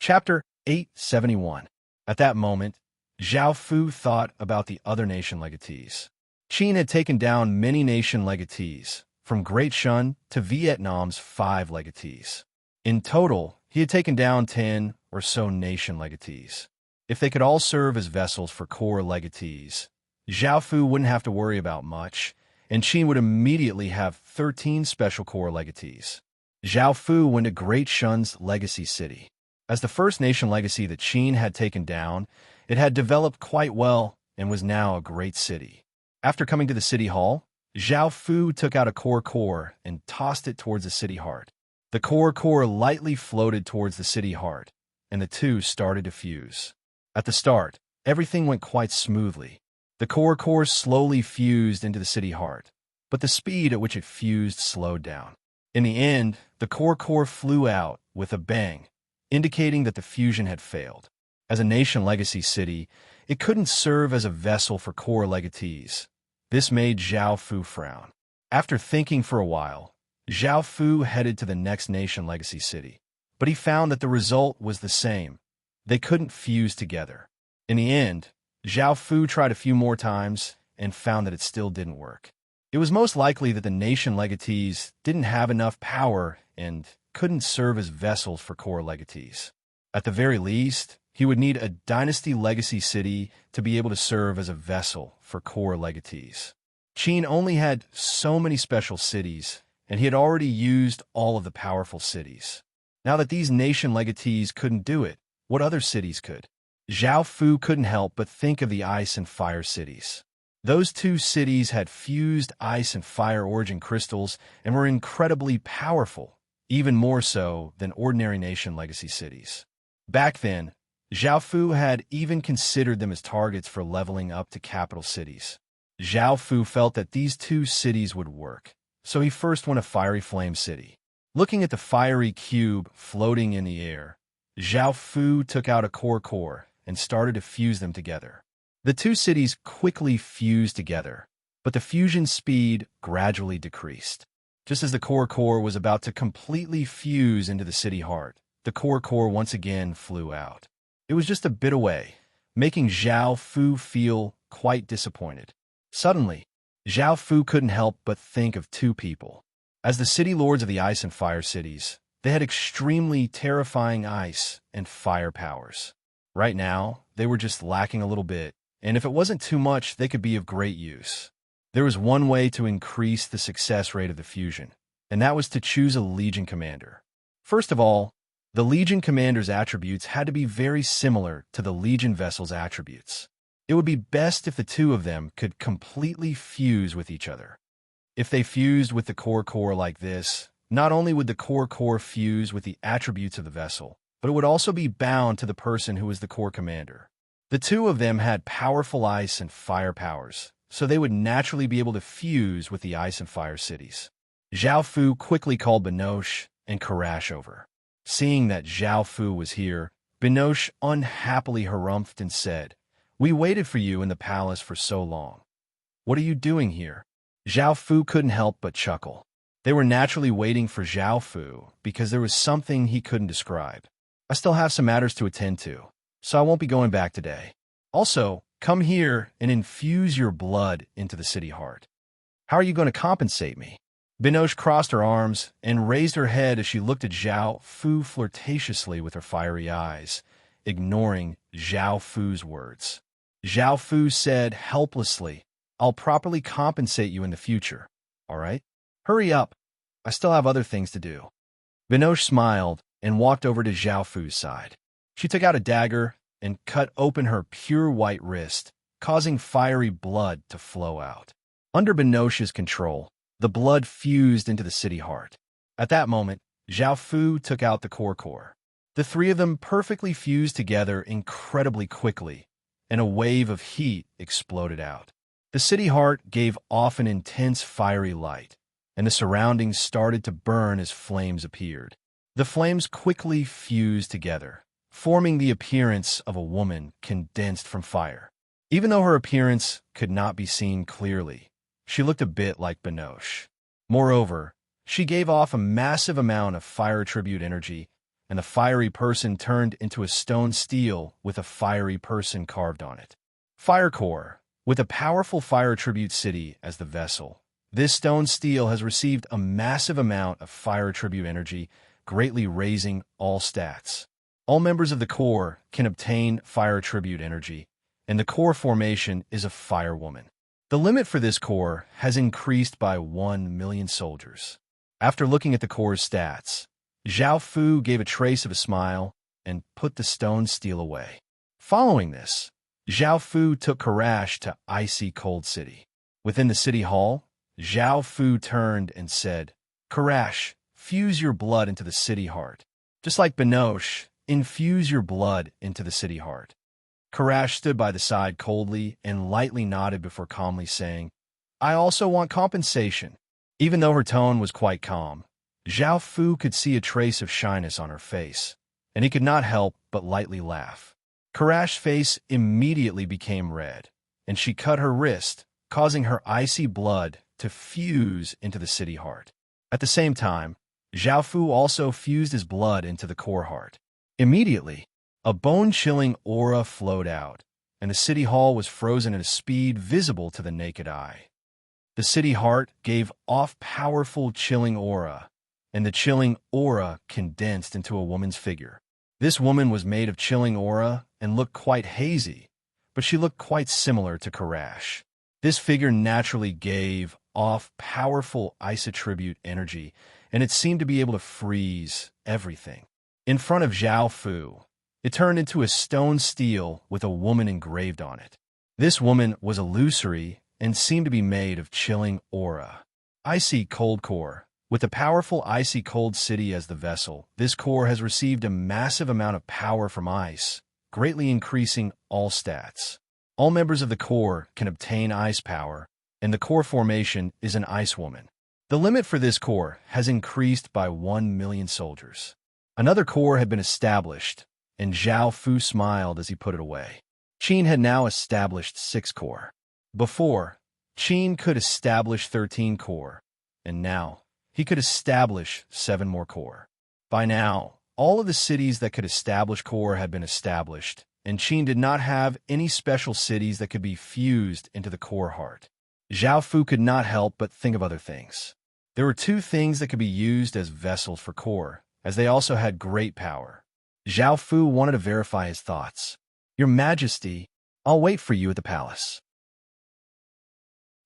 Chapter 871. At that moment, Zhao Fu thought about the other nation legatees. Qin had taken down many nation legatees, from Great Shun to Vietnam's 5 legatees. In total, he had taken down 10 or so nation legatees. If they could all serve as vessels for core legatees, Zhao Fu wouldn't have to worry about much, and Qin would immediately have 13 special core legatees. Zhao Fu went to Great Shun's legacy city. As the first nation legacy that Qin had taken down, it had developed quite well and was now a great city. After coming to the city hall, Zhao Fu took out a core and tossed it towards the city heart. The core lightly floated towards the city heart, and the two started to fuse. At the start, everything went quite smoothly. The core slowly fused into the city heart, but the speed at which it fused slowed down. In the end, the core flew out with a bang, indicating that the fusion had failed. As a nation legacy city, it couldn't serve as a vessel for core legatees. This made Zhao Fu frown. After thinking for a while, Zhao Fu headed to the next nation legacy city, but he found that the result was the same. They couldn't fuse together. In the end, Zhao Fu tried a few more times and found that it still didn't work. It was most likely that the nation legatees didn't have enough power and couldn't serve as vessels for core legatees. At the very least, he would need a dynasty legacy city to be able to serve as a vessel for core legatees. Qin only had so many special cities, and he had already used all of the powerful cities. Now that these nation legatees couldn't do it, what other cities could? Zhao Fu couldn't help but think of the ice and fire cities. Those two cities had fused ice and fire origin crystals and were incredibly powerful, even more so than ordinary nation legacy cities. Back then, Zhao Fu had even considered them as targets for leveling up to capital cities. Zhao Fu felt that these two cities would work, so he first went to Fiery Flame City. Looking at the fiery cube floating in the air, Zhao Fu took out a core and started to fuse them together. The two cities quickly fused together, but the fusion speed gradually decreased. Just as the core was about to completely fuse into the city heart, the core once again flew out. It was just a bit away, making Zhao Fu feel quite disappointed. Suddenly, Zhao Fu couldn't help but think of two people. As the city lords of the ice and fire cities, they had extremely terrifying ice and fire powers. Right now, they were just lacking a little bit, and if it wasn't too much, they could be of great use. There was one way to increase the success rate of the fusion, and that was to choose a Legion commander. First of all, the Legion commander's attributes had to be very similar to the Legion vessel's attributes. It would be best if the two of them could completely fuse with each other. If they fused with the core like this, not only would the core fuse with the attributes of the vessel, but it would also be bound to the person who was the core commander. The two of them had powerful ice and fire powers, so they would naturally be able to fuse with the ice and fire cities. Zhao Fu quickly called Binoche and Karash over. Seeing that Zhao Fu was here, Binoche unhappily harumphed and said, "We waited for you in the palace for so long. What are you doing here?" Zhao Fu couldn't help but chuckle. They were naturally waiting for Zhao Fu because there was something he couldn't describe. "I still have some matters to attend to, so I won't be going back today. Also, come here and infuse your blood into the city heart." "How are you going to compensate me?" Binoche crossed her arms and raised her head as she looked at Zhao Fu flirtatiously with her fiery eyes, ignoring Zhao Fu's words. Zhao Fu said helplessly, "I'll properly compensate you in the future, all right? Hurry up. I still have other things to do." Binoche smiled and walked over to Zhao Fu's side. She took out a dagger and cut open her pure white wrist, causing fiery blood to flow out. Under Binoche's control, the blood fused into the city heart. At that moment, Zhao Fu took out the core. The three of them perfectly fused together incredibly quickly, and a wave of heat exploded out. The city heart gave off an intense fiery light, and the surroundings started to burn as flames appeared. The flames quickly fused together, forming the appearance of a woman condensed from fire. Even though her appearance could not be seen clearly, she looked a bit like Binoche. Moreover, she gave off a massive amount of fire attribute energy, and the fiery person turned into a stone steel with a fiery person carved on it. Fire core, with a powerful fire attribute city as the vessel. This stone steel has received a massive amount of fire attribute energy, greatly raising all stats. All members of the core can obtain fire attribute energy, and the core formation is a fire woman. The limit for this core has increased by 1 million soldiers. After looking at the core's stats, Zhao Fu gave a trace of a smile and put the stone steel away. Following this, Zhao Fu took Karash to icy cold city. Within the city hall, Zhao Fu turned and said, "Karash, fuse your blood into the city heart. Just like Binoche, infuse your blood into the city heart." Karash stood by the side coldly and lightly nodded before calmly saying, "I also want compensation." Even though her tone was quite calm, Zhao Fu could see a trace of shyness on her face, and he could not help but lightly laugh. Karash's face immediately became red, and she cut her wrist, causing her icy blood to fuse into the city heart. At the same time, Zhao Fu also fused his blood into the core heart. Immediately, a bone-chilling aura flowed out, and the city hall was frozen at a speed visible to the naked eye. The city heart gave off powerful chilling aura, and the chilling aura condensed into a woman's figure. This woman was made of chilling aura and looked quite hazy, but she looked quite similar to Karash. This figure naturally gave off powerful ice attribute energy, and it seemed to be able to freeze everything. In front of Zhao Fu, it turned into a stone steel with a woman engraved on it. This woman was illusory and seemed to be made of chilling aura. Icy cold core. With a powerful icy cold city as the vessel, this core has received a massive amount of power from ice, greatly increasing all stats. All members of the core can obtain ice power, and the core formation is an ice woman. The limit for this core has increased by 1 million soldiers. Another core had been established, and Zhao Fu smiled as he put it away. Qin had now established 6 core. Before, Qin could establish 13 core, and now he could establish 7 more core. By now, all of the cities that could establish core had been established, and Qin did not have any special cities that could be fused into the core heart. Zhao Fu could not help but think of other things. There were 2 things that could be used as vessels for core, as they also had great power. Zhao Fu wanted to verify his thoughts. "Your Majesty, I'll wait for you at the palace."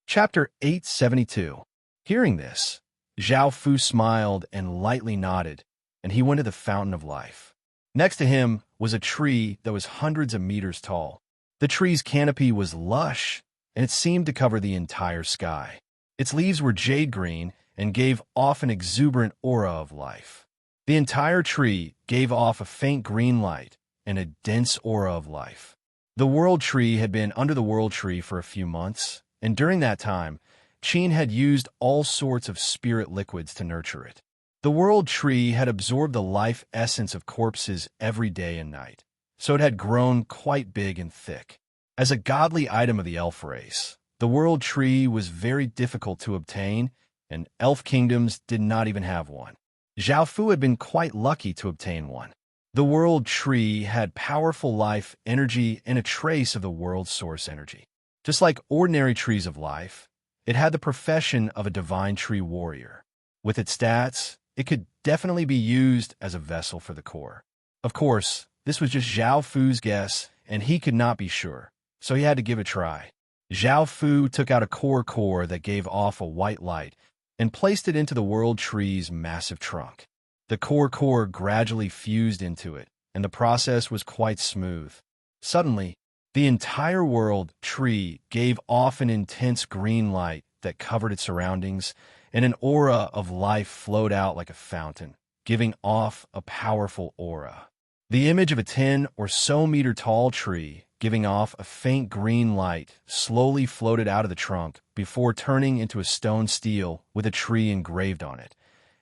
Chapter 872. Hearing this, Zhao Fu smiled and lightly nodded, and he went to the Fountain of Life. Next to him was a tree that was hundreds of meters tall. The tree's canopy was lush, and it seemed to cover the entire sky. Its leaves were jade green and gave off an exuberant aura of life. The entire tree gave off a faint green light and a dense aura of life. The World Tree had been under the World Tree for a few months, and during that time, Qin had used all sorts of spirit liquids to nurture it. The World Tree had absorbed the life essence of corpses every day and night, so it had grown quite big and thick. As a godly item of the elf race, the World Tree was very difficult to obtain, and elf kingdoms did not even have one. Zhao Fu had been quite lucky to obtain one. The World Tree had powerful life energy and a trace of the world's source energy. Just like ordinary trees of life, it had the profession of a divine tree warrior. With its stats, it could definitely be used as a vessel for the core. Of course, this was just Zhao Fu's guess, and he could not be sure, so he had to give it a try. Zhao Fu took out a core that gave off a white light and placed it into the World Tree's massive trunk. The core gradually fused into it, and the process was quite smooth. Suddenly, the entire World Tree gave off an intense green light that covered its surroundings, and an aura of life flowed out like a fountain, giving off a powerful aura. The image of a 10 or so meter tall tree giving off a faint green light slowly floated out of the trunk before turning into a stone steel with a tree engraved on it,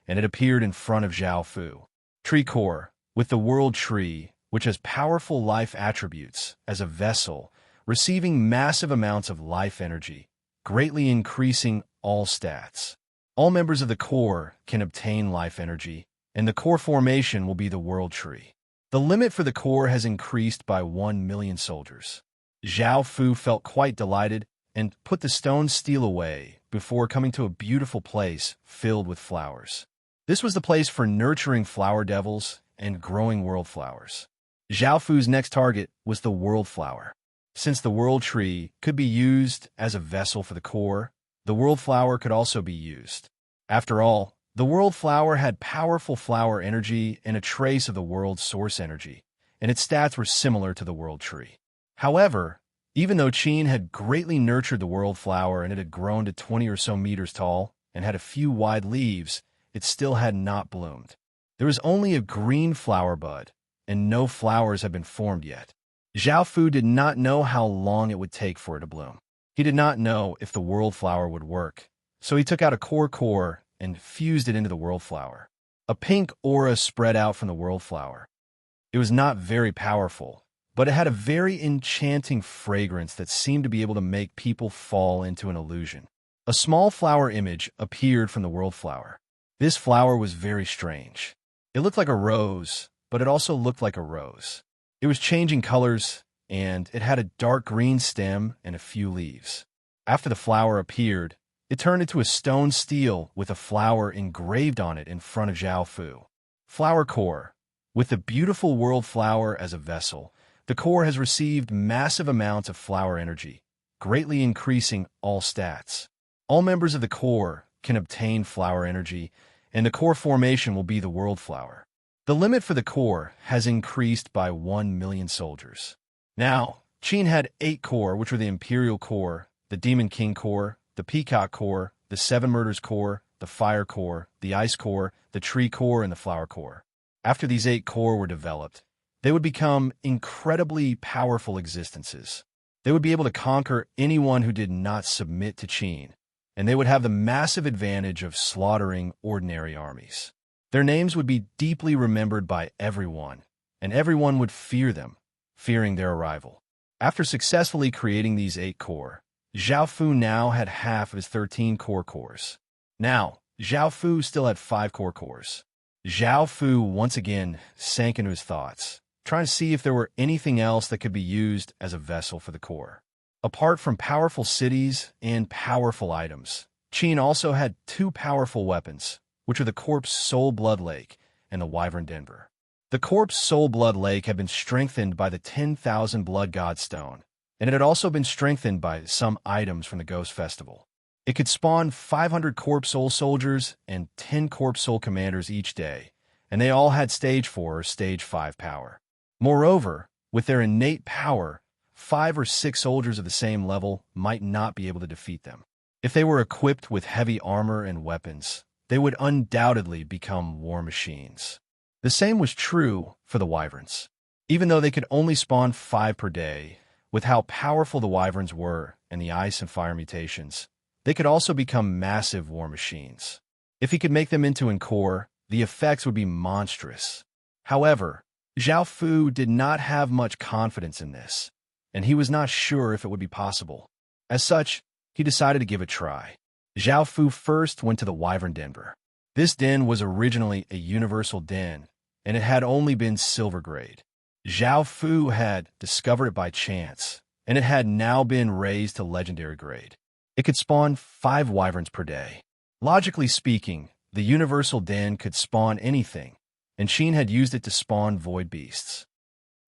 and it appeared in front of Zhao Fu. Tree core, with the World Tree, which has powerful life attributes, as a vessel, receiving massive amounts of life energy, greatly increasing all stats. All members of the core can obtain life energy, and the core formation will be the world tree. The limit for the core has increased by 1 million soldiers. Zhao Fu felt quite delighted and put the stone steel away before coming to a beautiful place filled with flowers. This was the place for nurturing flower devils and growing world flowers. Zhao Fu's next target was the world flower. Since the world tree could be used as a vessel for the core, the world flower could also be used. After all, the world flower had powerful flower energy and a trace of the world's source energy, and its stats were similar to the world tree. However, even though Qin had greatly nurtured the world flower and it had grown to 20 or so meters tall and had a few wide leaves, it still had not bloomed. There was only a green flower bud, and no flowers had been formed yet. Zhao Fu did not know how long it would take for it to bloom. He did not know if the world flower would work, so he took out a core and fused it into the world flower. A pink aura spread out from the world flower. It was not very powerful, but it had a very enchanting fragrance that seemed to be able to make people fall into an illusion. A small flower image appeared from the world flower. This flower was very strange. It looked like a rose, but it also looked like a rose. It was changing colors, and it had a dark green stem and a few leaves. After the flower appeared, it turned into a stone stele with a flower engraved on it in front of Zhao Fu. Flower core. With the beautiful world flower as a vessel, the core has received massive amounts of flower energy, greatly increasing all stats. All members of the core can obtain flower energy, and the core formation will be the world flower. The limit for the core has increased by 1 million soldiers. Now, Qin had 8 core, which were the Imperial core, the Demon King core, the Peacock core, the 7 Murders core, the Fire core, the Ice core, the Tree core, and the Flower core. After these 8 core were developed, they would become incredibly powerful existences. They would be able to conquer anyone who did not submit to Qin, and they would have the massive advantage of slaughtering ordinary armies. Their names would be deeply remembered by everyone, and everyone would fear them, fearing their arrival. After successfully creating these 8 core, Zhao Fu now had half of his 13 core cores. Now, Zhao Fu still had 5 core cores. Zhao Fu once again sank into his thoughts, trying to see if there were anything else that could be used as a vessel for the core. Apart from powerful cities and powerful items, Qin also had 2 powerful weapons, which are the Corpse Soul Blood Lake and the Wyvern Denver. The Corpse Soul Blood Lake had been strengthened by the 10,000 Blood God Stone, and it had also been strengthened by some items from the Ghost Festival. It could spawn 500 Corpse Soul soldiers and 10 Corpse Soul commanders each day, and they all had Stage 4 or Stage 5 power. Moreover, with their innate power, 5 or 6 soldiers of the same level might not be able to defeat them. If they were equipped with heavy armor and weapons, they would undoubtedly become war machines. The same was true for the wyverns. Even though they could only spawn 5 per day, with how powerful the wyverns were and the ice and fire mutations, they could also become massive war machines. If he could make them into an core, the effects would be monstrous. However, Zhao Fu did not have much confidence in this, and he was not sure if it would be possible. As such, he decided to give it a try. Zhao Fu first went to the Wyvern Denver. This den was originally a universal den, and it had only been silver grade. Zhao Fu had discovered it by chance, and it had now been raised to legendary grade. It could spawn 5 wyverns per day. Logically speaking, the universal den could spawn anything, and Qin had used it to spawn void beasts.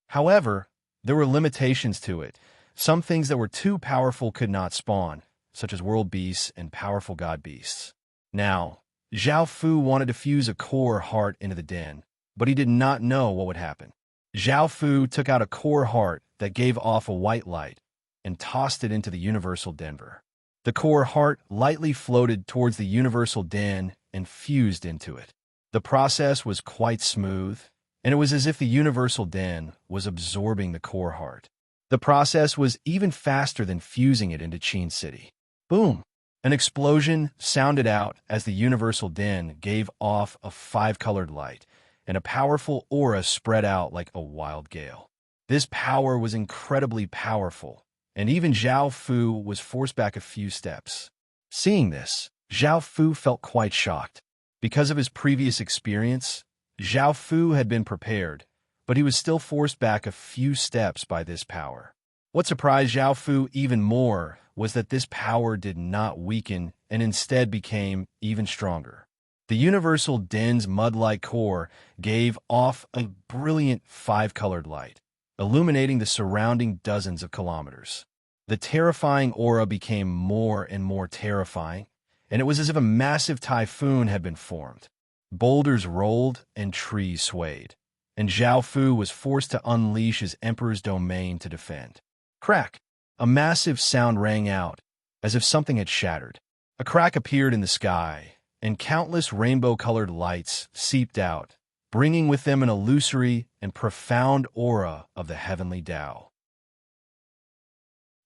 However, there were limitations to it. Some things that were too powerful could not spawn, such as world beasts and powerful god beasts. Now, Zhao Fu wanted to fuse a core heart into the den, but he did not know what would happen. Zhao Fu took out a core heart that gave off a white light and tossed it into the universal Denver. The core heart lightly floated towards the universal den and fused into it. The process was quite smooth, and it was as if the universal den was absorbing the core heart. The process was even faster than fusing it into Qin City. Boom! An explosion sounded out as the universal den gave off a 5-colored light, and a powerful aura spread out like a wild gale. This power was incredibly powerful, and even Zhao Fu was forced back a few steps. Seeing this, Zhao Fu felt quite shocked. Because of his previous experience, Zhao Fu had been prepared, but he was still forced back a few steps by this power. What surprised Zhao Fu even more was that this power did not weaken and instead became even stronger. The universal den's mud-like core gave off a brilliant five-colored light, illuminating the surrounding dozens of kilometers. The terrifying aura became more and more terrifying, and it was as if a massive typhoon had been formed. Boulders rolled and trees swayed, and Zhao Fu was forced to unleash his emperor's domain to defend. Crack! A massive sound rang out, as if something had shattered. A crack appeared in the sky, and countless rainbow-colored lights seeped out, bringing with them an illusory and profound aura of the heavenly Tao.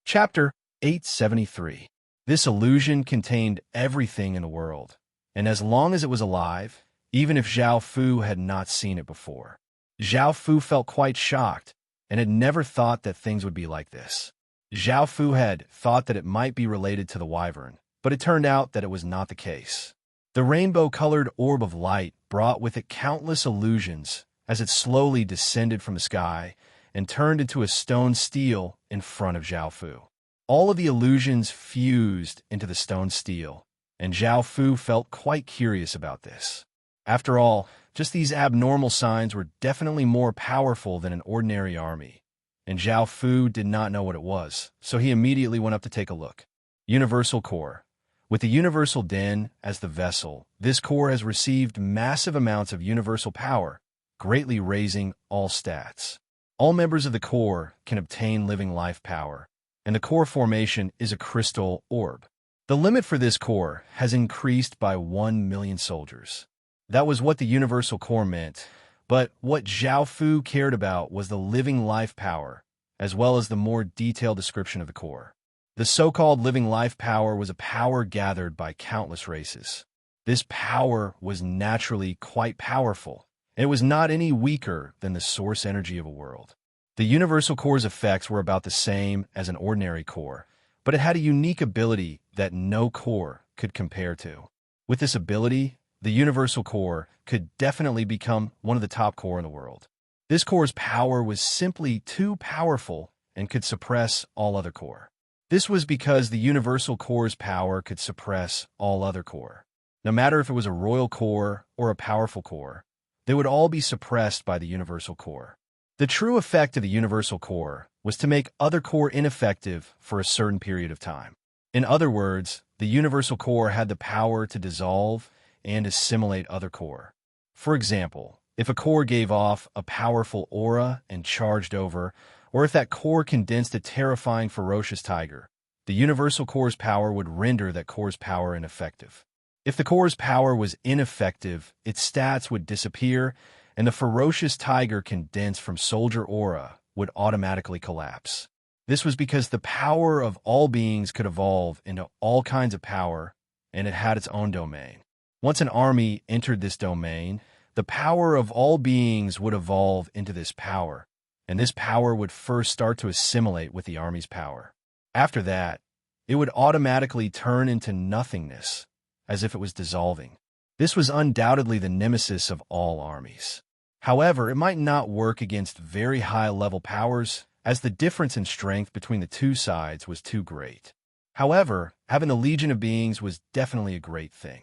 Chapter 873. This illusion contained everything in the world, and as long as it was alive, even if Zhao Fu had not seen it before. Zhao Fu felt quite shocked, and had never thought that things would be like this. Zhao Fu had thought that it might be related to the wyvern, but it turned out that it was not the case. The rainbow-colored orb of light brought with it countless illusions as it slowly descended from the sky and turned into a stone steel in front of Zhao Fu. All of the illusions fused into the stone steel, and Zhao Fu felt quite curious about this. After all, just these abnormal signs were definitely more powerful than an ordinary army, and Zhao Fu did not know what it was, so he immediately went up to take a look. Universal Core. With the Universal Den as the vessel, this core has received massive amounts of universal power, greatly raising all stats. All members of the core can obtain living life power, and the core formation is a crystal orb. The limit for this core has increased by 1 million soldiers. That was what the Universal Core meant, but what Zhao Fu cared about was the living life power, as well as the more detailed description of the core. The so-called living life power was a power gathered by countless races. This power was naturally quite powerful, and it was not any weaker than the source energy of a world. The Universal Core's effects were about the same as an ordinary core, but it had a unique ability that no core could compare to. With this ability, the Universal Core could definitely become one of the top core in the world. This core's power was simply too powerful and could suppress all other core. This was because the Universal Core's power could suppress all other core. No matter if it was a royal core or a powerful core, they would all be suppressed by the Universal Core. The true effect of the Universal Core was to make other core ineffective for a certain period of time. In other words, the Universal Core had the power to dissolve and assimilate other core. For example, if a core gave off a powerful aura and charged over, or if that core condensed a terrifying ferocious tiger, the Universal Core's power would render that core's power ineffective. If the core's power was ineffective, its stats would disappear, and the ferocious tiger condensed from soldier aura would automatically collapse. This was because the power of all beings could evolve into all kinds of power, and it had its own domain. Once an army entered this domain, the power of all beings would evolve into this power, and this power would first start to assimilate with the army's power. After that, it would automatically turn into nothingness, as if it was dissolving. This was undoubtedly the nemesis of all armies. However, it might not work against very high-level powers, as the difference in strength between the two sides was too great. However, having a legion of beings was definitely a great thing.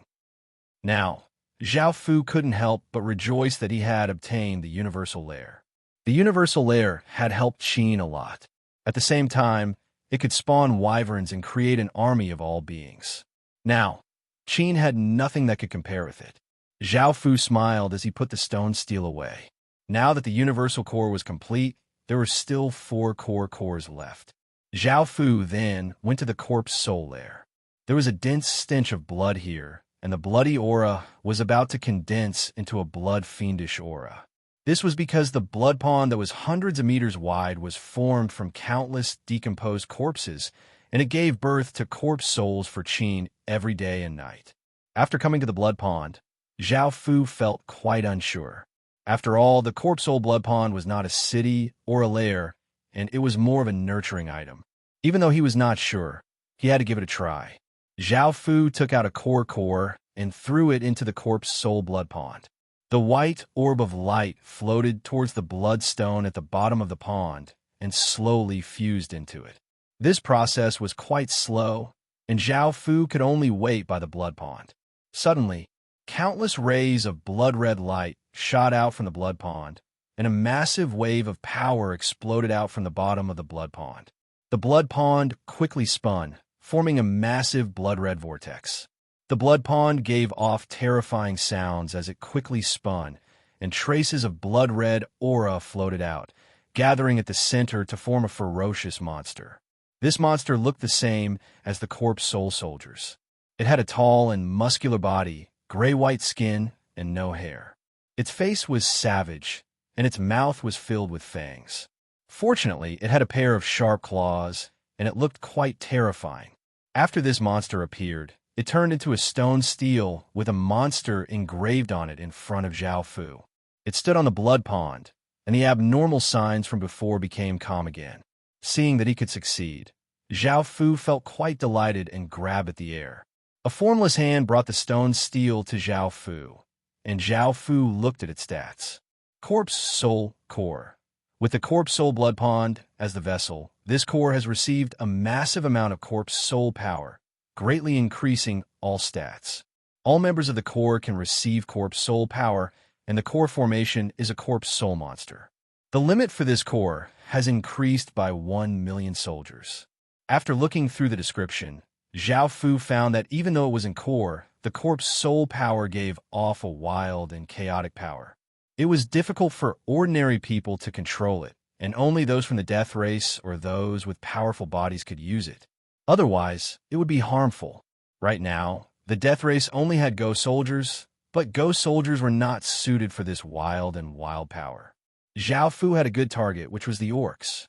Now, Zhao Fu couldn't help but rejoice that he had obtained the Universal Lair. The Universal Lair had helped Qin a lot. At the same time, it could spawn wyverns and create an army of all beings. Now, Qin had nothing that could compare with it. Zhao Fu smiled as he put the stone steel away. Now that the Universal Core was complete, there were still 4 core cores left. Zhao Fu then went to the corpse soul lair. There was a dense stench of blood here, and the bloody aura was about to condense into a blood-fiendish aura. This was because the blood pond that was hundreds of meters wide was formed from countless decomposed corpses, and it gave birth to corpse souls for Qin every day and night. After coming to the blood pond, Zhao Fu felt quite unsure. After all, the corpse soul blood pond was not a city or a lair, and it was more of a nurturing item. Even though he was not sure, he had to give it a try. Zhao Fu took out a core and threw it into the corpse soul blood pond. The The white orb of light floated towards the bloodstone at the bottom of the pond and slowly fused into it. This process was quite slow, and Zhao Fu could only wait by the blood pond. Suddenly, countless rays of blood-red light shot out from the blood pond, and a massive wave of power exploded out from the bottom of the blood pond. The blood pond quickly spun, forming a massive blood-red vortex. The blood pond gave off terrifying sounds as it quickly spun, and traces of blood-red aura floated out, gathering at the center to form a ferocious monster. This monster looked the same as the corpse soul soldiers. It had a tall and muscular body, gray-white skin, and no hair. Its face was savage, and its mouth was filled with fangs. Fortunately, it had a pair of sharp claws, and it looked quite terrifying. After this monster appeared, it turned into a stone stele with a monster engraved on it in front of Zhao Fu. It stood on the blood pond, and the abnormal signs from before became calm again. Seeing that he could succeed, Zhao Fu felt quite delighted and grabbed at the air. A formless hand brought the stone stele to Zhao Fu, and Zhao Fu looked at its stats. Corpse Soul Core. With the Corpse Soul Blood Pond as the vessel, this core has received a massive amount of Corpse Soul power, greatly increasing all stats. All members of the core can receive Corpse Soul power, and the core formation is a Corpse Soul monster. The limit for this core has increased by 1 million soldiers. After looking through the description, Zhao Fu found that even though it was in core, the Corpse Soul power gave off a wild and chaotic power. It was difficult for ordinary people to control it, and only those from the death race or those with powerful bodies could use it. Otherwise, it would be harmful. Right now, the death race only had ghost soldiers, but ghost soldiers were not suited for this wild power. Zhao Fu had a good target, which was the orcs.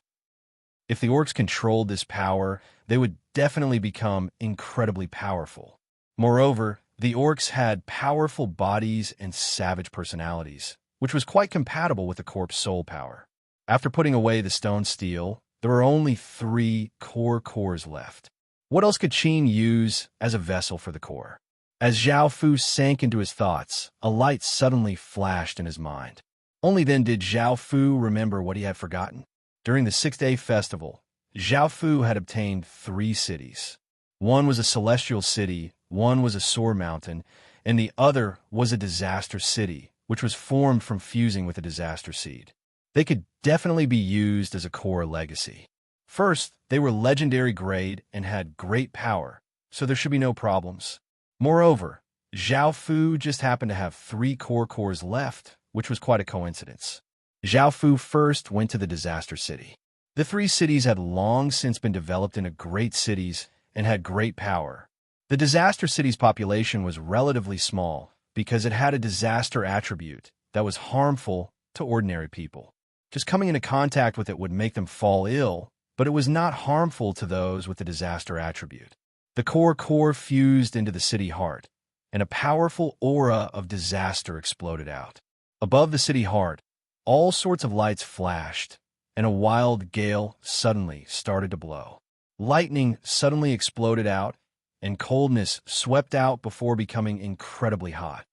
If the orcs controlled this power, they would definitely become incredibly powerful. Moreover, the orcs had powerful bodies and savage personalities, which was quite compatible with the Corpse Soul power. After putting away the stone stele, there were only 3 cores left. What else could Qin use as a vessel for the core? As Zhao Fu sank into his thoughts, a light suddenly flashed in his mind. Only then did Zhao Fu remember what he had forgotten. During the 6-day festival, Zhao Fu had obtained 3 cities. One was a celestial city, one was a sore mountain, and the other was a disaster city, which was formed from fusing with a disaster seed. They could definitely be used as a core legacy. First, they were legendary grade and had great power, so there should be no problems. Moreover, Zhao Fu just happened to have 3 cores left, which was quite a coincidence. Zhao Fu first went to the disaster city. The 3 cities had long since been developed into great cities and had great power. The disaster city's population was relatively small because it had a disaster attribute that was harmful to ordinary people. Just coming into contact with it would make them fall ill, but it was not harmful to those with the disaster attribute. The core fused into the city heart, and a powerful aura of disaster exploded out. Above the city heart, all sorts of lights flashed, and a wild gale suddenly started to blow. Lightning suddenly exploded out, and coldness swept out before becoming incredibly hot.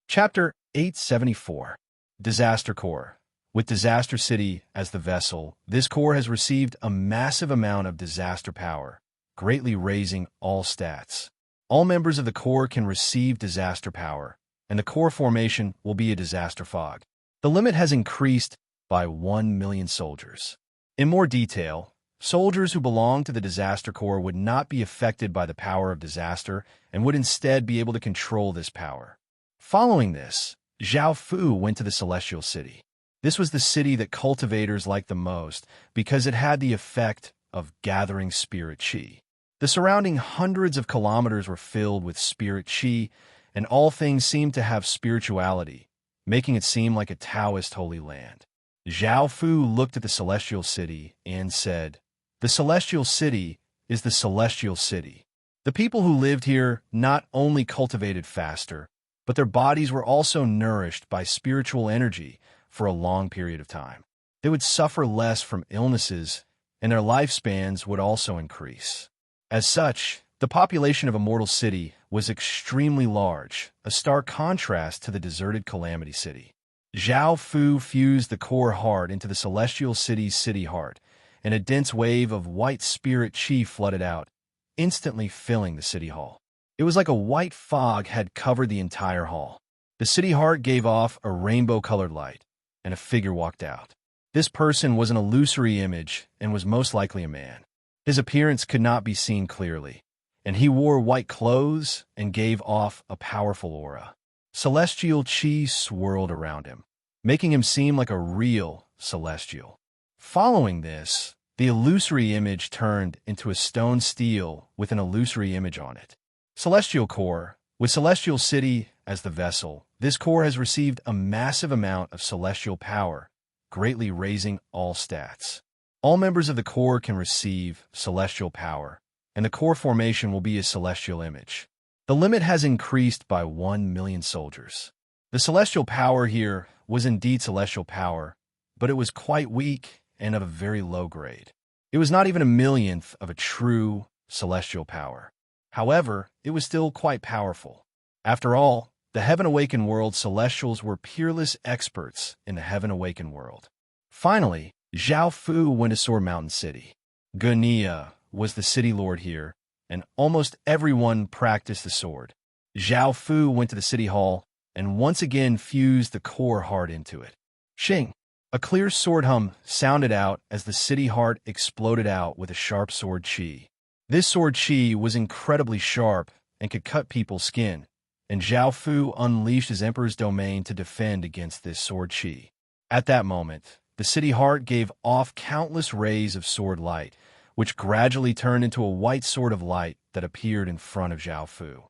Chapter 874. Disaster Core. With Disaster City as the vessel, this core has received a massive amount of disaster power, greatly raising all stats. All members of the core can receive disaster power, and the core formation will be a disaster fog. The limit has increased by 1 million soldiers. In more detail, soldiers who belong to the disaster core would not be affected by the power of disaster and would instead be able to control this power. Following this, Zhao Fu went to the Celestial City. This was the city that cultivators liked the most because it had the effect of gathering spirit qi. The surrounding hundreds of kilometers were filled with spirit qi, and all things seemed to have spirituality, making it seem like a Taoist holy land. Zhao Fu looked at the Celestial City and said, "The Celestial City is the Celestial City." The people who lived here not only cultivated faster, but their bodies were also nourished by spiritual energy for a long period of time. They would suffer less from illnesses, and their lifespans would also increase. As such, the population of Immortal City was extremely large, a stark contrast to the deserted Calamity City. Zhao Fu fused the core heart into the celestial city's city heart, and a dense wave of white spirit chi flooded out, instantly filling the city hall. It was like a white fog had covered the entire hall. The city heart gave off a rainbow-colored light, and a figure walked out. This person was an illusory image and was most likely a man. His appearance could not be seen clearly, and he wore white clothes and gave off a powerful aura. Celestial chi swirled around him, making him seem like a real celestial. Following this, the illusory image turned into a stone stele with an illusory image on it. Celestial core. With Celestial City as the vessel, this core has received a massive amount of celestial power, greatly raising all stats. All members of the core can receive celestial power, and the core formation will be a celestial image. The limit has increased by 1 million soldiers. The celestial power here was indeed celestial power, but it was quite weak and of a very low grade. It was not even a millionth of a true celestial power. However, it was still quite powerful. After all, the Heaven Awakened World Celestials were peerless experts in the Heaven Awakened World. Finally, Zhao Fu went to Sword Mountain City. Gunia was the city lord here, and almost everyone practiced the sword. Zhao Fu went to the city hall and once again fused the core heart into it. Shing! A clear sword hum sounded out as the city heart exploded out with a sharp sword chi. This sword chi was incredibly sharp and could cut people's skin, and Zhao Fu unleashed his Emperor's domain to defend against this sword chi. At that moment, the city heart gave off countless rays of sword light, which gradually turned into a white sword of light that appeared in front of Zhao Fu.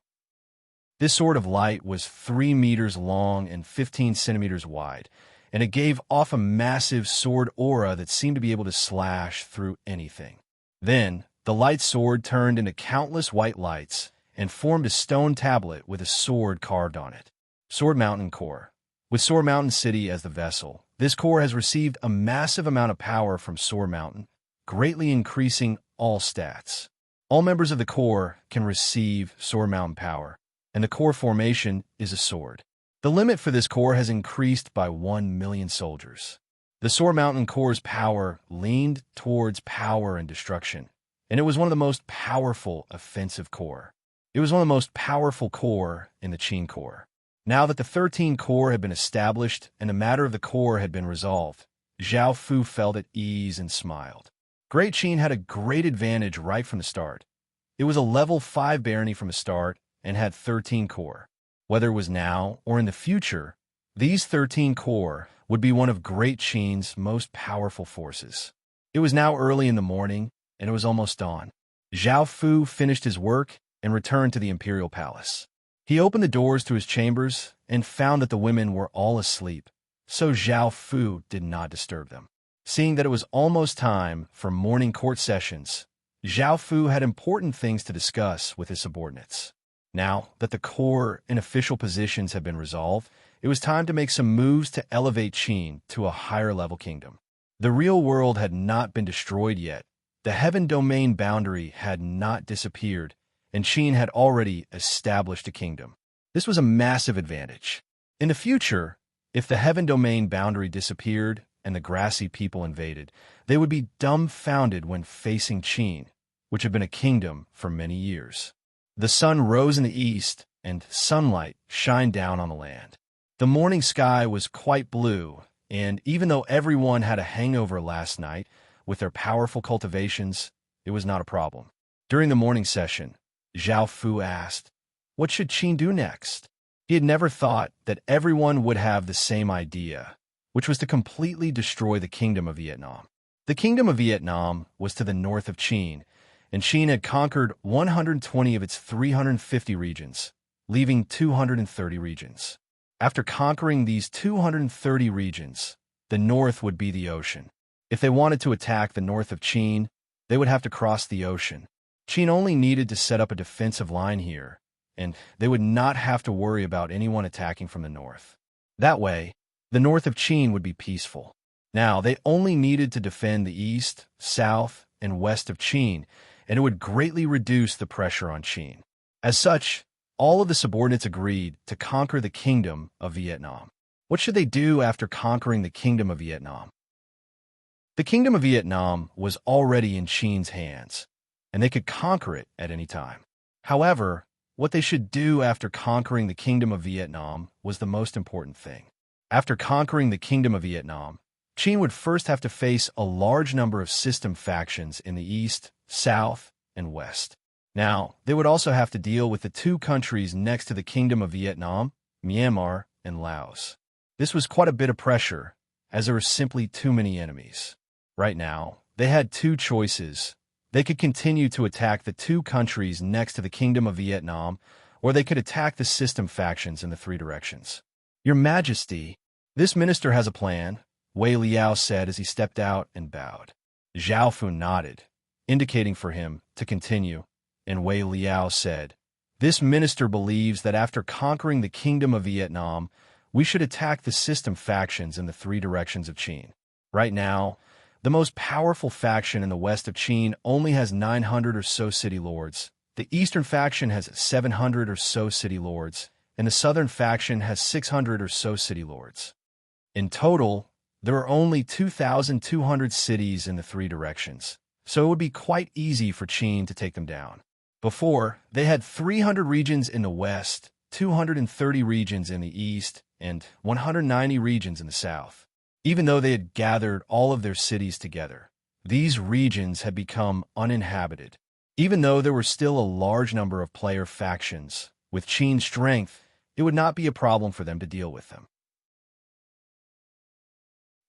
This sword of light was 3 meters long and 15 centimeters wide, and it gave off a massive sword aura that seemed to be able to slash through anything. Then, the light sword turned into countless white lights and formed a stone tablet with a sword carved on it. Sword Mountain Core. With Sword Mountain City as the vessel, this core has received a massive amount of power from Sword Mountain, greatly increasing all stats. All members of the core can receive Sword Mountain power, and the core formation is a sword. The limit for this core has increased by 1 million soldiers. The Sword Mountain Core's power leaned towards power and destruction, and it was one of the most powerful offensive core. It was one of the most powerful core in the Qin core. Now that the 13 core had been established and the matter of the core had been resolved, Zhao Fu felt at ease and smiled. Great Qin had a great advantage right from the start. It was a level 5 barony from the start and had 13 core. Whether it was now or in the future, these 13 core would be one of Great Qin's most powerful forces. It was now early in the morning, and it was almost dawn. Zhao Fu finished his work and returned to the Imperial Palace. He opened the doors to his chambers and found that the women were all asleep, so Zhao Fu did not disturb them. Seeing that it was almost time for morning court sessions, Zhao Fu had important things to discuss with his subordinates. Now that the core and official positions had been resolved, it was time to make some moves to elevate Qin to a higher-level kingdom. The real world had not been destroyed yet. The heaven domain boundary had not disappeared, and Qin had already established a kingdom. This was a massive advantage. In the future, if the heaven domain boundary disappeared and the grassy people invaded, they would be dumbfounded when facing Qin, which had been a kingdom for many years. The sun rose in the east, and sunlight shined down on the land. The morning sky was quite blue, and even though everyone had a hangover last night with their powerful cultivations, it was not a problem. During the morning session, Zhao Fu asked, what should Qin do next? He had never thought that everyone would have the same idea, which was to completely destroy the Kingdom of Vietnam. The Kingdom of Vietnam was to the north of Qin, and Qin had conquered 120 of its 350 regions, leaving 230 regions. After conquering these 230 regions, the north would be the ocean. If they wanted to attack the north of Qin, they would have to cross the ocean. Qin only needed to set up a defensive line here, and they would not have to worry about anyone attacking from the north. That way, the north of Qin would be peaceful. Now, they only needed to defend the east, south, and west of Qin, and it would greatly reduce the pressure on Qin. As such, all of the subordinates agreed to conquer the Kingdom of Vietnam. What should they do after conquering the Kingdom of Vietnam? The Kingdom of Vietnam was already in Qing's hands, and they could conquer it at any time. However, what they should do after conquering the Kingdom of Vietnam was the most important thing. After conquering the Kingdom of Vietnam, Qing would first have to face a large number of system factions in the east, south, and west. Now, they would also have to deal with the two countries next to the Kingdom of Vietnam, Myanmar and Laos. This was quite a bit of pressure, as there were simply too many enemies. Right now, they had two choices. They could continue to attack the two countries next to the Kingdom of Vietnam, or they could attack the system factions in the three directions. Your Majesty, this minister has a plan, Wei Liao said as he stepped out and bowed. Zhao Fu nodded, indicating for him to continue, and Wei Liao said, "This minister believes that after conquering the Kingdom of Vietnam, we should attack the system factions in the three directions of Qing. Right now, the most powerful faction in the west of Qing only has 900 or so city lords. The eastern faction has 700 or so city lords, and the southern faction has 600 or so city lords. In total, there are only 2,200 cities in the three directions, so it would be quite easy for Qing to take them down. Before, they had 300 regions in the west, 230 regions in the east, and 190 regions in the south. Even though they had gathered all of their cities together, these regions had become uninhabited. Even though there were still a large number of player factions, with Qing's strength, it would not be a problem for them to deal with them.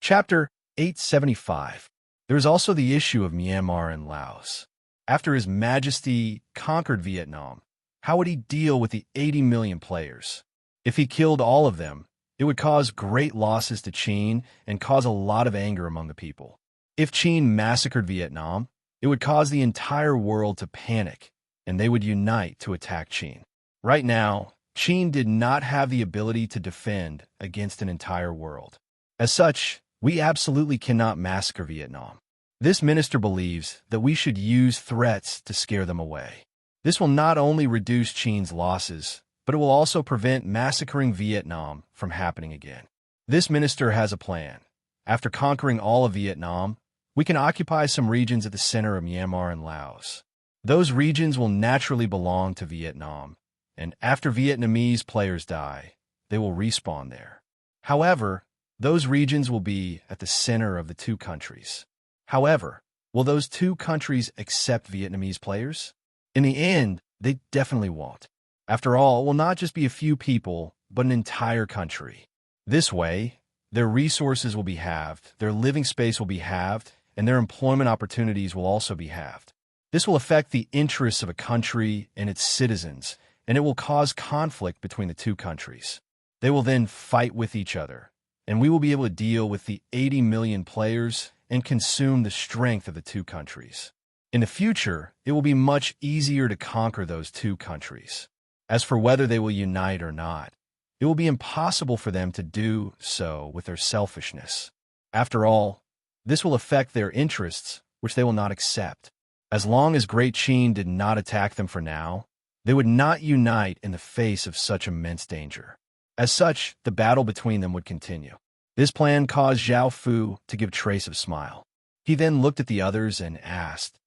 Chapter 875. There is also the issue of Myanmar and Laos. After His Majesty conquered Vietnam, how would he deal with the 80 million players? If he killed all of them, it would cause great losses to Qing and cause a lot of anger among the people. If Qing massacred Vietnam, it would cause the entire world to panic, and they would unite to attack Qing. Right now, Qing did not have the ability to defend against an entire world. As such, we absolutely cannot massacre Vietnam. This minister believes that we should use threats to scare them away. This will not only reduce Qing's losses, but it will also prevent massacring Vietnam from happening again. This minister has a plan. After conquering all of Vietnam, we can occupy some regions at the center of Myanmar and Laos. Those regions will naturally belong to Vietnam, and after Vietnamese players die, they will respawn there. However, those regions will be at the center of the two countries. However, will those two countries accept Vietnamese players? In the end, they definitely won't. After all, it will not just be a few people, but an entire country. This way, their resources will be halved, their living space will be halved, and their employment opportunities will also be halved. This will affect the interests of a country and its citizens, and it will cause conflict between the two countries. They will then fight with each other, and we will be able to deal with the 80 million players and consume the strength of the two countries. In the future, it will be much easier to conquer those two countries. As for whether they will unite or not, it will be impossible for them to do so with their selfishness. After all, this will affect their interests, which they will not accept. As long as Great Qing did not attack them for now, they would not unite in the face of such immense danger. As such, the battle between them would continue. This plan caused Zhao Fu to give trace of smile. He then looked at the others and asked,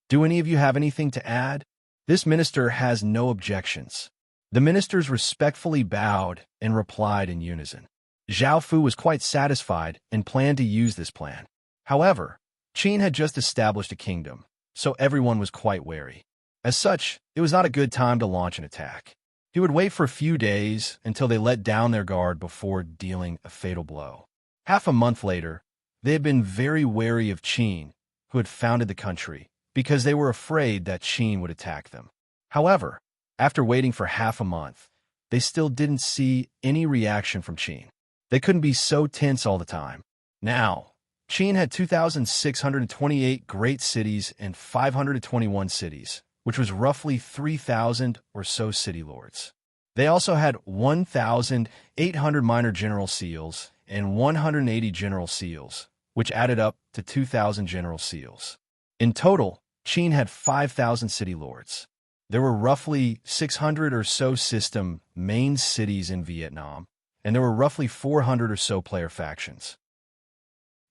"Do any of you have anything to add?" This minister has no objections. The ministers respectfully bowed and replied in unison. Zhao Fu was quite satisfied and planned to use this plan. However, Qing had just established a kingdom, so everyone was quite wary. As such, it was not a good time to launch an attack. He would wait for a few days until they let down their guard before dealing a fatal blow. Half a month later, they had been very wary of Qing, who had founded the country, because they were afraid that Qing would attack them. However, after waiting for half a month, they still didn't see any reaction from Qing. They couldn't be so tense all the time. Now, Qing had 2,628 great cities and 521 cities, which was roughly 3,000 or so city lords. They also had 1,800 minor general seals and 180 general seals, which added up to 2,000 general seals. In total, Qing had 5,000 city lords. There were roughly 600 or so system main cities in Vietnam, and there were roughly 400 or so player factions.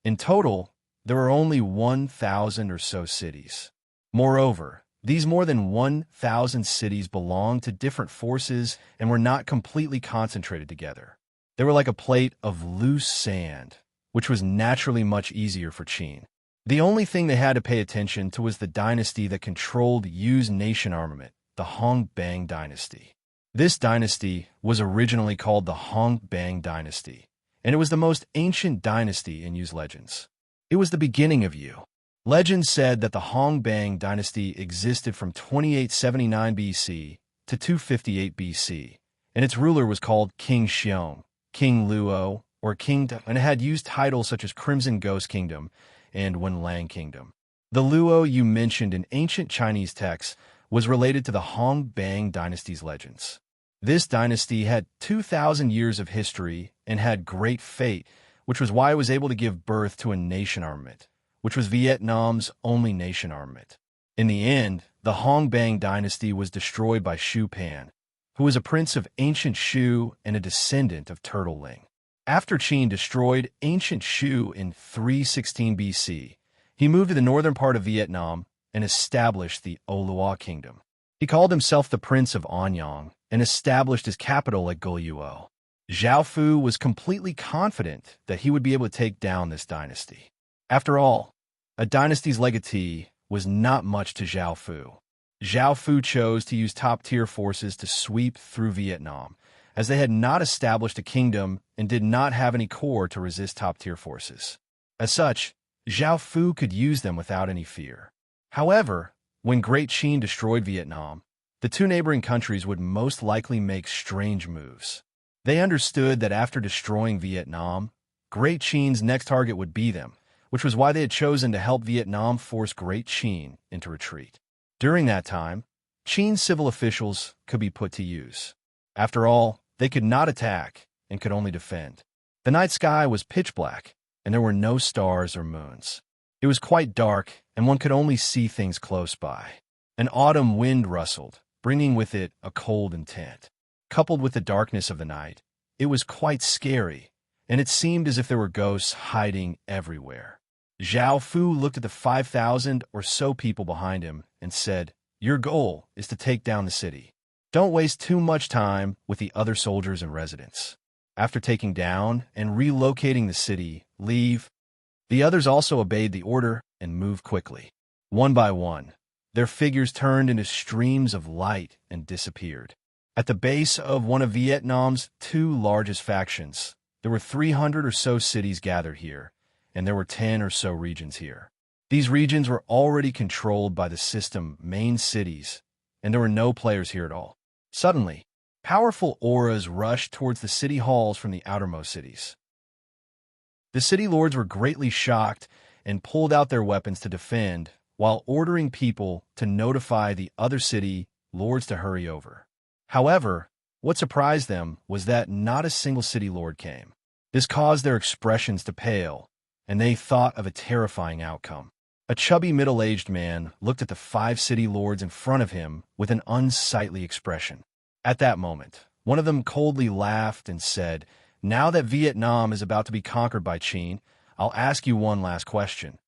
In total, there were only 1,000 or so cities. Moreover, these more than 1,000 cities belonged to different forces and were not completely concentrated together. They were like a plate of loose sand, which was naturally much easier for Qin. The only thing they had to pay attention to was the dynasty that controlled Yu's nation armament, the Hongbang dynasty. This dynasty was originally called the Hongbang dynasty, and it was the most ancient dynasty in Yu's legends. It was the beginning of Yu. Legends said that the Hongbang dynasty existed from 2879 BC to 258 BC, and its ruler was called King Xiong, King Luo, or King Da, and it had used titles such as Crimson Ghost Kingdom and Wenlang Kingdom. The Luo you mentioned in ancient Chinese texts was related to the Hongbang dynasty's legends. This dynasty had 2,000 years of history and had great fate, which was why it was able to give birth to a nation armament, which was Vietnam's only nation armament. In the end, the Hongbang dynasty was destroyed by Shu Pan, who was a prince of ancient Shu and a descendant of Turtle Ling. After Qin destroyed ancient Shu in 316 BC, he moved to the northern part of Vietnam and established the Olua Kingdom. He called himself the Prince of Anyang and established his capital at Guyuo. Zhao Fu was completely confident that he would be able to take down this dynasty. After all, a dynasty's legatee was not much to Zhao Fu. Zhao Fu chose to use top-tier forces to sweep through Vietnam, as they had not established a kingdom and did not have any core to resist top-tier forces. As such, Zhao Fu could use them without any fear. However, when Great Qin destroyed Vietnam, the two neighboring countries would most likely make strange moves. They understood that after destroying Vietnam, Great Qin's next target would be them, which was why they had chosen to help Vietnam force Great Qin into retreat. During that time, Qin's civil officials could be put to use. After all, they could not attack and could only defend. The night sky was pitch black, and there were no stars or moons. It was quite dark, and one could only see things close by. An autumn wind rustled, bringing with it a cold intent. Coupled with the darkness of the night, it was quite scary, and it seemed as if there were ghosts hiding everywhere. Zhao Fu looked at the 5,000 or so people behind him and said, "Your goal is to take down the city. Don't waste too much time with the other soldiers and residents. After taking down and relocating the city, leave." The others also obeyed the order and moved quickly. One by one, their figures turned into streams of light and disappeared. At the base of one of Vietnam's two largest factions, there were 300 or so cities gathered here, and there were 10 or so regions here. These regions were already controlled by the system main cities, and there were no players here at all. Suddenly, powerful auras rushed towards the city halls from the outermost cities. The city lords were greatly shocked and pulled out their weapons to defend, while ordering people to notify the other city lords to hurry over. However, what surprised them was that not a single city lord came. This caused their expressions to pale, and they thought of a terrifying outcome. A chubby middle-aged man looked at the 5 city lords in front of him with an unsightly expression. At that moment, one of them coldly laughed and said, "Now that Vietnam is about to be conquered by Qin, I'll ask you one last question.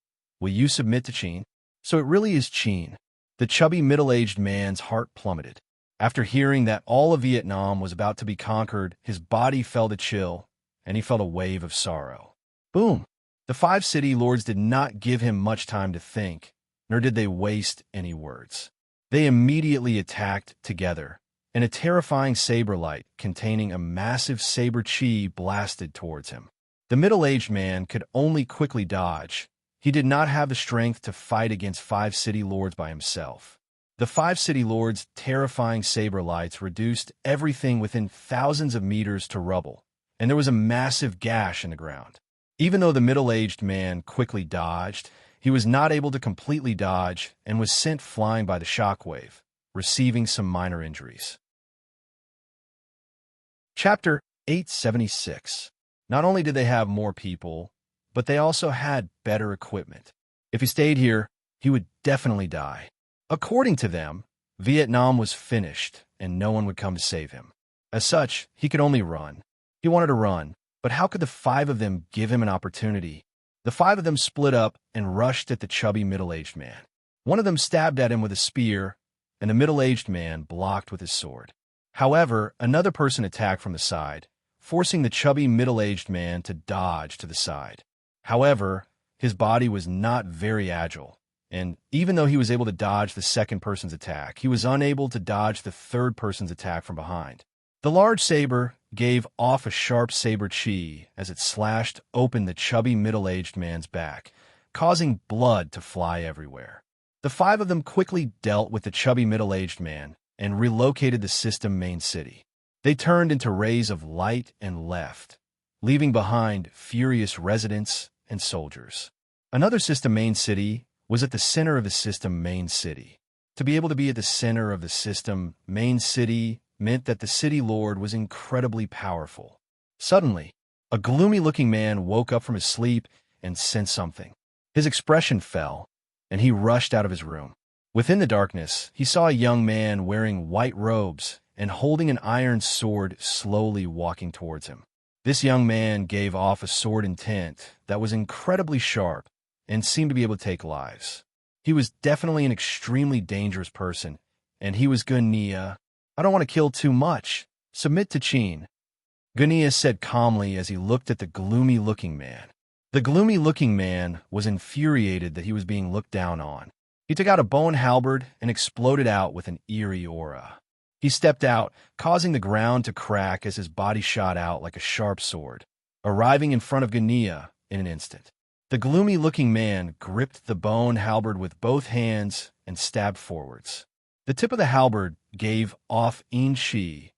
Will you submit to Qin?" So it really is Qin. The chubby middle-aged man's heart plummeted. After hearing that all of Vietnam was about to be conquered, his body felt a chill, and he felt a wave of sorrow. Boom! The 5 city lords did not give him much time to think, nor did they waste any words. They immediately attacked together, and a terrifying saber light containing a massive saber chi blasted towards him. The middle-aged man could only quickly dodge. He did not have the strength to fight against 5 city lords by himself. The 5 city lords' terrifying saber lights reduced everything within thousands of meters to rubble, and there was a massive gash in the ground. Even though the middle-aged man quickly dodged, he was not able to completely dodge and was sent flying by the shockwave, receiving some minor injuries. Chapter 876. Not only did they have more people, but they also had better equipment. If he stayed here, he would definitely die. According to them, Vietnam was finished, and no one would come to save him. As such, he could only run. He wanted to run, but how could the five of them give him an opportunity? The five of them split up and rushed at the chubby middle-aged man. One of them stabbed at him with a spear, and the middle-aged man blocked with his sword. However, another person attacked from the side, forcing the chubby middle-aged man to dodge to the side. However, his body was not very agile, and even though he was able to dodge the second person's attack, he was unable to dodge the third person's attack from behind. The large saber gave off a sharp saber chi as it slashed open the chubby middle-aged man's back, causing blood to fly everywhere. The five of them quickly dealt with the chubby middle-aged man and relocated the system main city. They turned into rays of light and left, leaving behind furious residents and soldiers. Another system main city was at the center of the system main city. To be able to be at the center of the system main city meant that the city lord was incredibly powerful. Suddenly, a gloomy-looking man woke up from his sleep and sensed something. His expression fell, and he rushed out of his room. Within the darkness, he saw a young man wearing white robes and holding an iron sword slowly walking towards him. This young man gave off a sword intent that was incredibly sharp and seemed to be able to take lives. He was definitely an extremely dangerous person, and he was Gunia. I don't want to kill too much. Submit to Chin. Gunia said calmly as he looked at the gloomy-looking man. The gloomy-looking man was infuriated that he was being looked down on. He took out a bow and halberd and exploded out with an eerie aura. He stepped out, causing the ground to crack as his body shot out like a sharp sword, arriving in front of Gunia in an instant. The gloomy-looking man gripped the bow and halberd with both hands and stabbed forwards. The tip of the halberd gave off chi,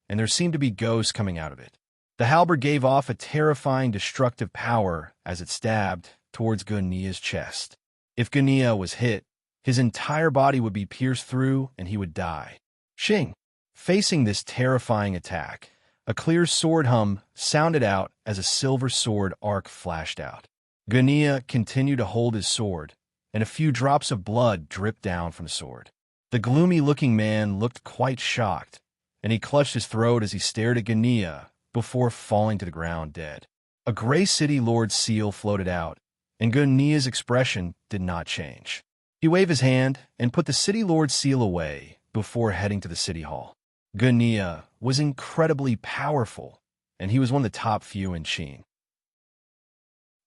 and there seemed to be ghosts coming out of it. The halberd gave off a terrifying destructive power as it stabbed towards Gunia's chest. If Gunia was hit, his entire body would be pierced through and he would die. Shing. Facing this terrifying attack, a clear sword hum sounded out as a silver sword arc flashed out. Gunia continued to hold his sword, and a few drops of blood dripped down from the sword. The gloomy-looking man looked quite shocked, and he clutched his throat as he stared at Gunia before falling to the ground dead. A gray city lord's seal floated out, and Gunia's expression did not change. He waved his hand and put the city lord's seal away before heading to the city hall. Gunia was incredibly powerful, and he was one of the top few in Chin.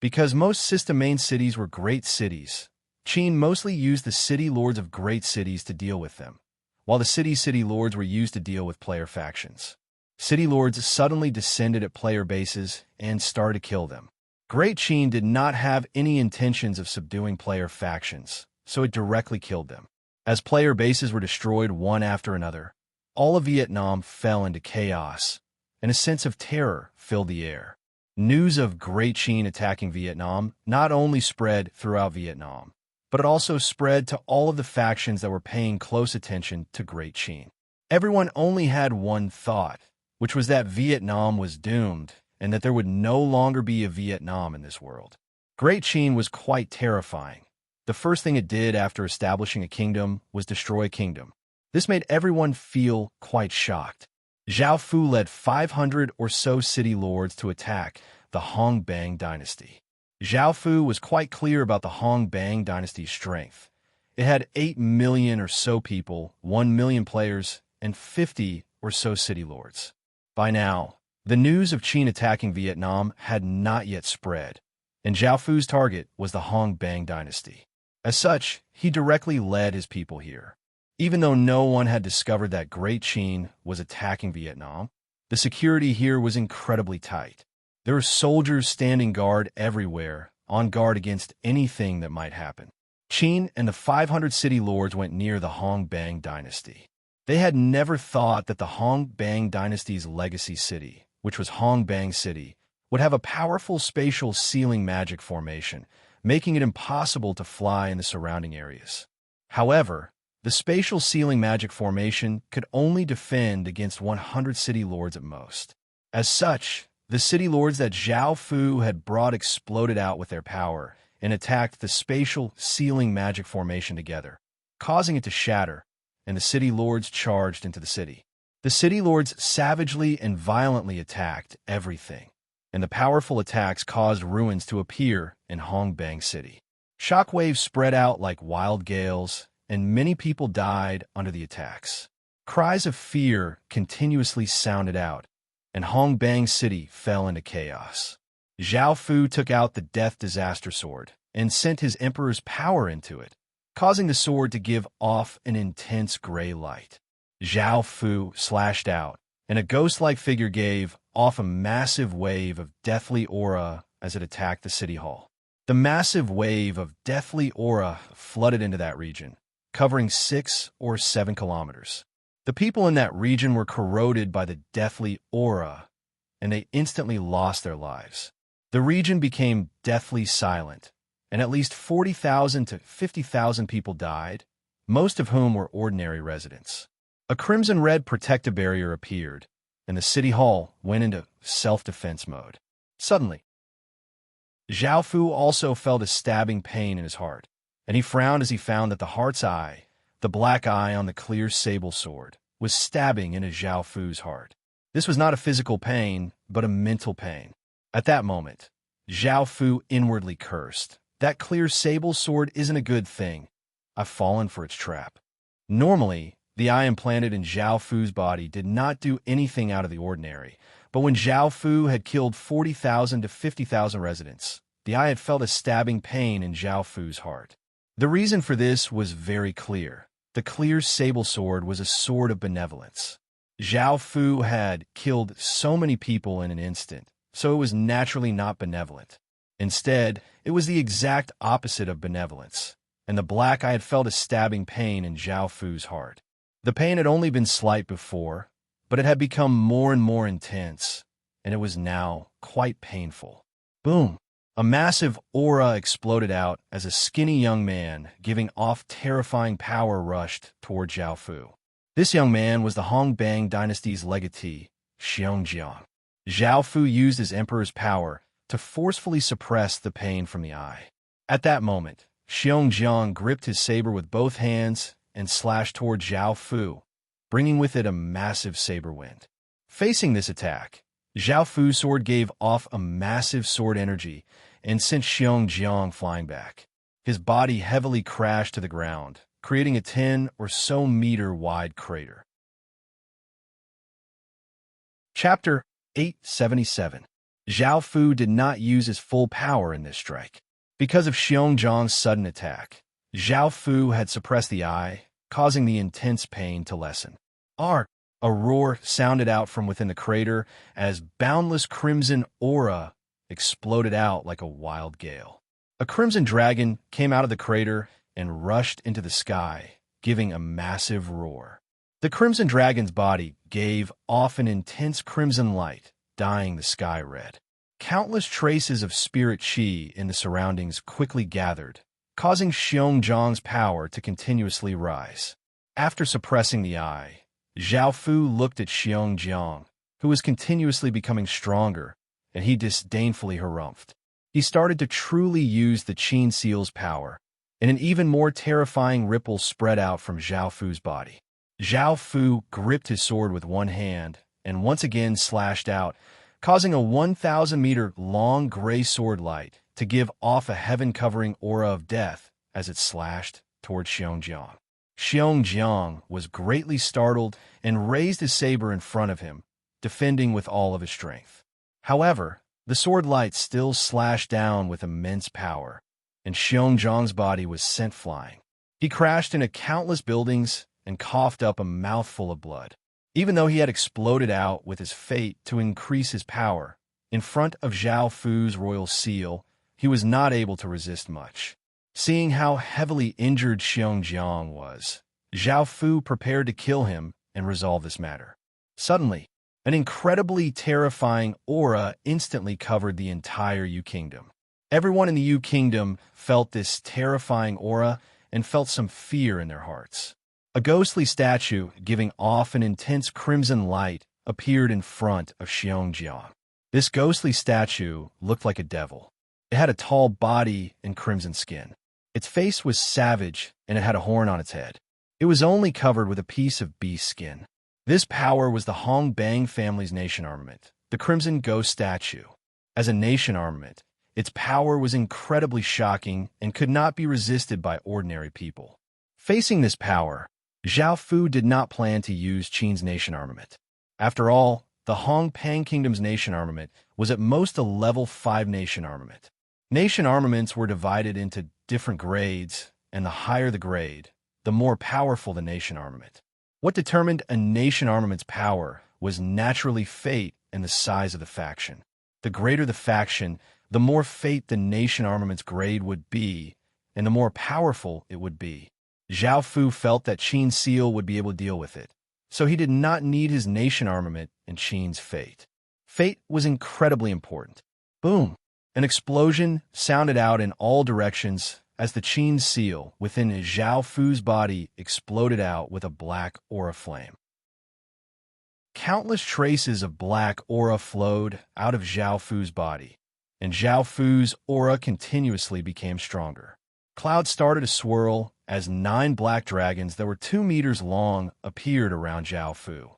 Because most system main cities were great cities, Chin mostly used the city lords of great cities to deal with them, while the city lords were used to deal with player factions. City lords suddenly descended at player bases and started to kill them. Great Chin did not have any intentions of subduing player factions, so it directly killed them. As player bases were destroyed one after another, all of Vietnam fell into chaos, and a sense of terror filled the air. News of Great Chin attacking Vietnam not only spread throughout Vietnam, but it also spread to all of the factions that were paying close attention to Great Chin. Everyone only had one thought, which was that Vietnam was doomed and that there would no longer be a Vietnam in this world. Great Chin was quite terrifying. The first thing it did after establishing a kingdom was destroy a kingdom. This made everyone feel quite shocked. Zhao Fu led 500 or so city lords to attack the Hong Bang dynasty. Zhao Fu was quite clear about the Hong Bang dynasty's strength. It had 8 million or so people, 1 million players, and 50 or so city lords. By now, the news of Chin attacking Vietnam had not yet spread, and Zhao Fu's target was the Hong Bang dynasty. As such, he directly led his people here. Even though no one had discovered that Great Chin was attacking Vietnam, the security here was incredibly tight. There were soldiers standing guard everywhere, on guard against anything that might happen. Chin and the 500 city lords went near the Hong Bang dynasty. They had never thought that the Hong Bang dynasty's legacy city, which was Hong Bang City, would have a powerful spatial ceiling magic formation, making it impossible to fly in the surrounding areas. However, the spatial ceiling magic formation could only defend against 100 city lords at most. As such, the city lords that Zhao Fu had brought exploded out with their power and attacked the spatial ceiling magic formation together, causing it to shatter and the city lords charged into the city. The city lords savagely and violently attacked everything, and the powerful attacks caused ruins to appear in Hongbang City. Shockwaves spread out like wild gales, and many people died under the attacks. Cries of fear continuously sounded out, and Hongbang City fell into chaos. Zhao Fu took out the Death Disaster Sword and sent his emperor's power into it, causing the sword to give off an intense gray light. Zhao Fu slashed out, and a ghost-like figure gave off a massive wave of deathly aura as it attacked the city hall. The massive wave of deathly aura flooded into that region, covering 6 or 7 kilometers. The people in that region were corroded by the deathly aura, and they instantly lost their lives. The region became deathly silent, and at least 40,000 to 50,000 people died, most of whom were ordinary residents. A crimson-red protective barrier appeared, and the city hall went into self-defense mode. Suddenly, Zhao Fu also felt a stabbing pain in his heart, and he frowned as he found that the heart's eye, the black eye on the clear sable sword, was stabbing into Zhao Fu's heart. This was not a physical pain, but a mental pain. At that moment, Zhao Fu inwardly cursed. That clear sable sword isn't a good thing. I've fallen for its trap. Normally, the eye implanted in Zhao Fu's body did not do anything out of the ordinary, but when Zhao Fu had killed 40,000 to 50,000 residents, the eye had felt a stabbing pain in Zhao Fu's heart. The reason for this was very clear. The clear sable sword was a sword of benevolence. Zhao Fu had killed so many people in an instant, so it was naturally not benevolent. Instead, it was the exact opposite of benevolence, and the black eye had felt a stabbing pain in Zhao Fu's heart. The pain had only been slight before, but it had become more and more intense, and it was now quite painful. Boom! A massive aura exploded out as a skinny young man, giving off terrifying power, rushed toward Zhao Fu. This young man was the Hongbang dynasty's legatee, Xiongjiang. Zhao Fu used his emperor's power to forcefully suppress the pain from the eye. At that moment, Xiongjiang gripped his saber with both hands and slashed toward Zhao Fu, bringing with it a massive saber wind. Facing this attack, Zhao Fu's sword gave off a massive sword energy and sent Xiongjiang flying back. His body heavily crashed to the ground, creating a 10 or so meter wide crater. Chapter 877. Zhao Fu did not use his full power in this strike. Because of Xiongjiang's sudden attack, Zhao Fu had suppressed the eye, causing the intense pain to lessen. Arg! A roar sounded out from within the crater as boundless crimson aura exploded out like a wild gale. A crimson dragon came out of the crater and rushed into the sky, giving a massive roar. The crimson dragon's body gave off an intense crimson light, dyeing the sky red. Countless traces of spirit qi in the surroundings quickly gathered, causing Xiongjiang's power to continuously rise. After suppressing the eye, Zhao Fu looked at Xiongjiang, who was continuously becoming stronger, and he disdainfully harumphed. He started to truly use the Qin Seal's power, and an even more terrifying ripple spread out from Zhao Fu's body. Zhao Fu gripped his sword with one hand and once again slashed out, causing a 1,000-meter-long gray sword light to give off a heaven-covering aura of death as it slashed toward Xiongjiang. Xiongjiang was greatly startled and raised his saber in front of him, defending with all of his strength. However, the sword light still slashed down with immense power, and Xiongjiang's body was sent flying. He crashed into countless buildings and coughed up a mouthful of blood. Even though he had exploded out with his fate to increase his power, in front of Zhao Fu's royal seal, he was not able to resist much. Seeing how heavily injured Xiongjiang was, Zhao Fu prepared to kill him and resolve this matter. Suddenly, an incredibly terrifying aura instantly covered the entire Yu Kingdom. Everyone in the Yu Kingdom felt this terrifying aura and felt some fear in their hearts. A ghostly statue giving off an intense crimson light appeared in front of Xiongjiang. This ghostly statue looked like a devil. It had a tall body and crimson skin. Its face was savage, and it had a horn on its head. It was only covered with a piece of beast skin. This power was the Hong Bang family's nation armament, the Crimson Ghost statue. As a nation armament, its power was incredibly shocking and could not be resisted by ordinary people. Facing this power, Zhao Fu did not plan to use Qin's nation armament. After all, the Hong Pang Kingdom's nation armament was at most a level 5 nation armament. Nation armaments were divided into different grades, and the higher the grade, the more powerful the nation armament. What determined a nation armament's power was naturally fate and the size of the faction. The greater the faction, the more fate the nation armament's grade would be, and the more powerful it would be. Zhao Fu felt that Qin's seal would be able to deal with it, so he did not need his nation armament and Qin's fate. Fate was incredibly important. Boom! An explosion sounded out in all directions as the Qin seal within Zhao Fu's body exploded out with a black aura flame. Countless traces of black aura flowed out of Zhao Fu's body, and Zhao Fu's aura continuously became stronger. Clouds started to swirl as 9 black dragons that were 2 meters long appeared around Zhao Fu.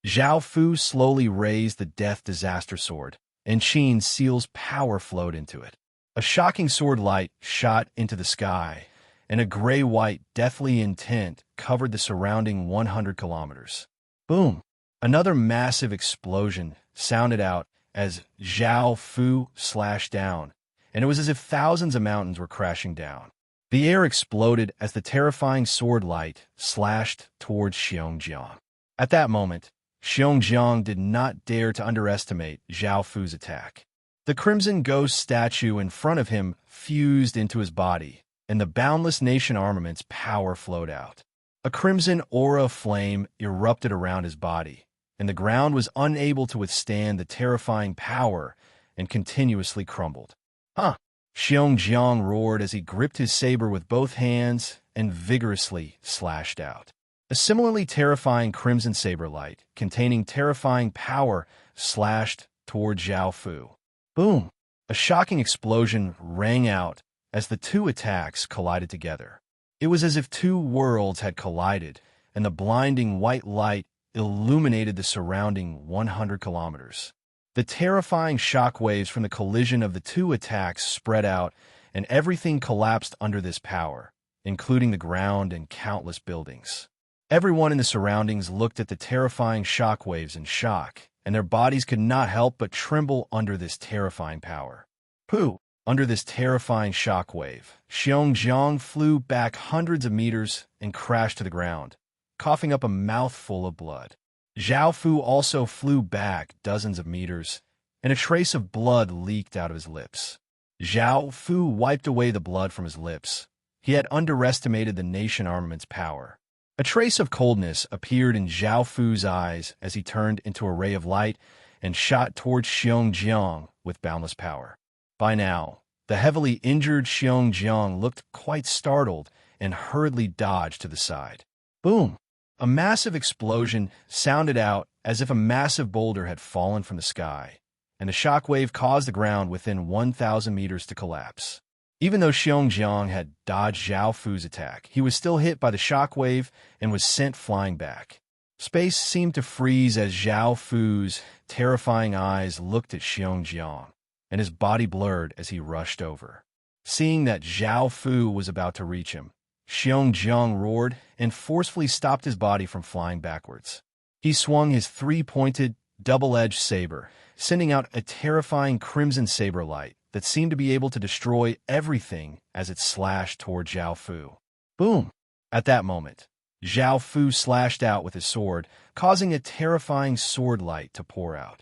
Zhao Fu slowly raised the Death Disaster Sword, and Qin's seal's power flowed into it. A shocking sword light shot into the sky, and a gray-white, deathly intent covered the surrounding 100 kilometers. Boom! Another massive explosion sounded out as Zhao Fu slashed down, and it was as if thousands of mountains were crashing down. The air exploded as the terrifying sword light slashed towards Xiongjiang. At that moment, Xiongjiang did not dare to underestimate Zhao Fu's attack. The Crimson Ghost statue in front of him fused into his body, and the boundless nation armament's power flowed out. A crimson aura of flame erupted around his body, and the ground was unable to withstand the terrifying power and continuously crumbled. Huh! Xiongjiang roared as he gripped his saber with both hands and vigorously slashed out. A similarly terrifying crimson saber light, containing terrifying power, slashed toward Zhao Fu. Boom! A shocking explosion rang out as the two attacks collided together. It was as if 2 worlds had collided, and the blinding white light illuminated the surrounding 100 kilometers. The terrifying shockwaves from the collision of the 2 attacks spread out, and everything collapsed under this power, including the ground and countless buildings. Everyone in the surroundings looked at the terrifying shockwaves in shock, and their bodies could not help but tremble under this terrifying power. Pooh! Under this terrifying shockwave, Xiongjiang flew back hundreds of meters and crashed to the ground, coughing up a mouthful of blood. Zhao Fu also flew back dozens of meters, and a trace of blood leaked out of his lips. Zhao Fu wiped away the blood from his lips. He had underestimated the nation armament's power. A trace of coldness appeared in Zhao Fu's eyes as he turned into a ray of light and shot towards Xiongjiang with boundless power. By now, the heavily injured Xiongjiang looked quite startled and hurriedly dodged to the side. Boom! A massive explosion sounded out as if a massive boulder had fallen from the sky, and the shockwave caused the ground within 1,000 meters to collapse. Even though Xiongjiang had dodged Zhao Fu's attack, he was still hit by the shockwave and was sent flying back. Space seemed to freeze as Zhao Fu's terrifying eyes looked at Xiongjiang, and his body blurred as he rushed over. Seeing that Zhao Fu was about to reach him, Xiongjiang roared and forcefully stopped his body from flying backwards. He swung his 3-pointed, double-edged saber, sending out a terrifying crimson saber light that seemed to be able to destroy everything as it slashed toward Zhao Fu. Boom! At that moment, Zhao Fu slashed out with his sword, causing a terrifying sword light to pour out.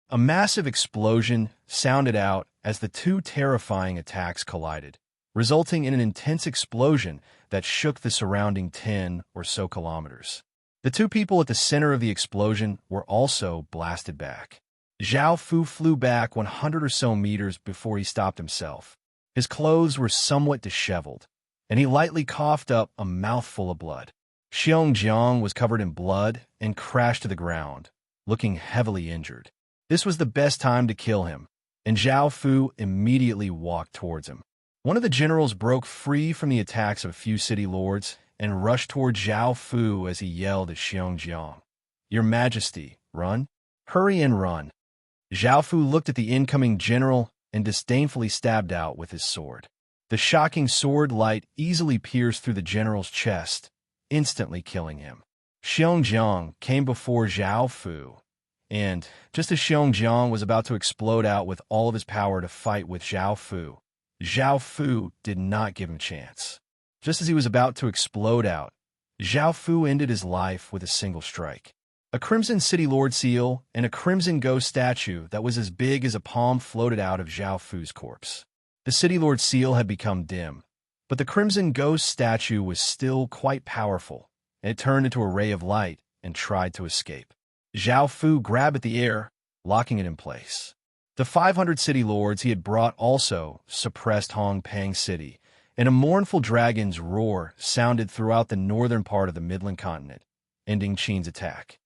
A massive explosion sounded out as the 2 terrifying attacks collided, resulting in an intense explosion that shook the surrounding 10 or so kilometers. The 2 people at the center of the explosion were also blasted back. Zhao Fu flew back 100 or so meters before he stopped himself. His clothes were somewhat disheveled, and he lightly coughed up a mouthful of blood. Xiongjiang was covered in blood and crashed to the ground, looking heavily injured. This was the best time to kill him, and Zhao Fu immediately walked towards him. One of the generals broke free from the attacks of a few city lords and rushed toward Zhao Fu as he yelled at Xiongjiang, "Your Majesty, run! Hurry and run!" Zhao Fu looked at the incoming general and disdainfully stabbed out with his sword. The shocking sword light easily pierced through the general's chest, instantly killing him. Xiongjiang came before Zhao Fu, and just as Xiongjiang was about to explode out with all of his power to fight with Zhao Fu did not give him a chance. Just as he was about to explode out, Zhao Fu ended his life with a single strike. A crimson city lord seal and a crimson ghost statue that was as big as a palm floated out of Zhao Fu's corpse. The city lord seal had become dim, but the crimson ghost statue was still quite powerful, and it turned into a ray of light and tried to escape. Zhao Fu grabbed at the air, locking it in place. The 500 city lords he had brought also suppressed Hong Peng City, and a mournful dragon's roar sounded throughout the northern part of the Midland continent, ending Qin's attack.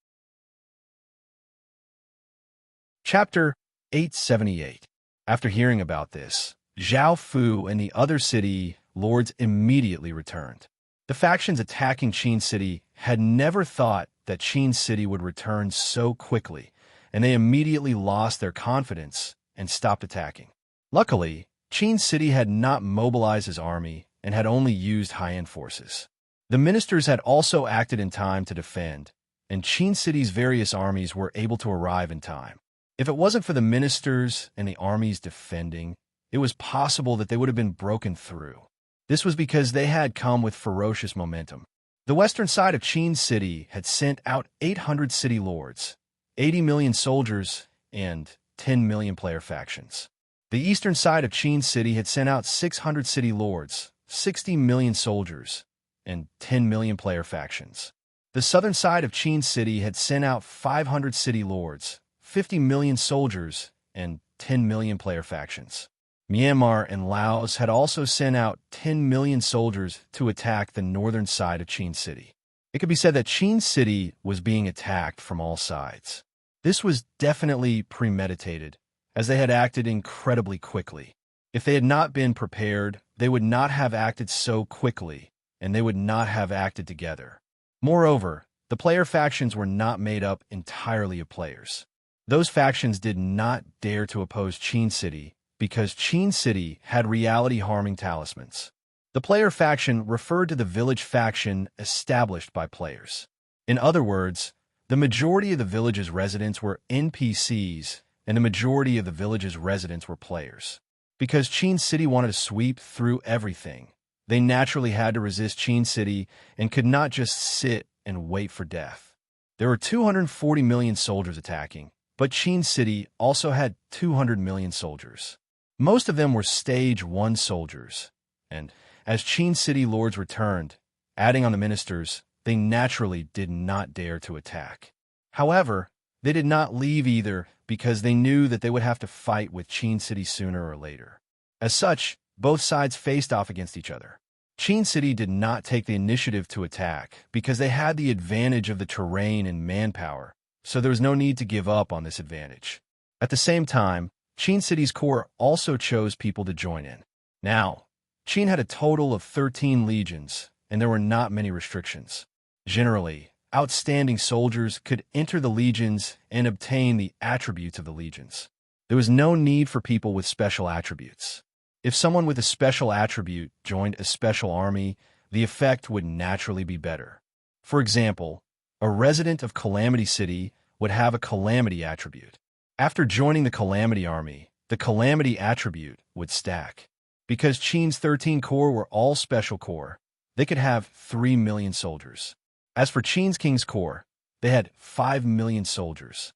Chapter 878. After hearing about this, Zhao Fu and the other city lords immediately returned. The factions attacking Qin City had never thought that Qin City would return so quickly, and they immediately lost their confidence and stopped attacking. Luckily, Qin City had not mobilized his army and had only used high-end forces. The ministers had also acted in time to defend, and Qin City's various armies were able to arrive in time. If it wasn't for the ministers and the armies defending, it was possible that they would have been broken through. This was because they had come with ferocious momentum. The western side of Qin City had sent out 800 city lords, 80 million soldiers, and 10 million player factions. The eastern side of Qin City had sent out 600 city lords, 60 million soldiers, and 10 million player factions. The southern side of Qin City had sent out 500 city lords, 50 million soldiers, and 10 million player factions. Myanmar and Laos had also sent out 10 million soldiers to attack the northern side of Qin City. It could be said that Qin City was being attacked from all sides. This was definitely premeditated, as they had acted incredibly quickly. If they had not been prepared, they would not have acted so quickly, and they would not have acted together. Moreover, the player factions were not made up entirely of players. Those factions did not dare to oppose Qin City because Qin City had reality-harming talismans. The player faction referred to the village faction established by players. In other words, the majority of the village's residents were NPCs, and the majority of the village's residents were players. Because Qin City wanted to sweep through everything, they naturally had to resist Qin City and could not just sit and wait for death. There were 240 million soldiers attacking, but Qin City also had 200 million soldiers. Most of them were Stage 1 soldiers, and as Qin City lords returned, adding on the ministers, they naturally did not dare to attack. However, they did not leave either because they knew that they would have to fight with Qin City sooner or later. As such, both sides faced off against each other. Qin City did not take the initiative to attack because they had the advantage of the terrain and manpower, so there was no need to give up on this advantage. At the same time, Qin City's core also chose people to join in. Now, Qin had a total of 13 legions, and there were not many restrictions. Generally, outstanding soldiers could enter the legions and obtain the attributes of the legions. There was no need for people with special attributes. If someone with a special attribute joined a special army, the effect would naturally be better. For example, a resident of Calamity City would have a Calamity attribute. After joining the Calamity army, the Calamity attribute would stack. Because Qin's 13 corps were all special corps, they could have 3 million soldiers. As for Qin's King's Corps, they had 5 million soldiers.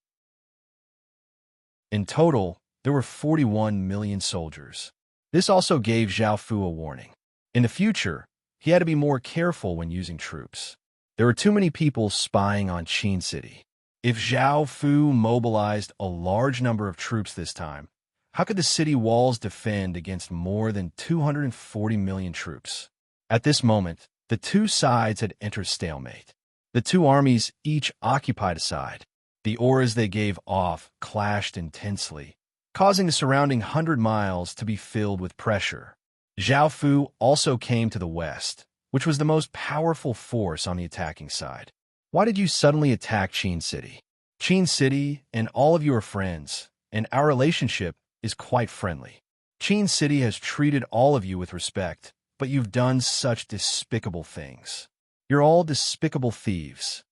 In total, there were 41 million soldiers. This also gave Zhao Fu a warning. In the future, he had to be more careful when using troops. There were too many people spying on Qin City. If Zhao Fu mobilized a large number of troops this time, how could the city walls defend against more than 240 million troops? At this moment, the two sides had entered stalemate. The two armies each occupied a side. The auras they gave off clashed intensely, causing the surrounding 100 miles to be filled with pressure. Zhao Fu also came to the west, which was the most powerful force on the attacking side. Why did you suddenly attack Qin City? Qin City and all of you are friends, and our relationship is quite friendly. Qin City has treated all of you with respect, but you've done such despicable things. You're all despicable thieves.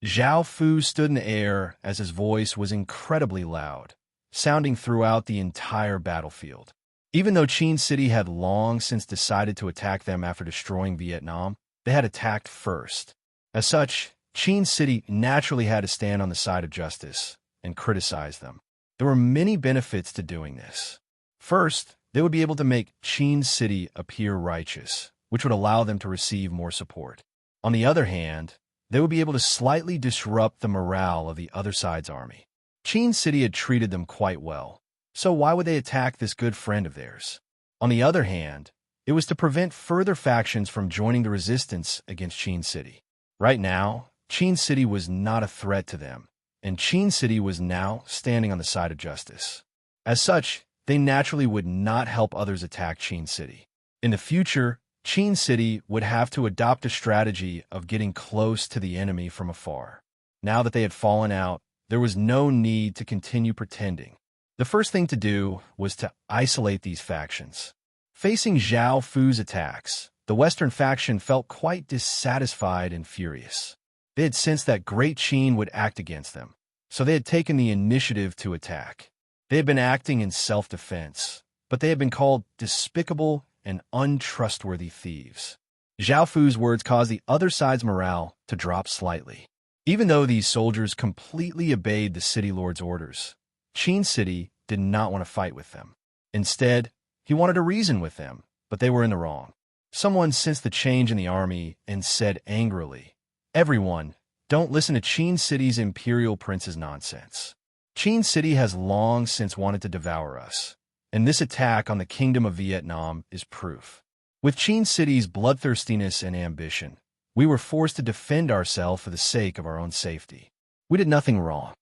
Zhao Fu stood in the air as his voice was incredibly loud, sounding throughout the entire battlefield. Even though Qin City had long since decided to attack them after destroying Vietnam, they had attacked first. As such, Qin City naturally had to stand on the side of justice and criticize them. There were many benefits to doing this. First, they would be able to make Qin City appear righteous, which would allow them to receive more support. On the other hand, they would be able to slightly disrupt the morale of the other side's army. Qin City had treated them quite well, so why would they attack this good friend of theirs? On the other hand, it was to prevent further factions from joining the resistance against Qin City. Right now, Qin City was not a threat to them, and Qin City was now standing on the side of justice. As such, they naturally would not help others attack Qin City. In the future, Qin City would have to adopt a strategy of getting close to the enemy from afar. Now that they had fallen out, there was no need to continue pretending. The first thing to do was to isolate these factions. Facing Zhao Fu's attacks, the Western faction felt quite dissatisfied and furious. They had sensed that Great Qin would act against them, so they had taken the initiative to attack. They had been acting in self-defense, but they had been called despicable and untrustworthy thieves. Zhao Fu's words caused the other side's morale to drop slightly. Even though these soldiers completely obeyed the city lord's orders, Qin City did not want to fight with them. Instead, he wanted to reason with them, but they were in the wrong. Someone sensed the change in the army and said angrily, "Everyone, don't listen to Qin City's imperial prince's nonsense. Qin City has long since wanted to devour us, and this attack on the Kingdom of Vietnam is proof. With Qin City's bloodthirstiness and ambition, we were forced to defend ourselves for the sake of our own safety. We did nothing wrong."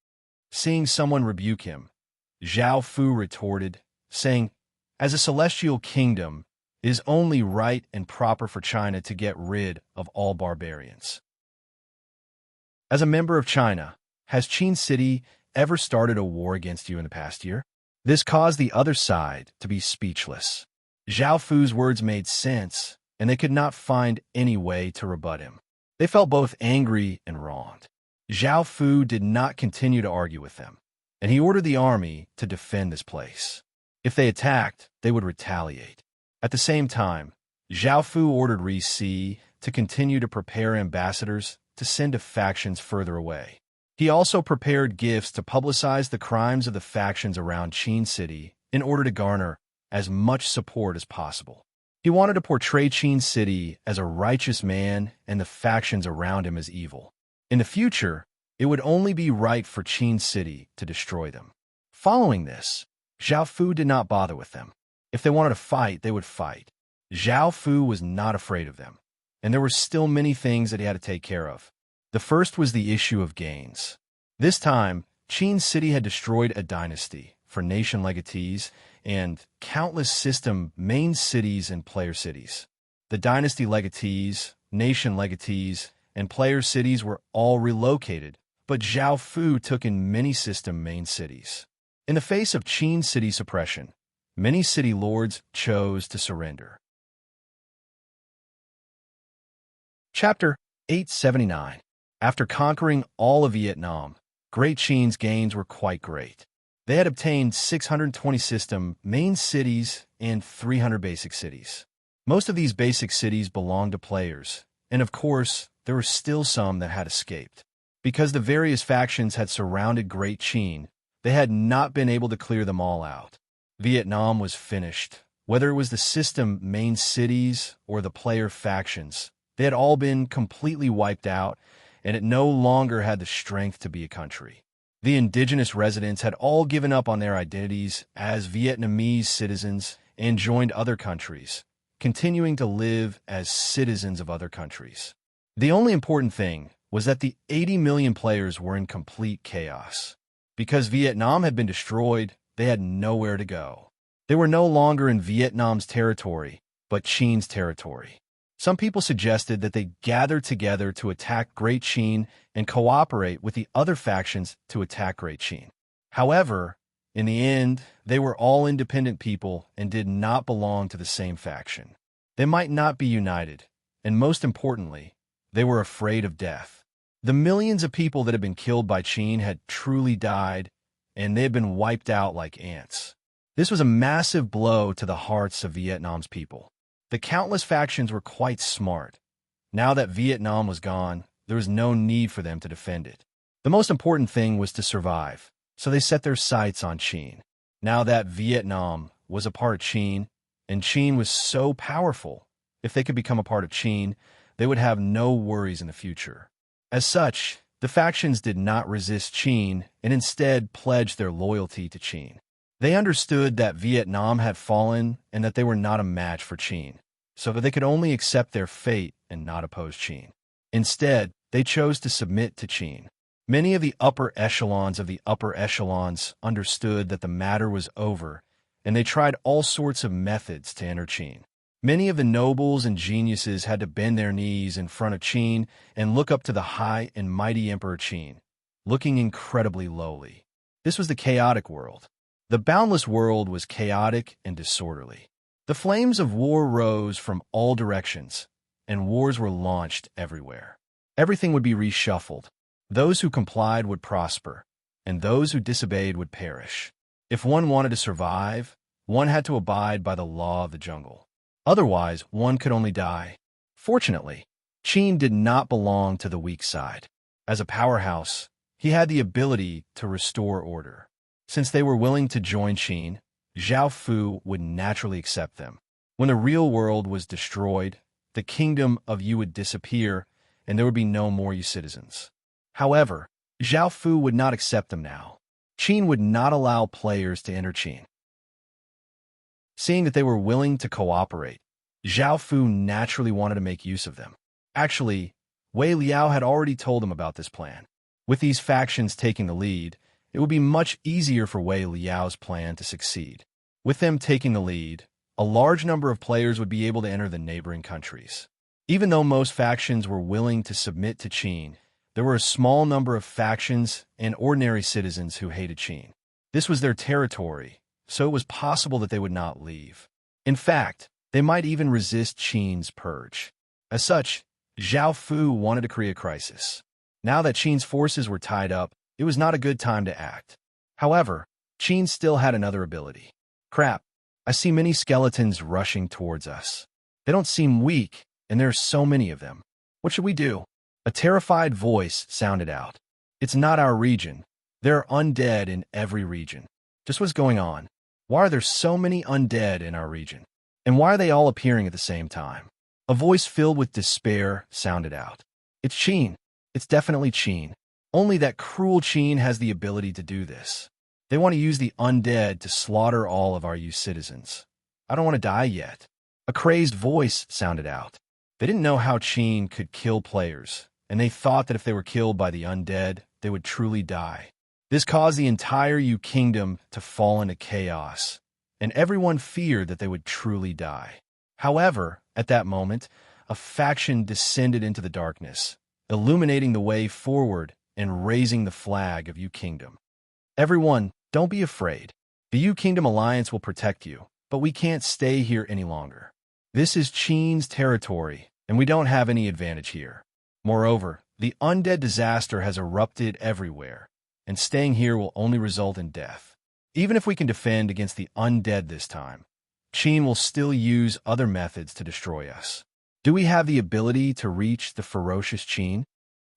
Seeing someone rebuke him, Zhao Fu retorted, saying, "As a celestial kingdom, it is only right and proper for China to get rid of all barbarians." As a member of China, has Qin City ever started a war against you in the past year? This caused the other side to be speechless. Zhao Fu's words made sense, and they could not find any way to rebut him. They felt both angry and wronged. Zhao Fu did not continue to argue with them, and he ordered the army to defend this place. If they attacked, they would retaliate. At the same time, Zhao Fu ordered Ri Si to continue to prepare ambassadors to send to factions further away. He also prepared gifts to publicize the crimes of the factions around Qin City in order to garner as much support as possible. He wanted to portray Qin City as a righteous man and the factions around him as evil. In the future, it would only be right for Qin City to destroy them. Following this, Zhao Fu did not bother with them. If they wanted to fight, they would fight. Zhao Fu was not afraid of them, and there were still many things that he had to take care of. The first was the issue of gains. This time, Qin City had destroyed a dynasty for nation legatees and countless system main cities and player cities. The dynasty legatees, nation legatees, and player cities were all relocated, but Zhao Fu took in many system main cities. In the face of Qin City suppression, many city lords chose to surrender. Chapter 879. After conquering all of Vietnam, Great Qin's gains were quite great. They had obtained 620 system main cities and 300 basic cities. Most of these basic cities belonged to players, and of course, there were still some that had escaped. Because the various factions had surrounded Great Qin, they had not been able to clear them all out. Vietnam was finished. Whether it was the system main cities or the player factions, they had all been completely wiped out, and it no longer had the strength to be a country. The indigenous residents had all given up on their identities as Vietnamese citizens and joined other countries, continuing to live as citizens of other countries. The only important thing was that the 80 million players were in complete chaos. Because Vietnam had been destroyed, they had nowhere to go. They were no longer in Vietnam's territory, but Qin's territory. Some people suggested that they gather together to attack Great Qin and cooperate with the other factions to attack Great Qin. However, in the end, they were all independent people and did not belong to the same faction. They might not be united, and most importantly, they were afraid of death. The millions of people that had been killed by Qin had truly died, and they had been wiped out like ants. This was a massive blow to the hearts of Vietnam's people. The countless factions were quite smart. Now that Vietnam was gone, there was no need for them to defend it. The most important thing was to survive, so they set their sights on Qin. Now that Vietnam was a part of Qin, and Qin was so powerful, if they could become a part of Qin, they would have no worries in the future. As such, the factions did not resist Qin and instead pledged their loyalty to Qin. They understood that Vietnam had fallen and that they were not a match for Qin, so that they could only accept their fate and not oppose Qin. Instead, they chose to submit to Qin. Many of the upper echelons of the upper echelons understood that the matter was over, and they tried all sorts of methods to enter Qin. Many of the nobles and geniuses had to bend their knees in front of Qin and look up to the high and mighty Emperor Qin, looking incredibly lowly. This was the chaotic world. The boundless world was chaotic and disorderly. The flames of war rose from all directions, and wars were launched everywhere. Everything would be reshuffled. Those who complied would prosper, and those who disobeyed would perish. If one wanted to survive, one had to abide by the law of the jungle. Otherwise, one could only die. Fortunately, Qin did not belong to the weak side. As a powerhouse, he had the ability to restore order. Since they were willing to join Qin, Zhao Fu would naturally accept them. When the real world was destroyed, the kingdom of Yu would disappear, and there would be no more Yu citizens. However, Zhao Fu would not accept them now. Qin would not allow players to enter Qin. Seeing that they were willing to cooperate, Zhao Fu naturally wanted to make use of them. Actually, Wei Liao had already told him about this plan. With these factions taking the lead, it would be much easier for Wei Liao's plan to succeed. With them taking the lead, a large number of players would be able to enter the neighboring countries. Even though most factions were willing to submit to Qin, there were a small number of factions and ordinary citizens who hated Qin. This was their territory, so it was possible that they would not leave. In fact, they might even resist Qin's purge. As such, Zhao Fu wanted to create a crisis. Now that Qin's forces were tied up, it was not a good time to act. However, Qin still had another ability. Crap, I see many skeletons rushing towards us. They don't seem weak, and there are so many of them. What should we do? A terrified voice sounded out. It's not our region. There are undead in every region. Just what's going on? Why are there so many undead in our region? And why are they all appearing at the same time? A voice filled with despair sounded out. It's Qin. It's definitely Qin. Only that cruel Qin has the ability to do this. They want to use the undead to slaughter all of our Yu citizens. I don't want to die yet. A crazed voice sounded out. They didn't know how Qin could kill players, and they thought that if they were killed by the undead, they would truly die. This caused the entire Yu kingdom to fall into chaos, and everyone feared that they would truly die. However, at that moment, a faction descended into the darkness, illuminating the way forward and raising the flag of Yu Kingdom. Everyone, don't be afraid. The Yu Kingdom Alliance will protect you, but we can't stay here any longer. This is Qin's territory, and we don't have any advantage here. Moreover, the undead disaster has erupted everywhere, and staying here will only result in death. Even if we can defend against the undead this time, Qin will still use other methods to destroy us. Do we have the ability to reach the ferocious Qin?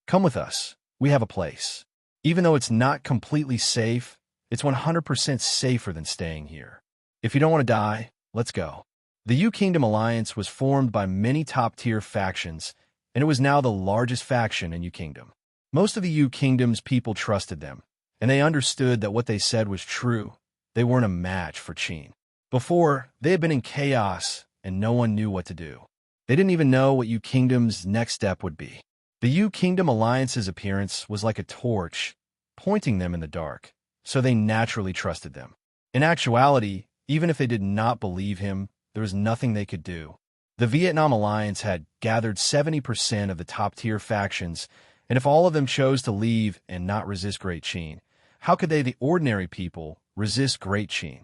Come with us. We have a place. Even though it's not completely safe, it's 100% safer than staying here. If you don't want to die, let's go. The Yu Kingdom Alliance was formed by many top-tier factions, and it was now the largest faction in Yu Kingdom. Most of the Yu Kingdom's people trusted them, and they understood that what they said was true. They weren't a match for Qin. Before, they had been in chaos, and no one knew what to do. They didn't even know what Yu Kingdom's next step would be. The Yu Kingdom Alliance's appearance was like a torch, pointing them in the dark, so they naturally trusted them. In actuality, even if they did not believe him, there was nothing they could do. The Vietnam alliance had gathered 70% of the top-tier factions, and if all of them chose to leave and not resist Great Qin, how could they, the ordinary people, resist Great Qin?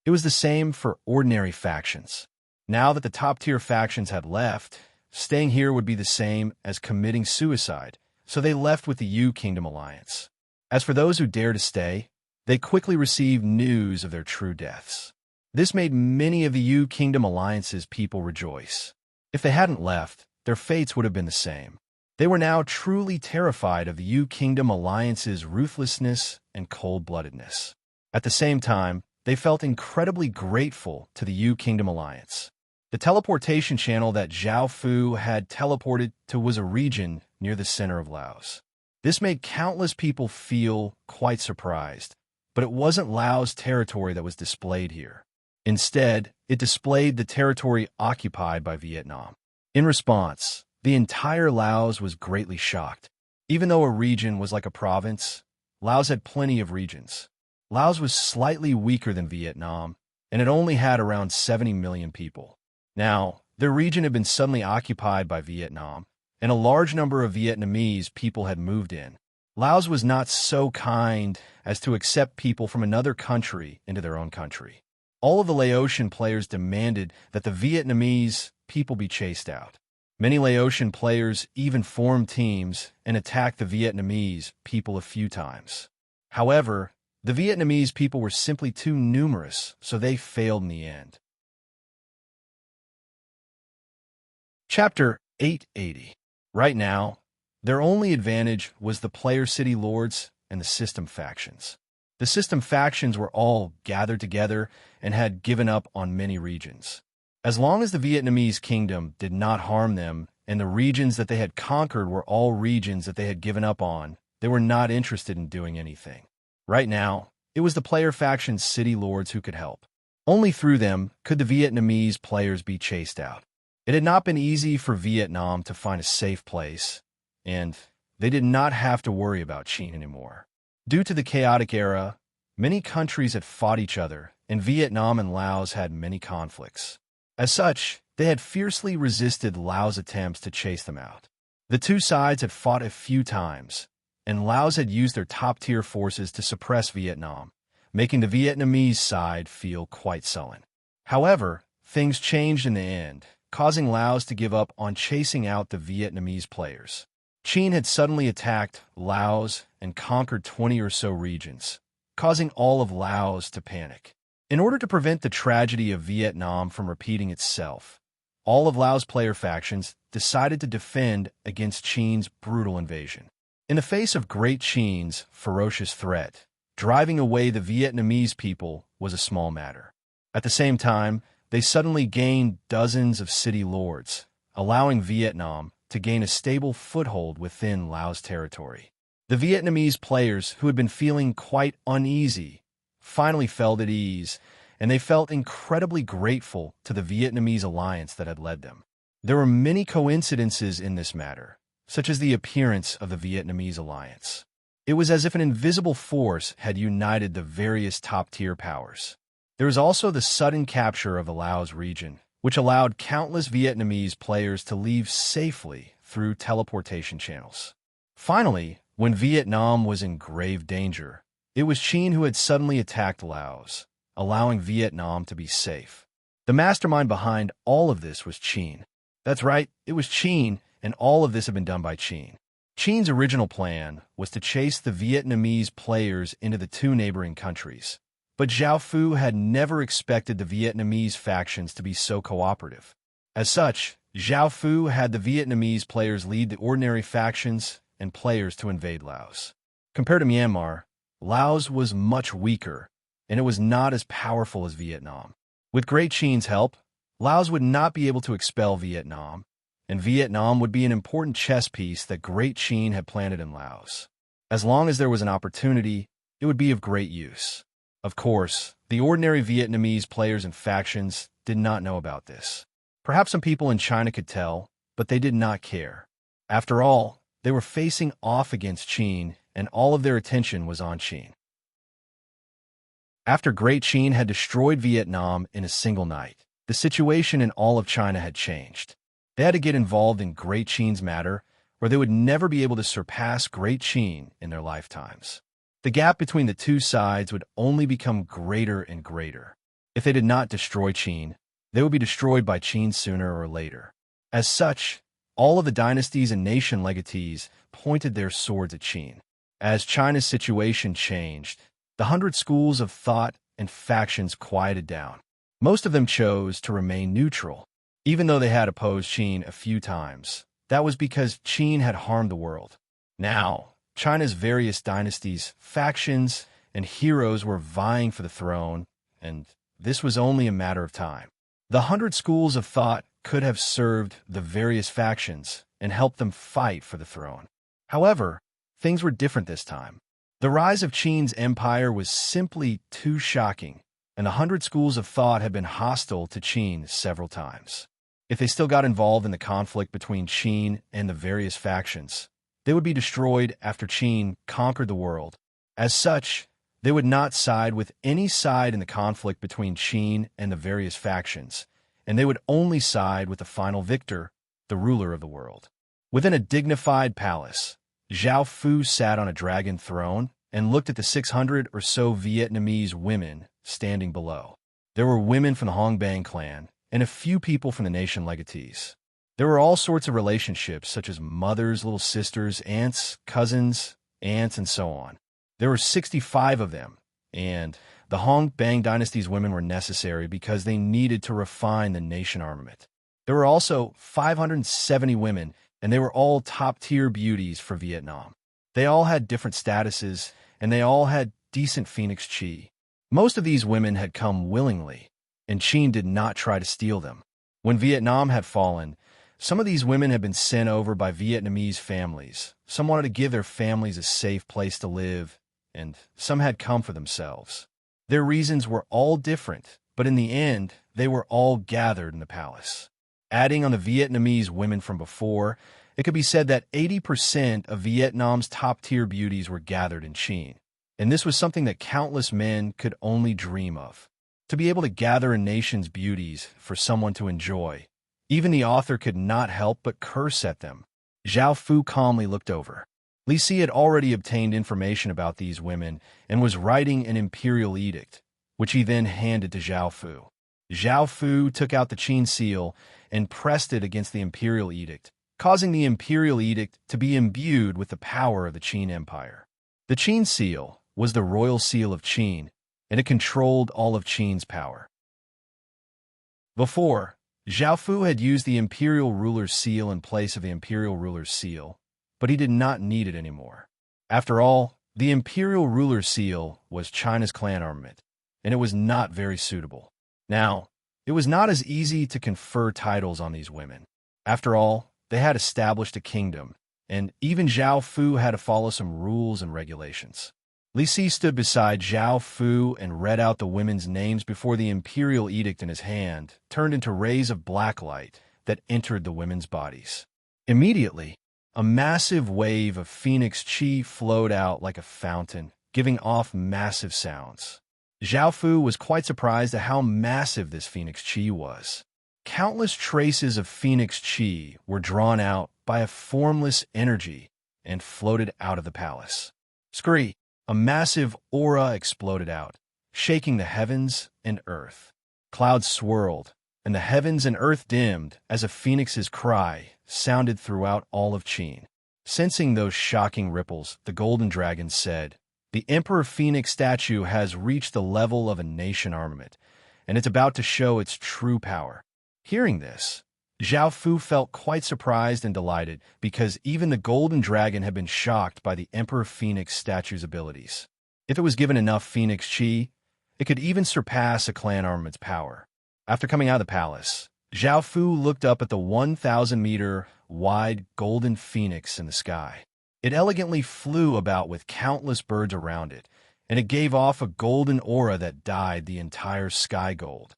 It was the same for ordinary factions. Now that the top-tier factions had left, staying here would be the same as committing suicide, so they left with the Yu Kingdom alliance. As for those who dared to stay, they quickly received news of their true deaths. This made many of the Yu Kingdom alliance's people rejoice. If they hadn't left, their fates would have been the same. They were now truly terrified of the Yu Kingdom alliance's ruthlessness and cold-bloodedness. At the same time, they felt incredibly grateful to the Yu Kingdom alliance. The teleportation channel that Zhao Fu had teleported to was a region near the center of Laos. This made countless people feel quite surprised, but it wasn't Laos territory that was displayed here. Instead, it displayed the territory occupied by Vietnam. In response, the entire Laos was greatly shocked. Even though a region was like a province, Laos had plenty of regions. Laos was slightly weaker than Vietnam, and it only had around 70 million people. Now, their region had been suddenly occupied by Vietnam, and a large number of Vietnamese people had moved in. Laos was not so kind as to accept people from another country into their own country. All of the Laotian players demanded that the Vietnamese people be chased out. Many Laotian players even formed teams and attacked the Vietnamese people a few times. However, the Vietnamese people were simply too numerous, so they failed in the end. Chapter 880. Right now, their only advantage was the player city lords and the system factions. The system factions were all gathered together and had given up on many regions. As long as the Vietnamese kingdom did not harm them and the regions that they had conquered were all regions that they had given up on, they were not interested in doing anything. Right now, it was the player faction's city lords who could help. Only through them could the Vietnamese players be chased out. It had not been easy for Vietnam to find a safe place, and they did not have to worry about Qin anymore. Due to the chaotic era, many countries had fought each other, and Vietnam and Laos had many conflicts. As such, they had fiercely resisted Laos' attempts to chase them out. The two sides had fought a few times, and Laos had used their top-tier forces to suppress Vietnam, making the Vietnamese side feel quite sullen. However, things changed in the end, causing Laos to give up on chasing out the Vietnamese players. Qin had suddenly attacked Laos and conquered 20 or so regions, causing all of Laos to panic. In order to prevent the tragedy of Vietnam from repeating itself, all of Laos' player factions decided to defend against Qin's brutal invasion. In the face of Great Qin's ferocious threat, driving away the Vietnamese people was a small matter. At the same time, they suddenly gained dozens of city lords, allowing Vietnam to gain a stable foothold within Laos territory. The Vietnamese players, who had been feeling quite uneasy, finally felt at ease, and they felt incredibly grateful to the Vietnamese alliance that had led them. There were many coincidences in this matter, such as the appearance of the Vietnamese alliance. It was as if an invisible force had united the various top-tier powers. There was also the sudden capture of the Laos region, which allowed countless Vietnamese players to leave safely through teleportation channels. Finally, when Vietnam was in grave danger, it was Qin who had suddenly attacked Laos, allowing Vietnam to be safe. The mastermind behind all of this was Qin. That's right, it was Qin, and all of this had been done by Qin. Qin's original plan was to chase the Vietnamese players into the two neighboring countries, but Zhao Fu had never expected the Vietnamese factions to be so cooperative. As such, Zhao Fu had the Vietnamese players lead the ordinary factions and players to invade Laos. Compared to Myanmar, Laos was much weaker, and it was not as powerful as Vietnam. With Great Qin's help, Laos would not be able to expel Vietnam, and Vietnam would be an important chess piece that Great Qin had planted in Laos. As long as there was an opportunity, it would be of great use. Of course, the ordinary Vietnamese players and factions did not know about this. Perhaps some people in China could tell, but they did not care. After all, they were facing off against Qin, and all of their attention was on Qin. After Great Qin had destroyed Vietnam in a single night, the situation in all of China had changed. They had to get involved in Great Qin's matter, or they would never be able to surpass Great Qin in their lifetimes. The gap between the two sides would only become greater and greater. If they did not destroy Qin, they would be destroyed by Qin sooner or later. As such, all of the dynasties and nation legatees pointed their swords at Qin. As China's situation changed, the 100 schools of thought and factions quieted down. Most of them chose to remain neutral, even though they had opposed Qin a few times. That was because Qin had harmed the world. Now, China's various dynasties, factions, and heroes were vying for the throne, and this was only a matter of time. The 100 schools of thought could have served the various factions and helped them fight for the throne. However, things were different this time. The rise of Qin's empire was simply too shocking, and the 100 schools of thought had been hostile to Qin several times. If they still got involved in the conflict between Qin and the various factions, they would be destroyed after Qin conquered the world. As such, they would not side with any side in the conflict between Qin and the various factions, and they would only side with the final victor, the ruler of the world. Within a dignified palace, Zhao Fu sat on a dragon throne and looked at the 600 or so Vietnamese women standing below. There were women from the Hongbang clan and a few people from the nation legatees. There were all sorts of relationships, such as mothers, little sisters, aunts, cousins, aunts, and so on. There were 65 of them, and the Hongbang dynasty's women were necessary because they needed to refine the nation armament. There were also 570 women, and they were all top-tier beauties for Vietnam. They all had different statuses, and they all had decent phoenix chi. Most of these women had come willingly, and Qin did not try to steal them. When Vietnam had fallen, some of these women had been sent over by Vietnamese families. Some wanted to give their families a safe place to live, and some had come for themselves. Their reasons were all different, but in the end, they were all gathered in the palace. Adding on the Vietnamese women from before, it could be said that 80% of Vietnam's top-tier beauties were gathered in Qin, and this was something that countless men could only dream of. To be able to gather a nation's beauties for someone to enjoy, even the author could not help but curse at them. Zhao Fu calmly looked over. Li Si had already obtained information about these women and was writing an imperial edict, which he then handed to Zhao Fu. Zhao Fu took out the Qin seal and pressed it against the imperial edict, causing the imperial edict to be imbued with the power of the Qin Empire. The Qin seal was the royal seal of Qin, and it controlled all of Qin's power. Before, Zhao Fu had used the imperial ruler's seal in place of the imperial ruler's seal, but he did not need it anymore. After all, the imperial ruler's seal was China's clan armament, and it was not very suitable. Now, it was not as easy to confer titles on these women. After all, they had established a kingdom, and even Zhao Fu had to follow some rules and regulations. Li Si stood beside Zhao Fu and read out the women's names before the imperial edict in his hand turned into rays of black light that entered the women's bodies. Immediately, a massive wave of phoenix chi flowed out like a fountain, giving off massive sounds. Zhao Fu was quite surprised at how massive this phoenix chi was. Countless traces of phoenix chi were drawn out by a formless energy and floated out of the palace. Scree! A massive aura exploded out, shaking the heavens and earth. Clouds swirled, and the heavens and earth dimmed as a phoenix's cry sounded throughout all of Qin. Sensing those shocking ripples, the golden dragon said, "The Emperor Phoenix statue has reached the level of a nation armament, and it's about to show its true power." Hearing this, Zhao Fu felt quite surprised and delighted because even the golden dragon had been shocked by the Emperor Phoenix statue's abilities. If it was given enough phoenix chi, it could even surpass a clan armament's power. After coming out of the palace, Zhao Fu looked up at the 1,000-meter wide golden phoenix in the sky. It elegantly flew about with countless birds around it, and it gave off a golden aura that dyed the entire sky gold.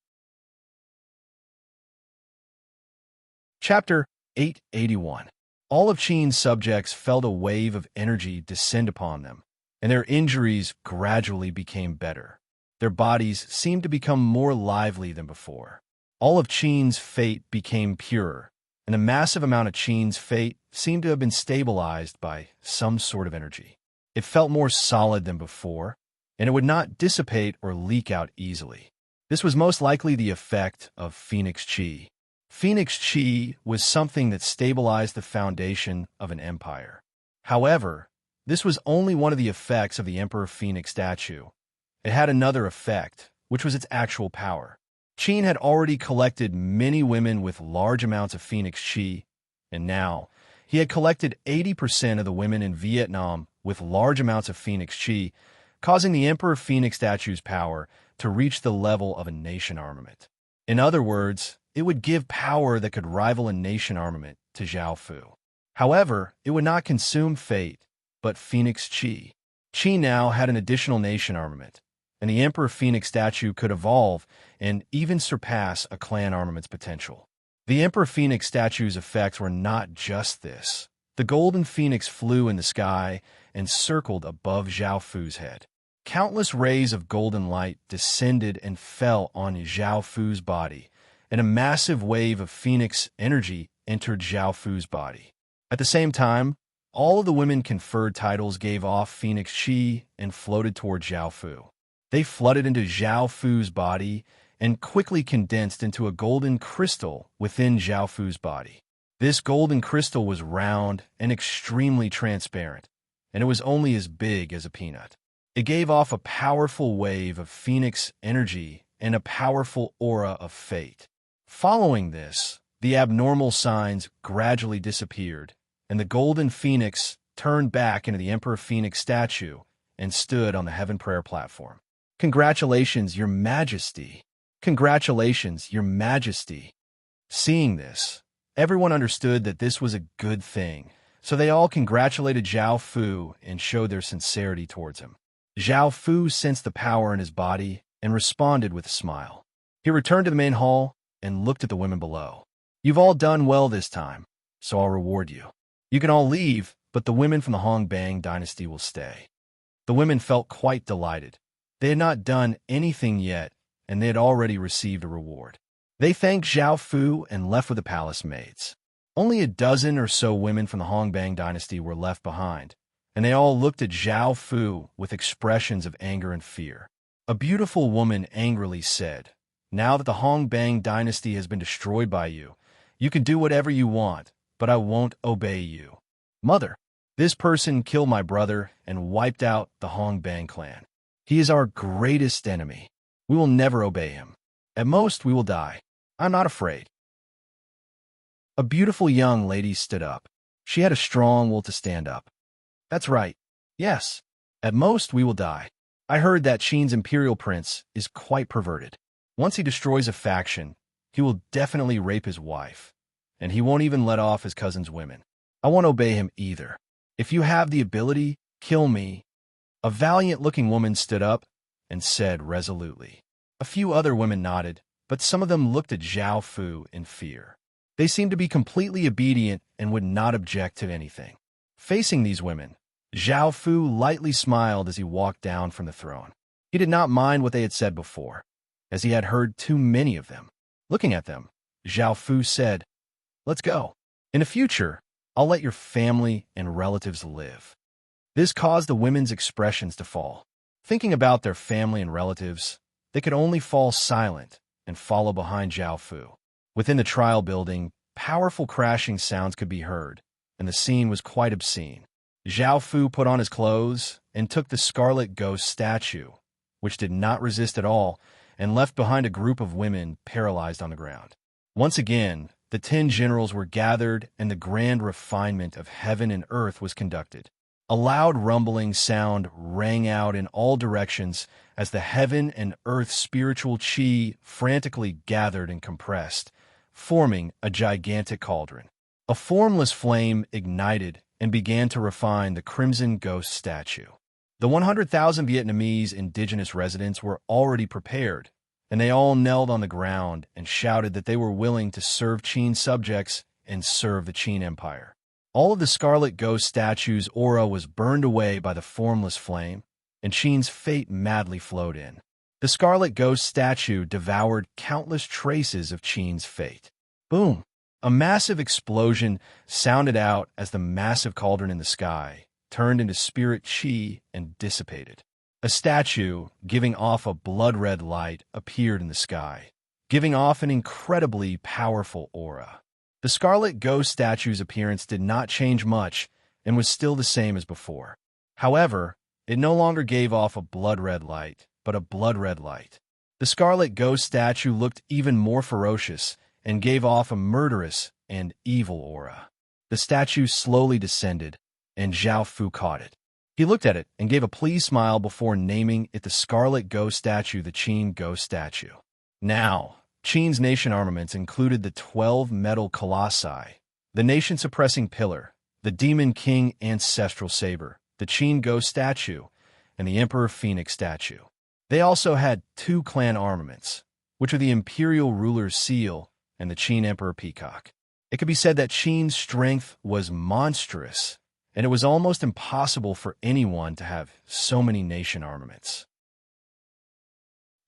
Chapter 881. All of Qin's subjects felt a wave of energy descend upon them, and their injuries gradually became better. Their bodies seemed to become more lively than before. All of Qin's fate became purer, and a massive amount of Qin's fate seemed to have been stabilized by some sort of energy. It felt more solid than before, and it would not dissipate or leak out easily. This was most likely the effect of Phoenix Qi. Phoenix Qi was something that stabilized the foundation of an empire. However, this was only one of the effects of the Emperor Phoenix statue. It had another effect, which was its actual power. Qin had already collected many women with large amounts of Phoenix Qi, and now he had collected 80% of the women in Vietnam with large amounts of Phoenix Qi, causing the Emperor Phoenix statue's power to reach the level of a nation armament. In other words, it would give power that could rival a nation armament to Zhao Fu. However, it would not consume fate, but Phoenix Qi. Qi now had an additional nation armament, and the Emperor Phoenix statue could evolve and even surpass a clan armament's potential. The Emperor Phoenix statue's effects were not just this. The golden phoenix flew in the sky and circled above Zhao Fu's head. Countless rays of golden light descended and fell on Zhao Fu's body, and a massive wave of phoenix energy entered Zhao Fu's body. At the same time, all of the women conferred titles gave off Phoenix Qi and floated toward Zhao Fu. They flooded into Zhao Fu's body and quickly condensed into a golden crystal within Zhao Fu's body. This golden crystal was round and extremely transparent, and it was only as big as a peanut. It gave off a powerful wave of phoenix energy and a powerful aura of fate. Following this, the abnormal signs gradually disappeared, and the golden phoenix turned back into the Emperor Phoenix statue and stood on the Heaven Prayer platform. "Congratulations, Your Majesty! Congratulations, Your Majesty!" Seeing this, everyone understood that this was a good thing, so they all congratulated Zhao Fu and showed their sincerity towards him. Zhao Fu sensed the power in his body and responded with a smile. He returned to the main hall and looked at the women below. "You've all done well this time, so I'll reward you. You can all leave, but the women from the Hongbang dynasty will stay." The women felt quite delighted. They had not done anything yet, and they had already received a reward. They thanked Zhao Fu and left with the palace maids. Only a dozen or so women from the Hongbang dynasty were left behind, and they all looked at Zhao Fu with expressions of anger and fear. A beautiful woman angrily said, "Now that the Hongbang dynasty has been destroyed by you, you can do whatever you want, but I won't obey you. Mother, this person killed my brother and wiped out the Hongbang clan. He is our greatest enemy. We will never obey him. At most, we will die. I'm not afraid." A beautiful young lady stood up. She had a strong will to stand up. "That's right. Yes. At most, we will die. I heard that Qin's imperial prince is quite perverted. Once he destroys a faction, he will definitely rape his wife, and he won't even let off his cousin's women. I won't obey him either. If you have the ability, kill me." A valiant-looking woman stood up and said resolutely. A few other women nodded, but some of them looked at Zhao Fu in fear. They seemed to be completely obedient and would not object to anything. Facing these women, Zhao Fu lightly smiled as he walked down from the throne. He did not mind what they had said before, as he had heard too many of them. Looking at them, Zhao Fu said, "Let's go. In the future, I'll let your family and relatives live." This caused the women's expressions to fall. Thinking about their family and relatives, they could only fall silent and follow behind Zhao Fu. Within the trial building, powerful crashing sounds could be heard, and the scene was quite obscene. Zhao Fu put on his clothes and took the scarlet ghost statue, which did not resist at all, and left behind a group of women paralyzed on the ground. Once again, the 10 generals were gathered and the grand refinement of heaven and earth was conducted. A loud rumbling sound rang out in all directions as the heaven and earth spiritual qi frantically gathered and compressed, forming a gigantic cauldron. A formless flame ignited and began to refine the crimson ghost statue. The 100,000 Vietnamese indigenous residents were already prepared, and they all knelt on the ground and shouted that they were willing to serve Qin subjects and serve the Qin Empire. All of the scarlet ghost statue's aura was burned away by the formless flame, and Qin's fate madly flowed in. The scarlet ghost statue devoured countless traces of Qin's fate. Boom! A massive explosion sounded out as the massive cauldron in the sky turned into spirit Qi and dissipated. A statue, giving off a blood-red light, appeared in the sky, giving off an incredibly powerful aura. The scarlet ghost statue's appearance did not change much and was still the same as before. However, it no longer gave off a blood-red light, but a blood-red light. The scarlet ghost statue looked even more ferocious and gave off a murderous and evil aura. The statue slowly descended, and Zhao Fu caught it. He looked at it and gave a pleased smile before naming it the scarlet ghost statue, the Qin ghost statue. Now, Qin's nation armaments included the 12 metal colossi, the nation-suppressing pillar, the Demon King ancestral saber, the Qin ghost statue, and the Emperor Phoenix statue. They also had 2 clan armaments, which are the Imperial Ruler's seal and the Qin Emperor Peacock. It could be said that Qin's strength was monstrous, and it was almost impossible for anyone to have so many nation armaments.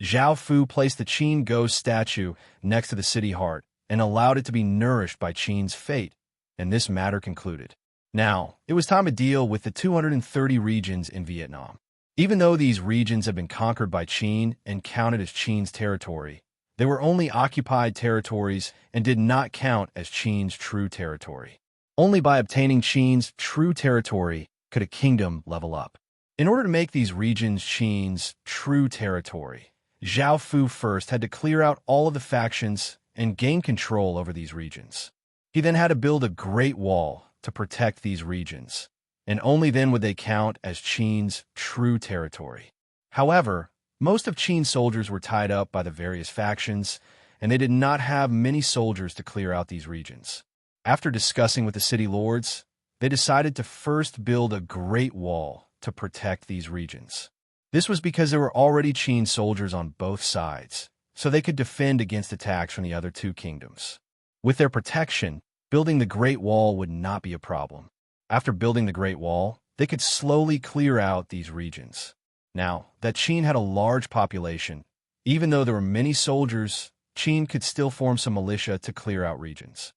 Zhao Fu placed the Qin ghost statue next to the city heart and allowed it to be nourished by Qin's fate, and this matter concluded. Now, it was time to deal with the 230 regions in Vietnam. Even though these regions had been conquered by Qin and counted as Qin's territory, they were only occupied territories and did not count as Qin's true territory. Only by obtaining Qin's true territory could a kingdom level up. In order to make these regions Qin's true territory, Zhao Fu first had to clear out all of the factions and gain control over these regions. He then had to build a great wall to protect these regions, and only then would they count as Qin's true territory. However, most of Qin's soldiers were tied up by the various factions, and they did not have many soldiers to clear out these regions. After discussing with the city lords, they decided to first build a great wall to protect these regions. This was because there were already Qin soldiers on both sides, so they could defend against attacks from the other 2 kingdoms. With their protection, building the Great Wall would not be a problem. After building the Great Wall, they could slowly clear out these regions. Now, that Qin had a large population, even though there were many soldiers, Qin could still form some militia to clear out regions.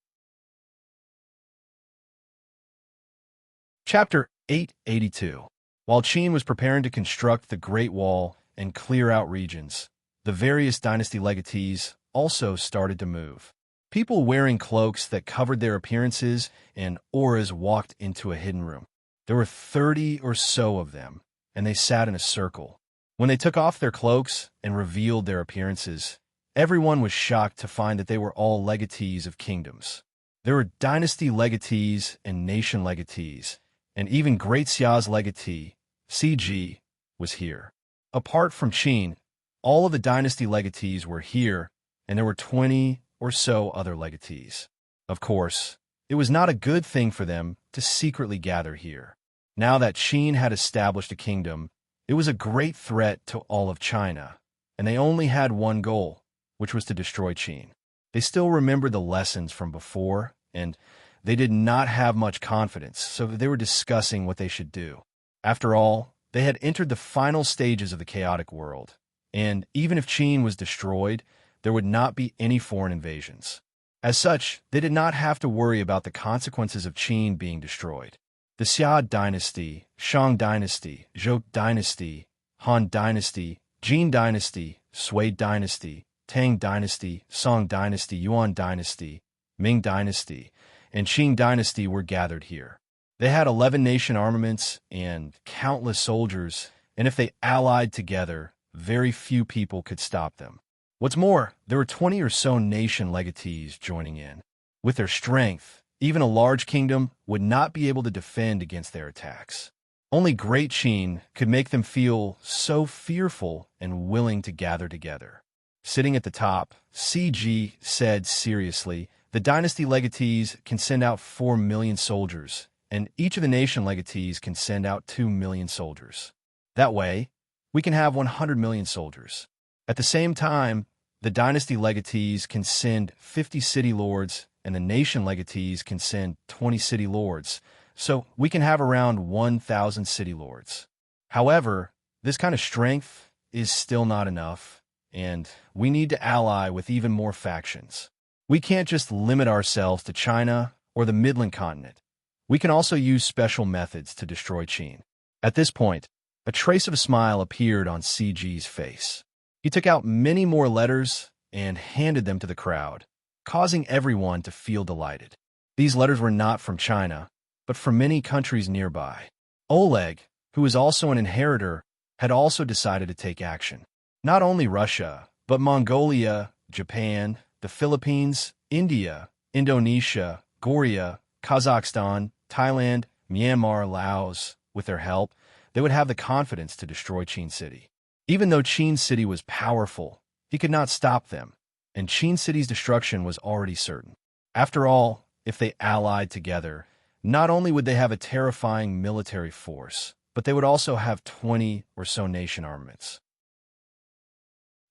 Chapter 882. While Qin was preparing to construct the Great Wall and clear out regions, the various dynasty legatees also started to move. People wearing cloaks that covered their appearances and auras walked into a hidden room. There were 30 or so of them, and they sat in a circle. When they took off their cloaks and revealed their appearances, everyone was shocked to find that they were all legatees of kingdoms. There were dynasty legatees and nation legatees, and even Great Xia's legatee, CG, was here. Apart from Qin, all of the dynasty legatees were here, and there were 20 or so other legatees. Of course, it was not a good thing for them to secretly gather here. Now that Qin had established a kingdom, it was a great threat to all of China, and they only had one goal, which was to destroy Qin. They still remembered the lessons from before, and they did not have much confidence, so they were discussing what they should do. After all, they had entered the final stages of the chaotic world, and even if Qin was destroyed, there would not be any foreign invasions. As such, they did not have to worry about the consequences of Qin being destroyed. The Xia dynasty, Shang dynasty, Zhou dynasty, Han dynasty, Jin dynasty, Sui dynasty, Tang dynasty, Song dynasty, Yuan dynasty, Ming dynasty, and Qing dynasty were gathered here. They had 11 nation armaments and countless soldiers, and if they allied together, very few people could stop them. What's more, there were 20 or so nation legatees joining in. With their strength, even a large kingdom would not be able to defend against their attacks. Only Great Qin could make them feel so fearful and willing to gather together. Sitting at the top, CG said seriously, the dynasty legatees can send out 4 million soldiers, and each of the nation legatees can send out 2 million soldiers. That way, we can have 100 million soldiers. At the same time, the dynasty legatees can send 50 city lords, and the nation legatees can send 20 city lords, so we can have around 1,000 city lords. However, this kind of strength is still not enough, and we need to ally with even more factions. We can't just limit ourselves to China or the Midland continent. We can also use special methods to destroy Qin. At this point, a trace of a smile appeared on CG's face. He took out many more letters and handed them to the crowd, causing everyone to feel delighted. These letters were not from China, but from many countries nearby. Oleg, who was also an inheritor, had also decided to take action. Not only Russia, but Mongolia, Japan, the Philippines, India, Indonesia, Korea, Kazakhstan, Thailand, Myanmar, Laos, with their help, they would have the confidence to destroy Qin City. Even though Qin City was powerful, he could not stop them, and Qin City's destruction was already certain. After all, if they allied together, not only would they have a terrifying military force, but they would also have 20 or so nation armaments.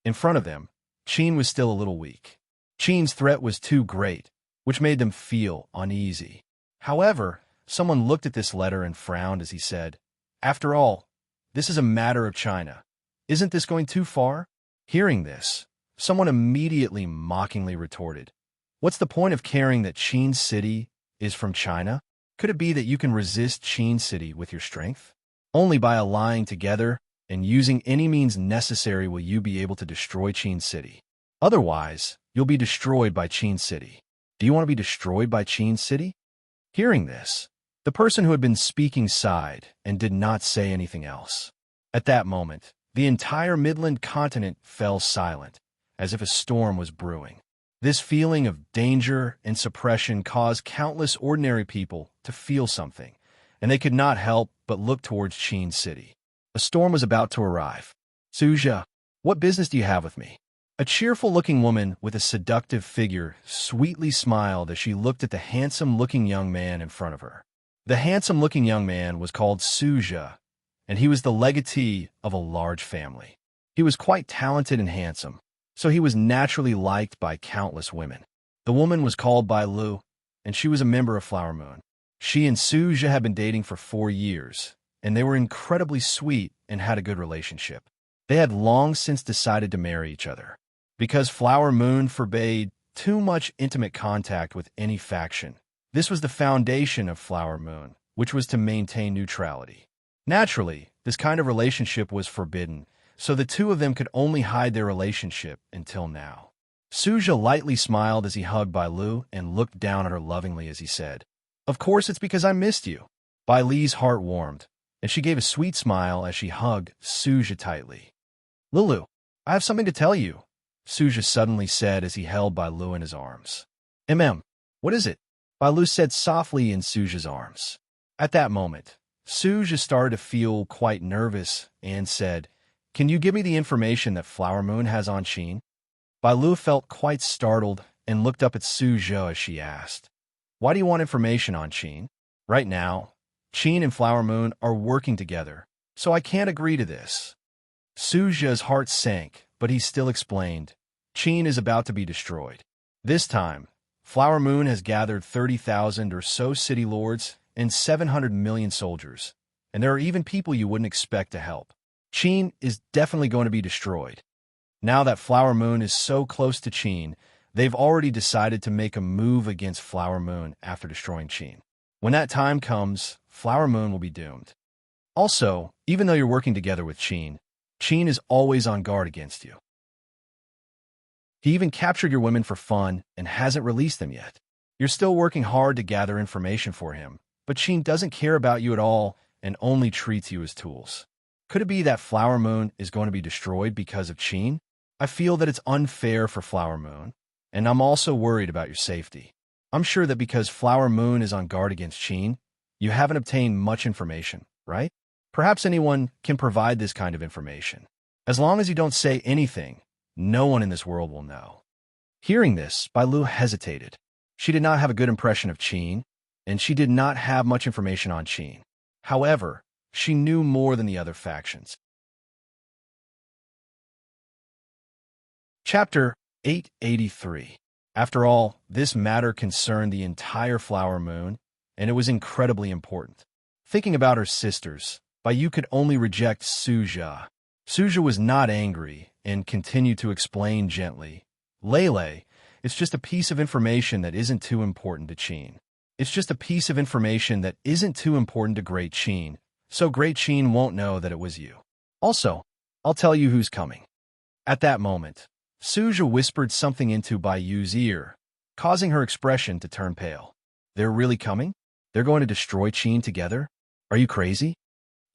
In front of them, Qin was still a little weak. Qin's threat was too great, which made them feel uneasy. However, someone looked at this letter and frowned as he said, "After all, this is a matter of China. Isn't this going too far?" Hearing this, someone immediately mockingly retorted, "What's the point of caring that Qin City is from China? Could it be that you can resist Qin City with your strength? Only by allying together and using any means necessary will you be able to destroy Qin City. Otherwise, you'll be destroyed by Qin City. Do you want to be destroyed by Qin City?" Hearing this, the person who had been speaking sighed and did not say anything else. At that moment, the entire Midland continent fell silent, as if a storm was brewing. This feeling of danger and suppression caused countless ordinary people to feel something, and they could not help but look towards Qin City. A storm was about to arrive. "Suja, what business do you have with me?" A cheerful-looking woman with a seductive figure sweetly smiled as she looked at the handsome-looking young man in front of her. The handsome-looking young man was called Suja, and he was the legatee of a large family. He was quite talented and handsome, so he was naturally liked by countless women. The woman was called Bai Lu, and she was a member of Flower Moon. She and Suja had been dating for 4 years, and they were incredibly sweet and had a good relationship. They had long since decided to marry each other. Because Flower Moon forbade too much intimate contact with any faction, this was the foundation of Flower Moon, which was to maintain neutrality. Naturally, this kind of relationship was forbidden, so the two of them could only hide their relationship until now. Suja lightly smiled as he hugged Bai Lu and looked down at her lovingly as he said, "Of course it's because I missed you." Bai Li's heart warmed, and she gave a sweet smile as she hugged Suja tightly. "Lulu, I have something to tell you," Suja suddenly said as he held Bai Lu in his arms. What is it?" Bai Lu said softly in Suja's arms. At that moment, Suja started to feel quite nervous and said, "Can you give me the information that Flower Moon has on Qin?" Bai Lu felt quite startled and looked up at Suja as she asked, "Why do you want information on Qin?" "Right now, Qin and Flower Moon are working together, so I can't agree to this." Suja's heart sank, but he still explained, "Qin is about to be destroyed. This time, Flower Moon has gathered 30,000 or so city lords and 700 million soldiers, and there are even people you wouldn't expect to help. Qin is definitely going to be destroyed. Now that Flower Moon is so close to Qin, they've already decided to make a move against Flower Moon after destroying Qin. When that time comes, Flower Moon will be doomed. Also, even though you're working together with Qin, Qin is always on guard against you. He even captured your women for fun and hasn't released them yet. You're still working hard to gather information for him, but Qin doesn't care about you at all and only treats you as tools. Could it be that Flower Moon is going to be destroyed because of Qin? I feel that it's unfair for Flower Moon, and I'm also worried about your safety. I'm sure that because Flower Moon is on guard against Qin, you haven't obtained much information, right? Perhaps anyone can provide this kind of information. As long as you don't say anything, no one in this world will know." Hearing this, Bai Lu hesitated. She did not have a good impression of Qin, and she did not have much information on Qin. However, she knew more than the other factions. Chapter 883. After all, this matter concerned the entire Flower Moon, and it was incredibly important. Thinking about her sisters, Bai Yu could only reject Suja, Suja was not angry and continued to explain gently. Lele, it's just a piece of information that isn't too important to Qin. It's just a piece of information that isn't too important to Great Qin, so Great Qin won't know that it was you. Also, I'll tell you who's coming. At that moment, Suja whispered something into Bai Yu's ear, causing her expression to turn pale. They're really coming? They're going to destroy Qin together? Are you crazy?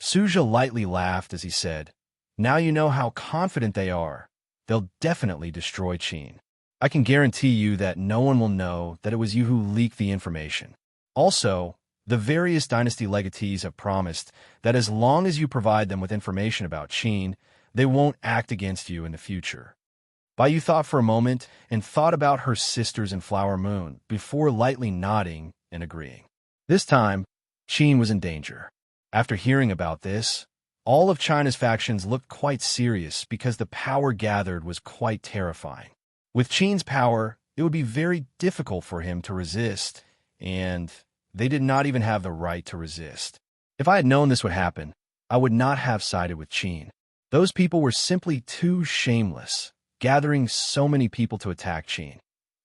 Suja lightly laughed as he said, now you know how confident they are. They'll definitely destroy Qin. I can guarantee you that no one will know that it was you who leaked the information. Also, the various dynasty legatees have promised that as long as you provide them with information about Qin, they won't act against you in the future. Bai Yu thought for a moment and thought about her sisters in Flower Moon before lightly nodding and agreeing. This time, Qin was in danger. After hearing about this, all of China's factions looked quite serious because the power gathered was quite terrifying. With Qin's power, it would be very difficult for him to resist, and they did not even have the right to resist. If I had known this would happen, I would not have sided with Qin. Those people were simply too shameless, gathering so many people to attack Qin.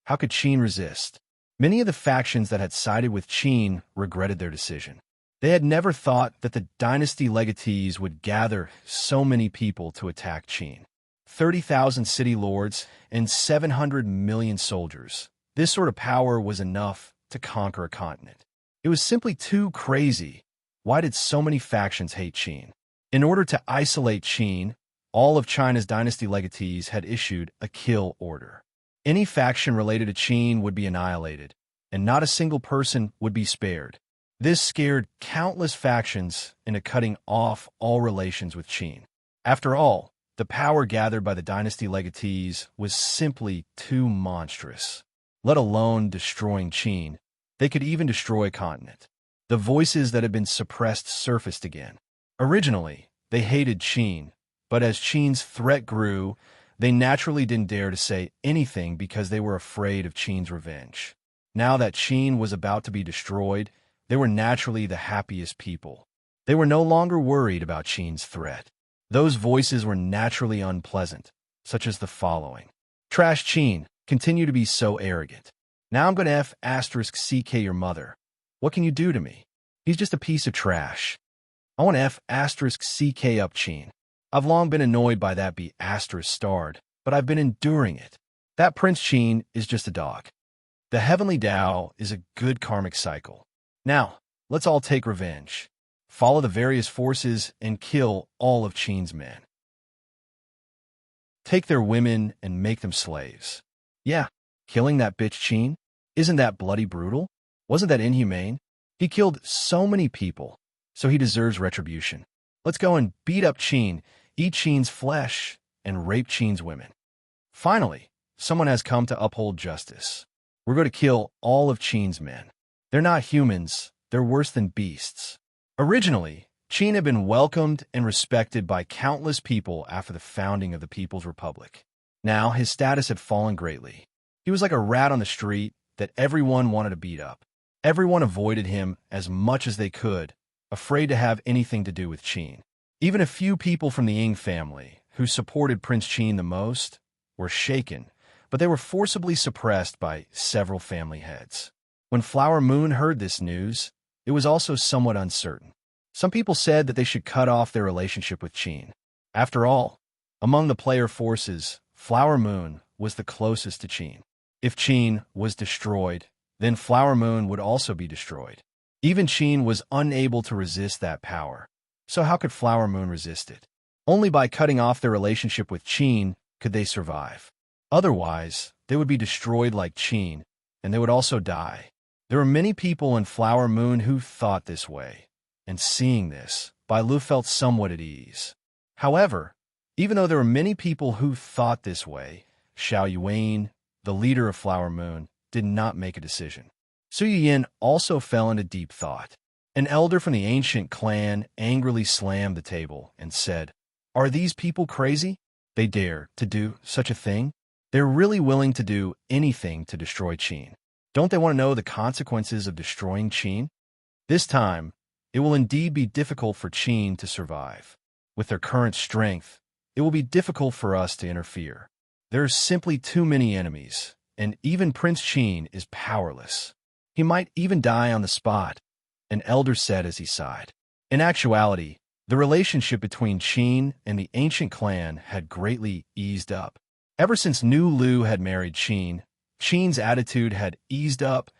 How could Qin resist? Many of the factions that had sided with Qin regretted their decision. They had never thought that the dynasty legatees would gather so many people to attack Qin. 30,000 city lords and 700 million soldiers. This sort of power was enough to conquer a continent. It was simply too crazy. Why did so many factions hate Qin? In order to isolate Qin, all of China's dynasty legatees had issued a kill order. Any faction related to Qin would be annihilated, and not a single person would be spared. This scared countless factions into cutting off all relations with Qin. After all, the power gathered by the dynasty legatees was simply too monstrous. Let alone destroying Qin, they could even destroy a continent. The voices that had been suppressed surfaced again. Originally, they hated Qin, but as Qin's threat grew, they naturally didn't dare to say anything because they were afraid of Qin's revenge. Now that Qin was about to be destroyed, they were naturally the happiest people. They were no longer worried about Qin's threat. Those voices were naturally unpleasant, such as the following. Trash Qin, continue to be so arrogant. Now I'm going to F***CK your mother. What can you do to me? He's just a piece of trash. I want to F***CK up Qin. I've long been annoyed by that be **starred, but I've been enduring it. That Prince Qin is just a dog. The heavenly Tao is a good karmic cycle. Now, let's all take revenge. Follow the various forces and kill all of Qin's men. Take their women and make them slaves. Yeah, killing that bitch Qin? Isn't that bloody brutal? Wasn't that inhumane? He killed so many people, so he deserves retribution. Let's go and beat up Qin, eat Qin's flesh, and rape Qin's women. Finally, someone has come to uphold justice. We're going to kill all of Qin's men. They're not humans, they're worse than beasts. Originally, Qin had been welcomed and respected by countless people after the founding of the People's Republic. Now, his status had fallen greatly. He was like a rat on the street that everyone wanted to beat up. Everyone avoided him as much as they could, afraid to have anything to do with Qin. Even a few people from the Ying family, who supported Prince Qin the most, were shaken, but they were forcibly suppressed by several family heads. When Flower Moon heard this news, it was also somewhat uncertain. Some people said that they should cut off their relationship with Qin. After all, among the player forces, Flower Moon was the closest to Qin. If Qin was destroyed, then Flower Moon would also be destroyed. Even Qin was unable to resist that power. So how could Flower Moon resist it? Only by cutting off their relationship with Qin could they survive. Otherwise, they would be destroyed like Qin, and they would also die. There were many people in Flower Moon who thought this way, and seeing this, Bai Lu felt somewhat at ease. However, even though there were many people who thought this way, Xiao Yuan, the leader of Flower Moon, did not make a decision. Su Yin also fell into deep thought. An elder from the ancient clan angrily slammed the table and said, "Are these people crazy? They dare to do such a thing? They're really willing to do anything to destroy Qin. Don't they want to know the consequences of destroying Qin? This time, it will indeed be difficult for Qin to survive. With their current strength, it will be difficult for us to interfere. There are simply too many enemies, and even Prince Qin is powerless. He might even die on the spot, an elder said as he sighed. In actuality, the relationship between Qin and the ancient clan had greatly eased up. Ever since Nu Lu had married Qin, Qin's attitude had eased up,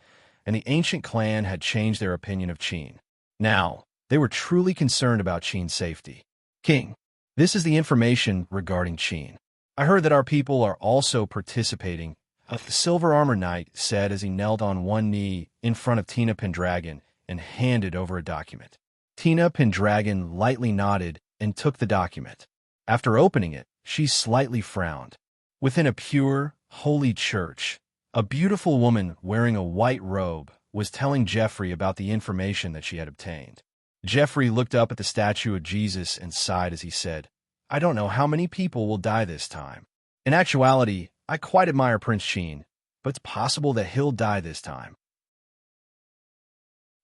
and the ancient clan had changed their opinion of Qin. Now, they were truly concerned about Qin's safety. King, this is the information regarding Qin. I heard that our people are also participating, the Silver Armor Knight said as he knelt on one knee in front of Tina Pendragon and handed over a document. Tina Pendragon lightly nodded and took the document. After opening it, she slightly frowned. Within a pure, holy church, a beautiful woman wearing a white robe was telling Jeffrey about the information that she had obtained. Jeffrey looked up at the statue of Jesus and sighed as he said, I don't know how many people will die this time. In actuality, I quite admire Prince Qin, but it's possible that he'll die this time.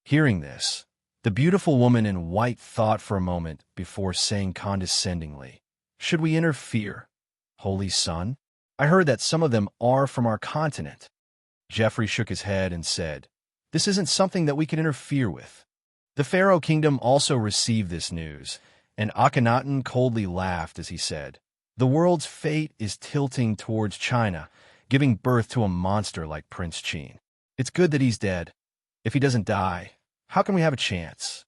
Hearing this, the beautiful woman in white thought for a moment before saying condescendingly, Should we interfere, Holy Son? I heard that some of them are from our continent. Jeffrey shook his head and said, This isn't something that we can interfere with. The Pharaoh Kingdom also received this news, and Akhenaten coldly laughed as he said, The world's fate is tilting towards China, giving birth to a monster like Prince Qin. It's good that he's dead. If he doesn't die, how can we have a chance?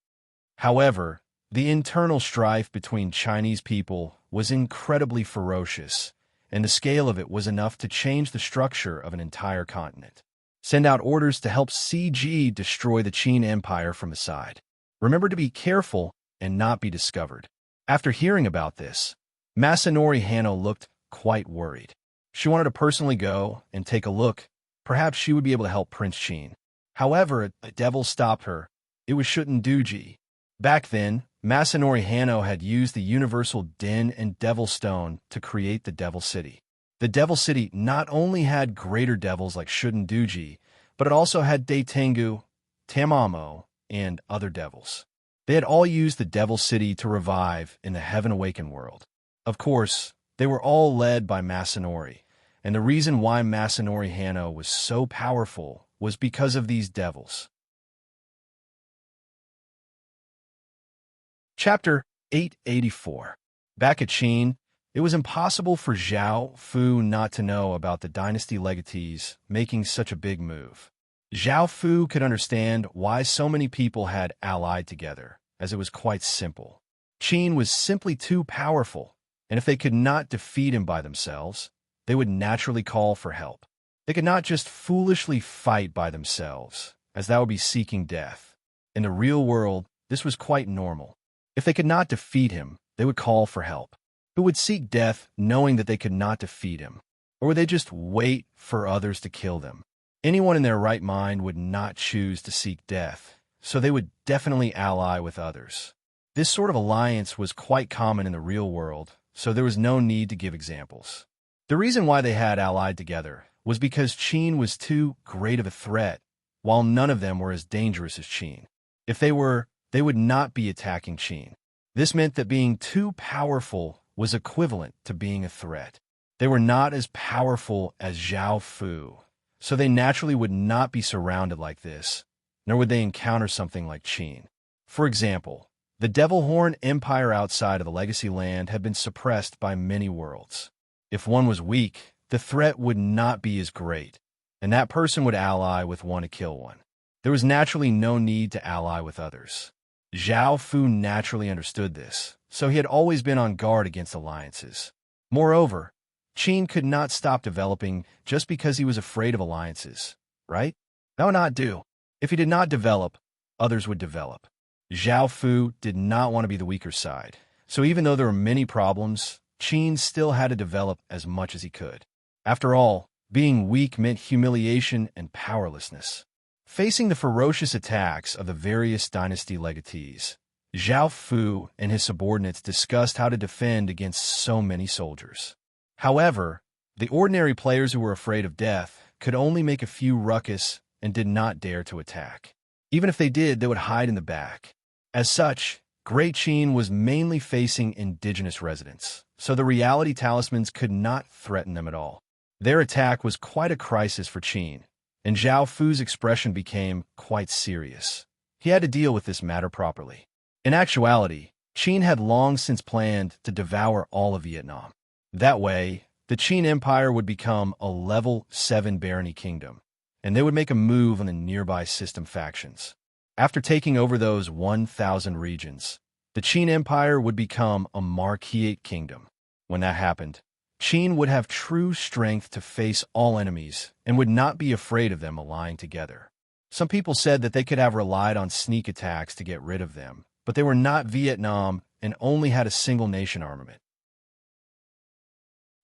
However, the internal strife between Chinese people was incredibly ferocious, and the scale of it was enough to change the structure of an entire continent. Send out orders to help CG destroy the Qin Empire from the side. Remember to be careful and not be discovered. After hearing about this, Masanori Hanno looked quite worried. She wanted to personally go and take a look. Perhaps she would be able to help Prince Qin. However, a devil stopped her. It was Shutenduji. Back then, Masanori Hanno had used the universal Din and Devil Stone to create the Devil City. The Devil City not only had greater devils like Shutenduji, but it also had Daitengu, Tamamo, and other devils. They had all used the Devil City to revive in the Heaven Awakened world. Of course, they were all led by Masanori, and the reason why Masanori Hanno was so powerful was because of these devils. Chapter 884. Back at Qin, it was impossible for Zhao Fu not to know about the dynasty legatees making such a big move. Zhao Fu could understand why so many people had allied together, as it was quite simple. Qin was simply too powerful, and if they could not defeat him by themselves, they would naturally call for help. They could not just foolishly fight by themselves, as that would be seeking death. In the real world, this was quite normal. If they could not defeat him, they would call for help. Who would seek death knowing that they could not defeat him? Or would they just wait for others to kill them? Anyone in their right mind would not choose to seek death, so they would definitely ally with others. This sort of alliance was quite common in the real world, so there was no need to give examples. The reason why they had allied together was because Qin was too great of a threat, while none of them were as dangerous as Qin. If they were, they would not be attacking Qin. This meant that being too powerful was equivalent to being a threat. They were not as powerful as Zhao Fu, so they naturally would not be surrounded like this, nor would they encounter something like Qin. For example, the Devil Horn Empire outside of the Legacy Land had been suppressed by many worlds. If one was weak, the threat would not be as great, and that person would ally with one to kill one. There was naturally no need to ally with others. Zhao Fu naturally understood this, so he had always been on guard against alliances. Moreover, Qin could not stop developing just because he was afraid of alliances, right? That would not do. If he did not develop, others would develop. Zhao Fu did not want to be the weaker side, so even though there were many problems, Qin still had to develop as much as he could. After all, being weak meant humiliation and powerlessness. Facing the ferocious attacks of the various dynasty legatees, Zhao Fu and his subordinates discussed how to defend against so many soldiers. However, the ordinary players who were afraid of death could only make a few ruckus and did not dare to attack. Even if they did, they would hide in the back. As such, Great Qin was mainly facing indigenous residents, so the reality talismans could not threaten them at all. Their attack was quite a crisis for Qin, and Zhao Fu's expression became quite serious. He had to deal with this matter properly. In actuality, Qin had long since planned to devour all of Vietnam. That way, the Qin Empire would become a level 7 barony kingdom, and they would make a move on the nearby system factions. After taking over those 1,000 regions, the Qin Empire would become a Marquette kingdom. When that happened, Qin would have true strength to face all enemies and would not be afraid of them allying together. Some people said that they could have relied on sneak attacks to get rid of them, but they were not Vietnam and only had a single nation armament.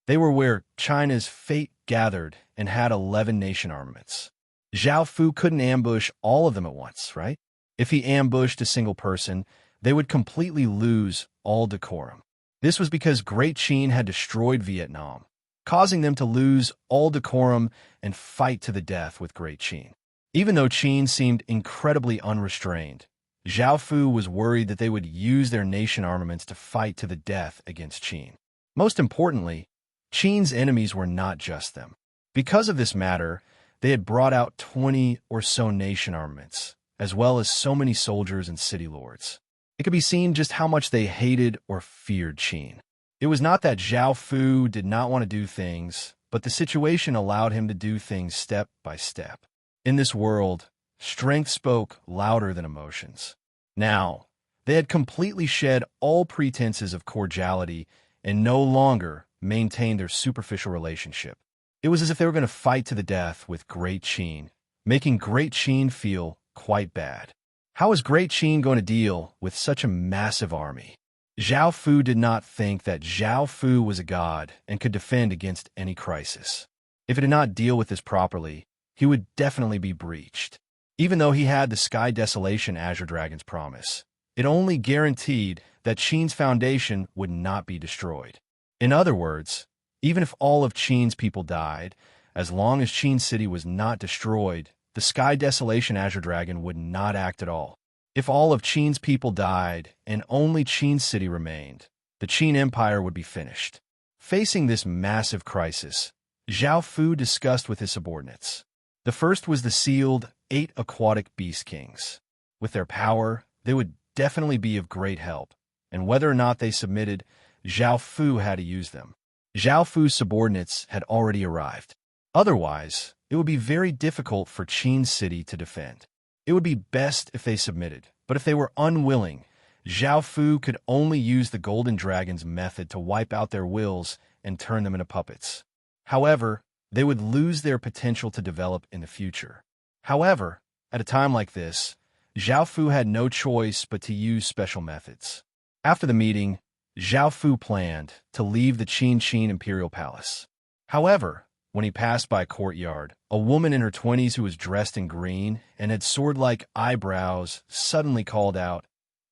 They were where China's fate gathered and had 11 nation armaments. Zhao Fu couldn't ambush all of them at once, right? If he ambushed a single person, they would completely lose all decorum. This was because Great Qin had destroyed Vietnam, causing them to lose all decorum and fight to the death with Great Qin. Even though Qin seemed incredibly unrestrained, Zhao Fu was worried that they would use their nation armaments to fight to the death against Qin. Most importantly, Qin's enemies were not just them. Because of this matter, they had brought out 20 or so nation armaments, as well as so many soldiers and city lords. It could be seen just how much they hated or feared Qin. It was not that Zhao Fu did not want to do things, but the situation allowed him to do things step by step. In this world, strength spoke louder than emotions. Now, they had completely shed all pretenses of cordiality and no longer maintained their superficial relationship. It was as if they were going to fight to the death with Great Qin, making Great Qin feel quite bad. How was Great Qin going to deal with such a massive army? Zhao Fu did not think that Zhao Fu was a god and could defend against any crisis. If he did not deal with this properly, he would definitely be breached. Even though he had the Sky Desolation Azure Dragon's promise, it only guaranteed that Qin's foundation would not be destroyed. In other words, even if all of Qin's people died, as long as Qin City was not destroyed, the Sky Desolation Azure Dragon would not act at all. If all of Qin's people died and only Qin City remained, the Qin Empire would be finished. Facing this massive crisis, Zhao Fu discussed with his subordinates. The first was the sealed 8 aquatic beast kings. With their power, they would definitely be of great help, and whether or not they submitted, Zhao Fu had to use them. Zhao Fu's subordinates had already arrived. Otherwise, it would be very difficult for Qin City to defend. It would be best if they submitted, but if they were unwilling, Zhao Fu could only use the Golden Dragon's method to wipe out their wills and turn them into puppets. However, they would lose their potential to develop in the future. However, at a time like this, Zhao Fu had no choice but to use special methods. After the meeting, Zhao Fu planned to leave the Qin Imperial Palace. However, when he passed by a courtyard, a woman in her 20s who was dressed in green and had sword-like eyebrows suddenly called out,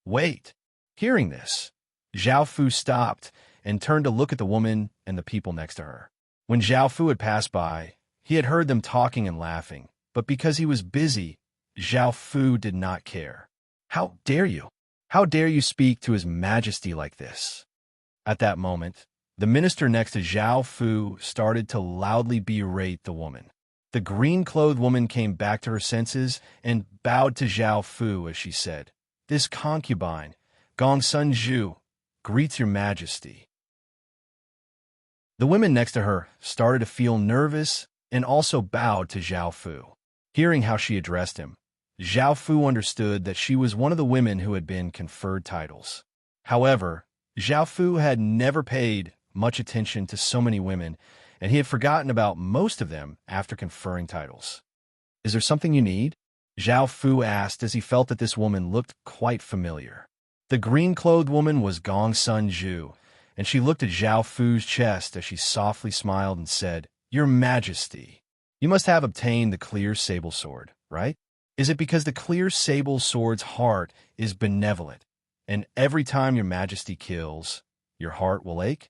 "Wait!" Hearing this, Zhao Fu stopped and turned to look at the woman and the people next to her. When Zhao Fu had passed by, he had heard them talking and laughing, but because he was busy, Zhao Fu did not care. "How dare you? How dare you speak to His Majesty like this?" At that moment, the minister next to Zhao Fu started to loudly berate the woman. The green-clothed woman came back to her senses and bowed to Zhao Fu as she said, "This concubine, Gong Sun Zhu, greets your majesty." The women next to her started to feel nervous and also bowed to Zhao Fu. Hearing how she addressed him, Zhao Fu understood that she was one of the women who had been conferred titles. However, Zhao Fu had never paid much attention to so many women, and he had forgotten about most of them after conferring titles. "Is there something you need?" Zhao Fu asked as he felt that this woman looked quite familiar. The green-clothed woman was Gong Sun Zhu, and she looked at Zhao Fu's chest as she softly smiled and said, "Your Majesty, you must have obtained the clear sable sword, right? Is it because the clear sable sword's heart is benevolent, and every time your Majesty kills, your heart will ache?"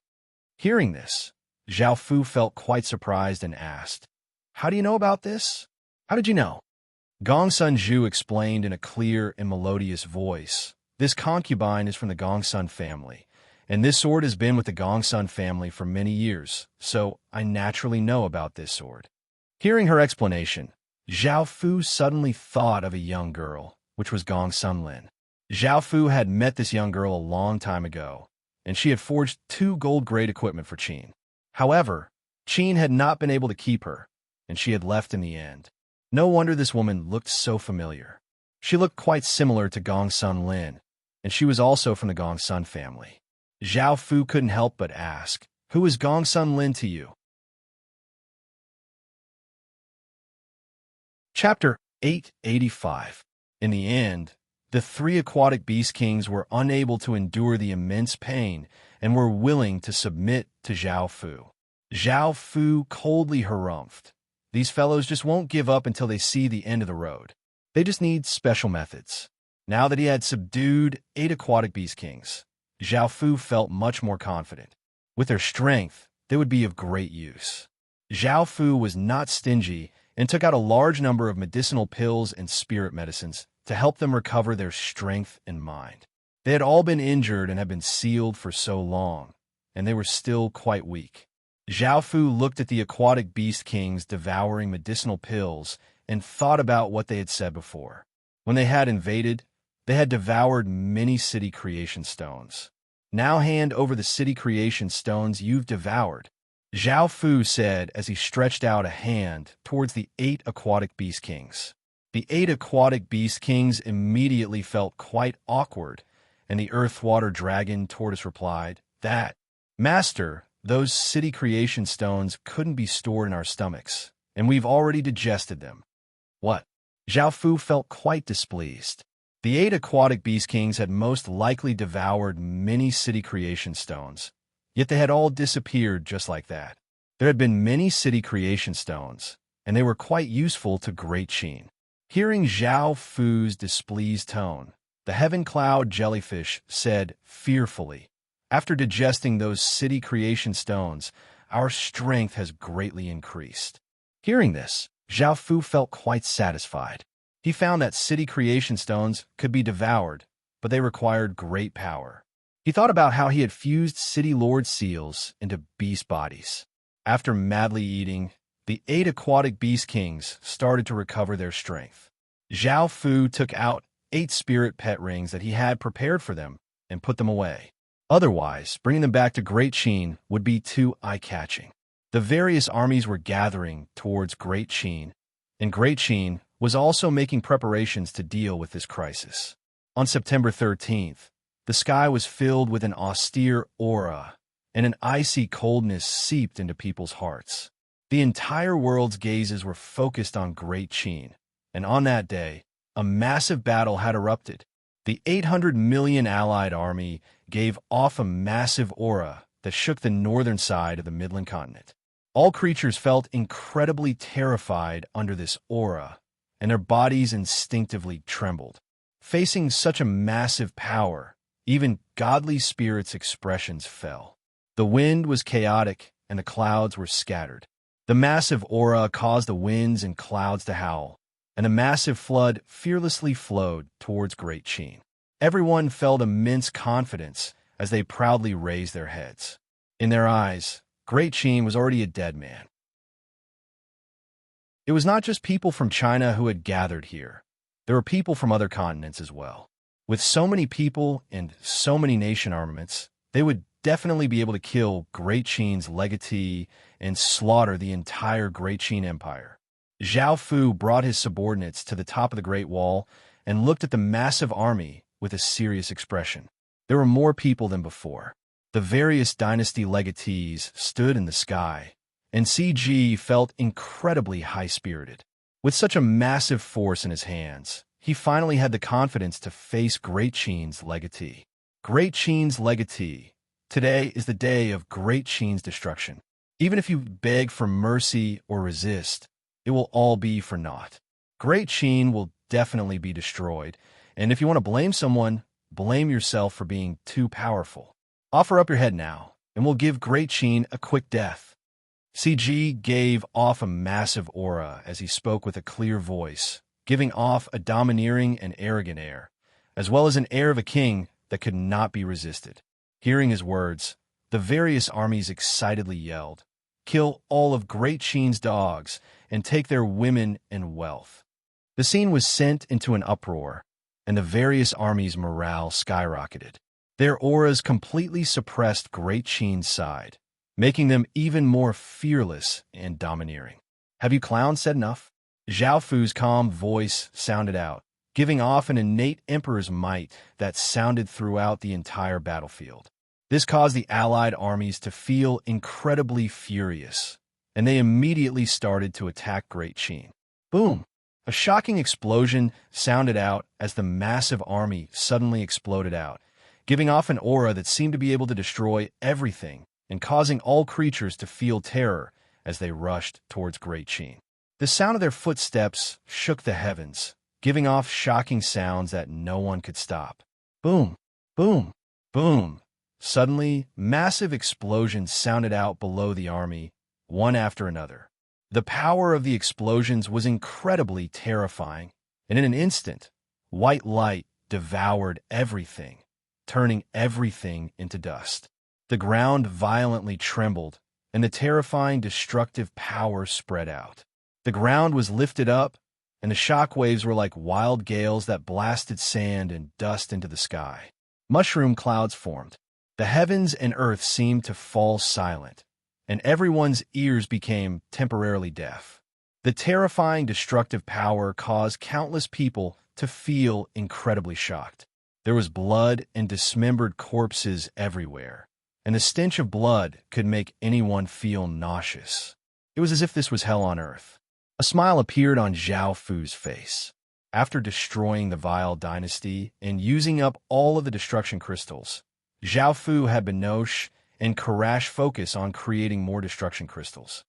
Hearing this, Zhao Fu felt quite surprised and asked, "How do you know about this? How did you know?" Gong Sun Zhu explained in a clear and melodious voice, This concubine is from the Gongsun family, and this sword has been with the Gongsun family for many years, so I naturally know about this sword. Hearing her explanation, Zhao Fu suddenly thought of a young girl, which was Gongsun Lin. Zhao Fu had met this young girl a long time ago, and she had forged 2 gold-grade equipment for Qin. However, Qin had not been able to keep her, and she had left in the end. No wonder this woman looked so familiar. She looked quite similar to Gongsun Lin, and she was also from the Gongsun family. Zhao Fu couldn't help but ask, "Who is Gongsun Lin to you?" Chapter 885. In the end, the 3 aquatic beast kings were unable to endure the immense pain and were willing to submit to Zhao Fu. Zhao Fu coldly harumphed. These fellows just won't give up until they see the end of the road. They just need special methods. Now that he had subdued 8 aquatic beast kings, Zhao Fu felt much more confident. With their strength, they would be of great use. Zhao Fu was not stingy and took out a large number of medicinal pills and spirit medicines to help them recover their strength and mind. They had all been injured and had been sealed for so long, and they were still quite weak. Zhao Fu looked at the aquatic beast kings devouring medicinal pills and thought about what they had said before. When they had invaded, they had devoured many city creation stones. Now hand over the city creation stones you've devoured, Zhao Fu said as he stretched out a hand towards the 8 aquatic beast kings. The 8 aquatic beast kings immediately felt quite awkward, and the earth-water dragon tortoise replied, "That, Master, those city creation stones couldn't be stored in our stomachs, and we've already digested them." What? Zhao Fu felt quite displeased. The 8 aquatic beast kings had most likely devoured many city creation stones, yet they had all disappeared just like that. There had been many city creation stones, and they were quite useful to Great Qin. Hearing Zhao Fu's displeased tone, the heaven cloud jellyfish said fearfully, "After digesting those city creation stones, our strength has greatly increased." Hearing this, Zhao Fu felt quite satisfied. He found that city creation stones could be devoured, but they required great power. He thought about how he had fused city lord seals into beast bodies. After madly eating, the 8 aquatic beast kings started to recover their strength. Zhao Fu took out 8 spirit pet rings that he had prepared for them and put them away. Otherwise, bringing them back to Great Qin would be too eye-catching. The various armies were gathering towards Great Qin, and Great Qin was also making preparations to deal with this crisis. On September 13th, the sky was filled with an austere aura, and an icy coldness seeped into people's hearts. The entire world's gazes were focused on Great Qin, and on that day, a massive battle had erupted. The 800 million allied army gave off a massive aura that shook the northern side of the Midland continent. All creatures felt incredibly terrified under this aura, and their bodies instinctively trembled. Facing such a massive power, even godly spirits' expressions fell. The wind was chaotic, and the clouds were scattered. The massive aura caused the winds and clouds to howl, and a massive flood fearlessly flowed towards Great Qin. Everyone felt immense confidence as they proudly raised their heads. In their eyes, Great Qin was already a dead man. It was not just people from China who had gathered here. There were people from other continents as well. With so many people and so many nation armaments, they would definitely be able to kill Great Qin's legatee and slaughter the entire Great Qin Empire. Zhao Fu brought his subordinates to the top of the Great Wall and looked at the massive army with a serious expression. There were more people than before. The various dynasty legatees stood in the sky, and CG felt incredibly high-spirited. With such a massive force in his hands, he finally had the confidence to face Great Qin's legatee. Great Qin's legatee. Today is the day of Great Qin's destruction. Even if you beg for mercy or resist, it will all be for naught. Great Qin will definitely be destroyed, and if you want to blame someone, blame yourself for being too powerful. Offer up your head now, and we'll give Great Qin a quick death. CG gave off a massive aura as he spoke with a clear voice, giving off a domineering and arrogant air. as well as an air of a king that could not be resisted. Hearing his words, the various armies excitedly yelled, "Kill all of Great Sheen's dogs and take their women and wealth." The scene was sent into an uproar, and the various armies' morale skyrocketed. Their auras completely suppressed Great Sheen's side, making them even more fearless and domineering. "Have you clowns said enough?" Zhao Fu's calm voice sounded out, giving off an innate emperor's might that sounded throughout the entire battlefield. This caused the allied armies to feel incredibly furious, and they immediately started to attack Great Sheen. Boom! A shocking explosion sounded out as the massive army suddenly exploded out, giving off an aura that seemed to be able to destroy everything and causing all creatures to feel terror as they rushed towards Great Sheen. The sound of their footsteps shook the heavens, giving off shocking sounds that no one could stop. Boom! Boom! Boom! Suddenly, massive explosions sounded out below the army, one after another. The power of the explosions was incredibly terrifying, and in an instant, white light devoured everything, turning everything into dust. The ground violently trembled, and the terrifying destructive power spread out. The ground was lifted up, and the shock waves were like wild gales that blasted sand and dust into the sky. Mushroom clouds formed. The heavens and earth seemed to fall silent, and everyone's ears became temporarily deaf. The terrifying destructive power caused countless people to feel incredibly shocked. There was blood and dismembered corpses everywhere, and the stench of blood could make anyone feel nauseous. It was as if this was hell on earth. A smile appeared on Zhao Fu's face. After destroying the Vile Dynasty and using up all of the destruction crystals, Zhao Fu had Binoche and Karash focus on creating more destruction crystals.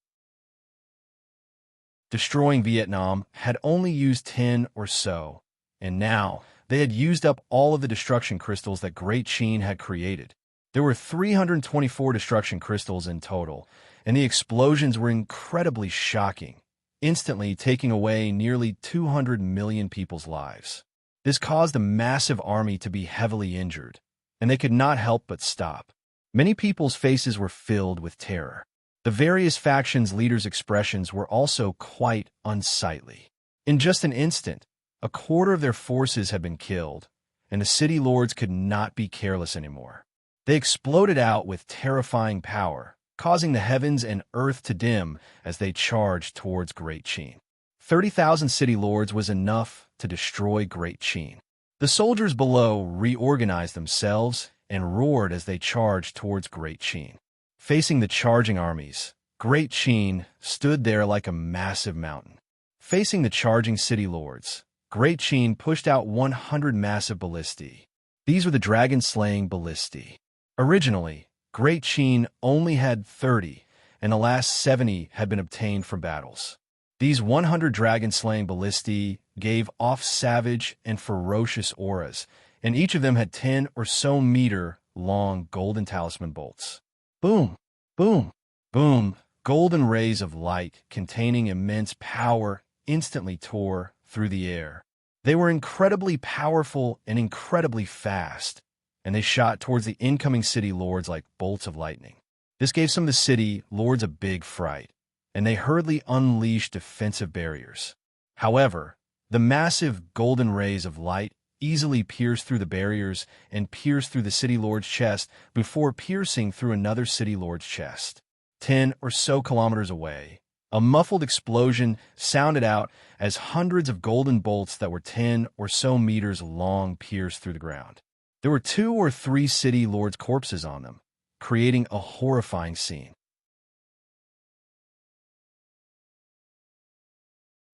Destroying Vietnam had only used 10 or so, and now they had used up all of the destruction crystals that Great Sheen had created. There were 324 destruction crystals in total, and the explosions were incredibly shocking, instantly taking away nearly 200 million people's lives. This caused a massive army to be heavily injured, and they could not help but stop. Many people's faces were filled with terror. The various factions' leaders' expressions were also quite unsightly. In just an instant, a quarter of their forces had been killed, and the city lords could not be careless anymore. They exploded out with terrifying power, causing the heavens and earth to dim as they charged towards Great Sheen. 30,000 city lords was enough to destroy Great Sheen. The soldiers below reorganized themselves and roared as they charged towards Great Sheen. Facing the charging armies, Great Sheen stood there like a massive mountain. Facing the charging city lords, Great Sheen pushed out 100 massive ballistae. These were the dragon-slaying ballistae. Originally, Great Sheen only had 30, and the last 70 had been obtained from battles. These 100 dragon-slaying ballistae gave off savage and ferocious auras, and each of them had 10 or so meter long golden talisman bolts. Boom, boom, boom, golden rays of light containing immense power instantly tore through the air. They were incredibly powerful and incredibly fast, and they shot towards the incoming city lords like bolts of lightning. This gave some of the city lords a big fright, and they hurriedly unleashed defensive barriers. However, the massive golden rays of light easily pierced through the barriers and pierced through the city lord's chest before piercing through another city lord's chest. 10 or so kilometers away, a muffled explosion sounded out as hundreds of golden bolts that were 10 or so meters long pierced through the ground. There were 2 or 3 city lords' corpses on them, creating a horrifying scene.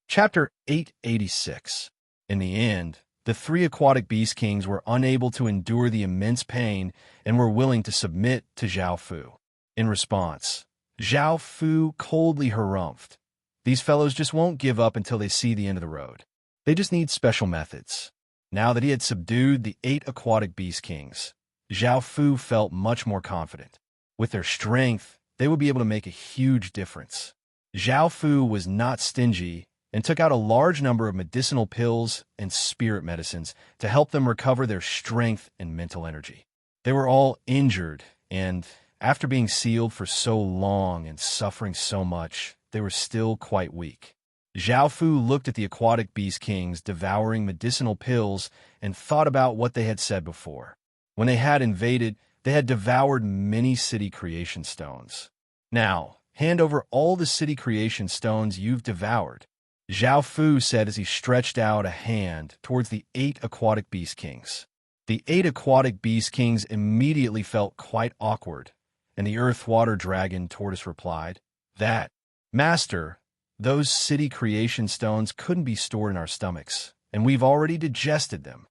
Chapter 886. In the end, the 3 aquatic beast kings were unable to endure the immense pain and were willing to submit to Zhao Fu. In response, Zhao Fu coldly harumphed. These fellows just won't give up until they see the end of the road. They just need special methods. Now that he had subdued the 8 aquatic beast kings, Zhao Fu felt much more confident. With their strength, they would be able to make a huge difference. Zhao Fu was not stingy, and took out a large number of medicinal pills and spirit medicines to help them recover their strength and mental energy. They were all injured, and after being sealed for so long and suffering so much, they were still quite weak. Zhao Fu looked at the aquatic beast kings devouring medicinal pills and thought about what they had said before. When they had invaded, they had devoured many city creation stones. Now, hand over all the city creation stones you've devoured, Zhao Fu said as he stretched out a hand towards the 8 aquatic beast kings. The 8 aquatic beast kings immediately felt quite awkward, and the earth-water dragon tortoise replied, "That, Master, those city creation stones couldn't be stored in our stomachs, and we've already digested them."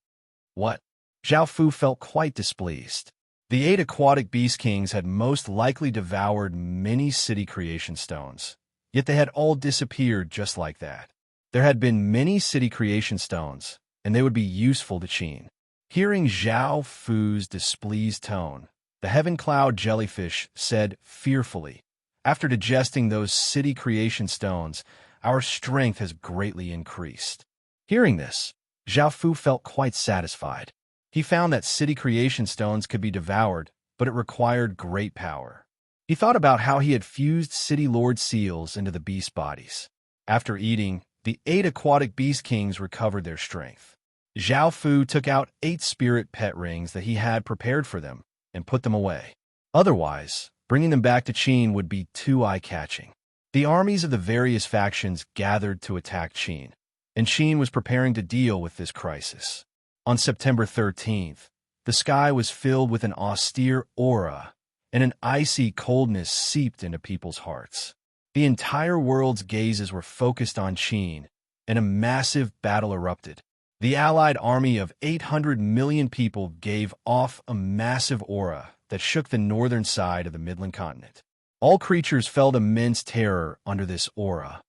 What? Zhao Fu felt quite displeased. The 8 aquatic beast kings had most likely devoured many city creation stones, yet they had all disappeared just like that. There had been many city creation stones, and they would be useful to Qin. Hearing Zhao Fu's displeased tone, the heaven cloud jellyfish said fearfully, "After digesting those city creation stones, our strength has greatly increased." Hearing this, Zhao Fu felt quite satisfied. He found that city creation stones could be devoured, but it required great power. He thought about how he had fused city lord seals into the beast bodies. After eating, the 8 aquatic beast kings recovered their strength. Zhao Fu took out 8 spirit pet rings that he had prepared for them and put them away. Otherwise, bringing them back to Qin would be too eye-catching. The armies of the various factions gathered to attack Qin, and Qin was preparing to deal with this crisis. On September 13th, the sky was filled with an austere aura, and an icy coldness seeped into people's hearts. The entire world's gazes were focused on Qin, and a massive battle erupted. The allied army of 800 million people gave off a massive aura that shook the northern side of the Midland continent. All creatures felt immense terror under this aura,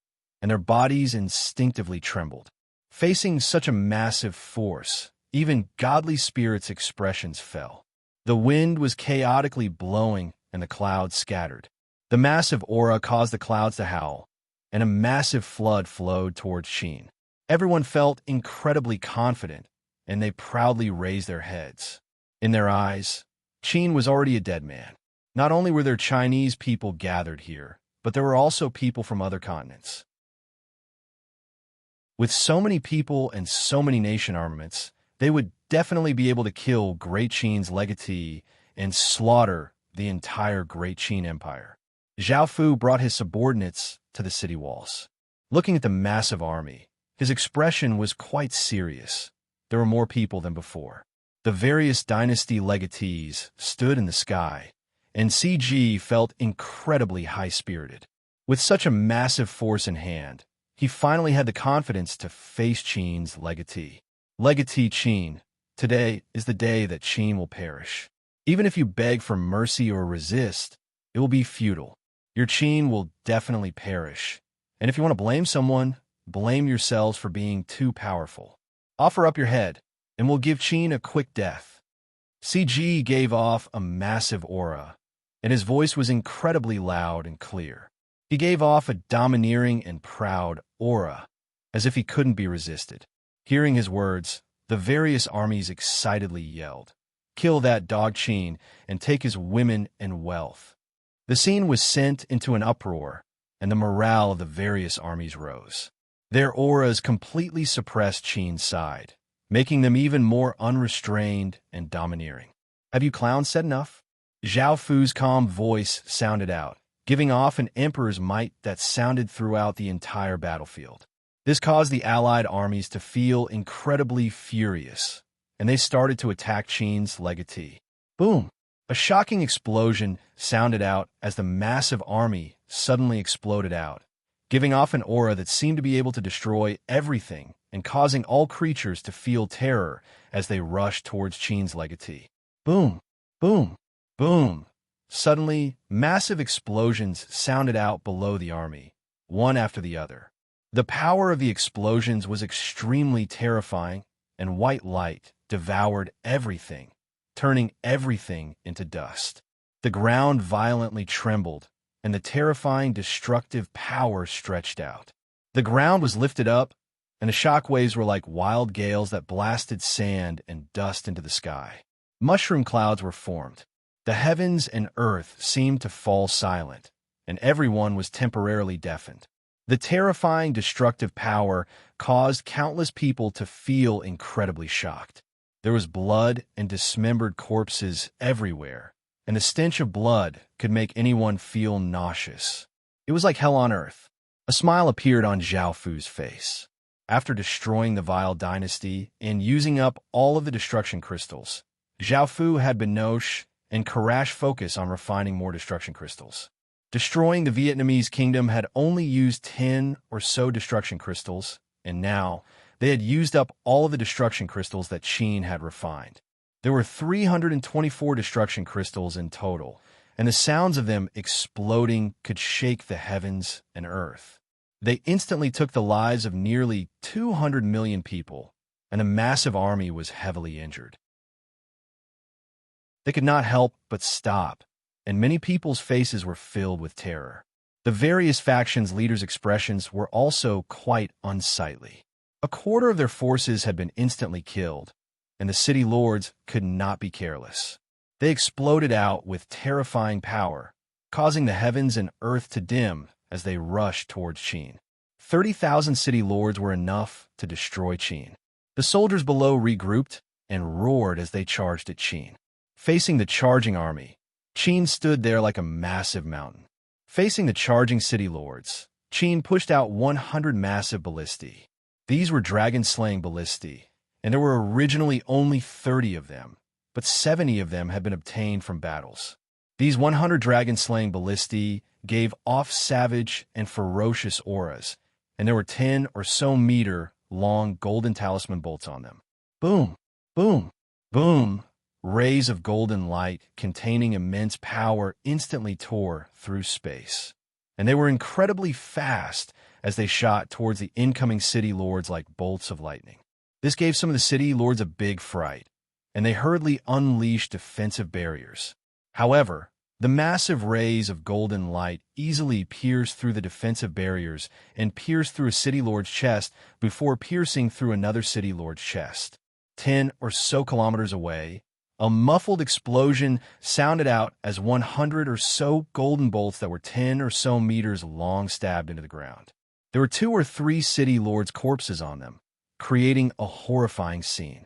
and their bodies instinctively trembled. Facing such a massive force, even godly spirits' expressions fell. The wind was chaotically blowing, and the clouds scattered. The massive aura caused the clouds to howl, and a massive flood flowed towards Qin. Everyone felt incredibly confident, and they proudly raised their heads. In their eyes, Qin was already a dead man. Not only were there Chinese people gathered here, but there were also people from other continents. With so many people and so many nation armaments, they would definitely be able to kill Great Qin's legatee and slaughter the entire Great Qin Empire. Zhao Fu brought his subordinates to the city walls. Looking at the massive army, his expression was quite serious. There were more people than before. The various dynasty legatees stood in the sky, and CG felt incredibly high-spirited. With such a massive force in hand, he finally had the confidence to face Qin's legatee. Legatee Qin, today is the day that Qin will perish. Even if you beg for mercy or resist, it will be futile. Your Qin will definitely perish. And if you want to blame someone, blame yourselves for being too powerful. Offer up your head, and we'll give Qin a quick death. CG gave off a massive aura, and his voice was incredibly loud and clear. He gave off a domineering and proud aura, as if he couldn't be resisted. Hearing his words, the various armies excitedly yelled, "Kill that dog Qin and take his women and wealth." The scene was sent into an uproar, and the morale of the various armies rose. Their auras completely suppressed Qin's side, making them even more unrestrained and domineering. "Have you clowns said enough?" Zhao Fu's calm voice sounded out, giving off an emperor's might that sounded throughout the entire battlefield. This caused the allied armies to feel incredibly furious, and they started to attack Qin's legatee. Boom! A shocking explosion sounded out as the massive army suddenly exploded out, giving off an aura that seemed to be able to destroy everything and causing all creatures to feel terror as they rushed towards Qin's legatee. Boom! Boom! Boom! Suddenly, massive explosions sounded out below the army, one after the other. The power of the explosions was extremely terrifying, and white light devoured everything, turning everything into dust. The ground violently trembled, and the terrifying destructive power stretched out. The ground was lifted up, and the shock waves were like wild gales that blasted sand and dust into the sky. Mushroom clouds were formed. The heavens and earth seemed to fall silent, and everyone was temporarily deafened. The terrifying, destructive power caused countless people to feel incredibly shocked. There was blood and dismembered corpses everywhere, and the stench of blood could make anyone feel nauseous. It was like hell on earth. A smile appeared on Zhao Fu's face. After destroying the vile dynasty and using up all of the destruction crystals, Zhao Fu had Binoche and Karash focus on refining more destruction crystals. Destroying the Vietnamese kingdom had only used 10 or so destruction crystals, and now they had used up all of the destruction crystals that Qin had refined. There were 324 destruction crystals in total, and the sounds of them exploding could shake the heavens and earth. They instantly took the lives of nearly 200 million people, and a massive army was heavily injured. They could not help but stop, and many people's faces were filled with terror. The various factions' leaders' expressions were also quite unsightly. A quarter of their forces had been instantly killed, and the city lords could not be careless. They exploded out with terrifying power, causing the heavens and earth to dim as they rushed towards Qin. 30,000 city lords were enough to destroy Qin. The soldiers below regrouped and roared as they charged at Qin. Facing the charging army, Qin stood there like a massive mountain. Facing the charging city lords, Qin pushed out 100 massive ballistae. These were dragon-slaying ballistae, and there were originally only 30 of them, but 70 of them had been obtained from battles. These 100 dragon-slaying ballistae gave off savage and ferocious auras, and there were 10 or so meter-long golden talisman bolts on them. Boom! Boom! Boom! Rays of golden light containing immense power instantly tore through space, and they were incredibly fast as they shot towards the incoming city lords like bolts of lightning. This gave some of the city lords a big fright, and they hurriedly unleashed defensive barriers. However, the massive rays of golden light easily pierced through the defensive barriers and pierced through a city lord's chest before piercing through another city lord's chest. 10 or so kilometers away, a muffled explosion sounded out as 100 or so golden bolts that were 10 or so meters long stabbed into the ground. There were 2 or 3 city lords' corpses on them, creating a horrifying scene.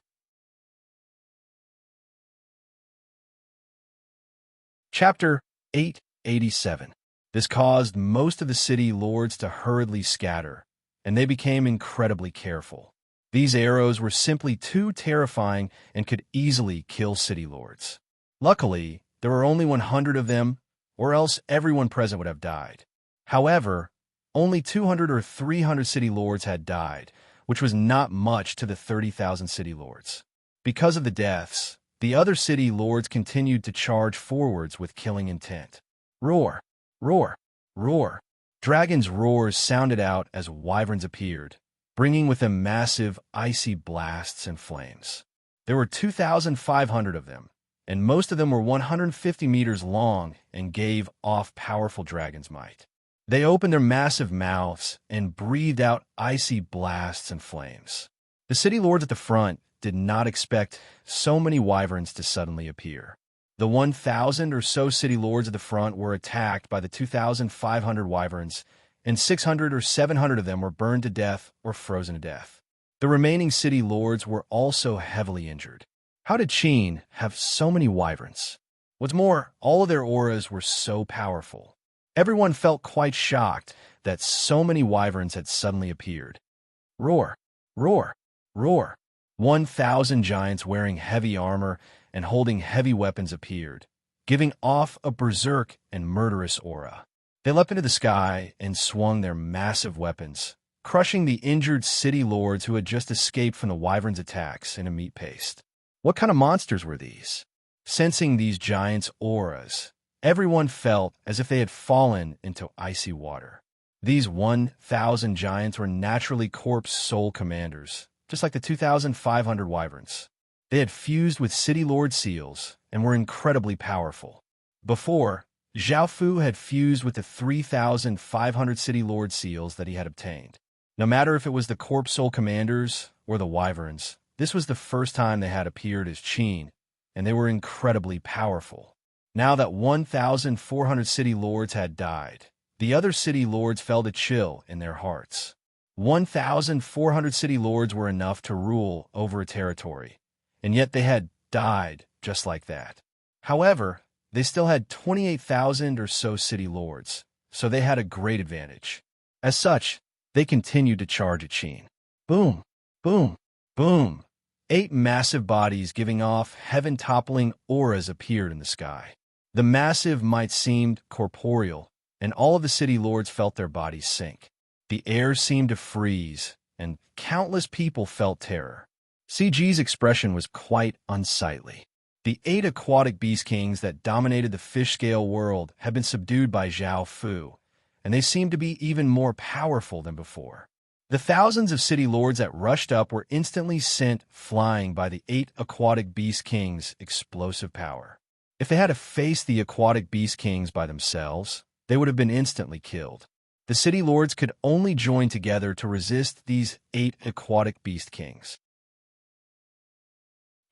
Chapter 887. This caused most of the city lords to hurriedly scatter, and they became incredibly careful. These arrows were simply too terrifying and could easily kill city lords. Luckily, there were only 100 of them, or else everyone present would have died. However, only 200 or 300 city lords had died, which was not much to the 30,000 city lords. Because of the deaths, the other city lords continued to charge forwards with killing intent. Roar! Roar! Roar! Dragons' roars sounded out as wyverns appeared, bringing with them massive, icy blasts and flames. There were 2,500 of them, and most of them were 150 meters long and gave off powerful dragon's might. They opened their massive mouths and breathed out icy blasts and flames. The city lords at the front did not expect so many wyverns to suddenly appear. The 1,000 or so city lords at the front were attacked by the 2,500 wyverns, and 600 or 700 of them were burned to death or frozen to death. The remaining city lords were also heavily injured. How did Qin have so many wyverns? What's more, all of their auras were so powerful. Everyone felt quite shocked that so many wyverns had suddenly appeared. Roar! Roar! Roar! 1,000 giants wearing heavy armor and holding heavy weapons appeared, giving off a berserk and murderous aura. They leapt into the sky and swung their massive weapons, crushing the injured city lords who had just escaped from the wyverns' attacks in a meat paste. What kind of monsters were these? Sensing these giants' auras, everyone felt as if they had fallen into icy water. These 1,000 giants were naturally corpse soul commanders, just like the 2,500 wyverns. They had fused with city lord seals and were incredibly powerful. Before, Zhao Fu had fused with the 3,500 city lord seals that he had obtained. No matter if it was the Corp Soul Commanders or the Wyverns, this was the first time they had appeared as Qin, and they were incredibly powerful. Now that 1,400 city lords had died, the other city lords felt a chill in their hearts. 1,400 city lords were enough to rule over a territory, and yet they had died just like that. However, they still had 28,000 or so city lords, so they had a great advantage. As such, they continued to charge at Qin. Boom, boom, boom. 8 massive bodies giving off heaven-toppling auras appeared in the sky. The massive might seemed corporeal, and all of the city lords felt their bodies sink. The air seemed to freeze, and countless people felt terror. CG's expression was quite unsightly. The 8 aquatic beast kings that dominated the fish-scale world had been subdued by Zhao Fu, and they seemed to be even more powerful than before. The thousands of city lords that rushed up were instantly sent flying by the 8 aquatic beast kings' explosive power. If they had to face the aquatic beast kings by themselves, they would have been instantly killed. The city lords could only join together to resist these 8 aquatic beast kings.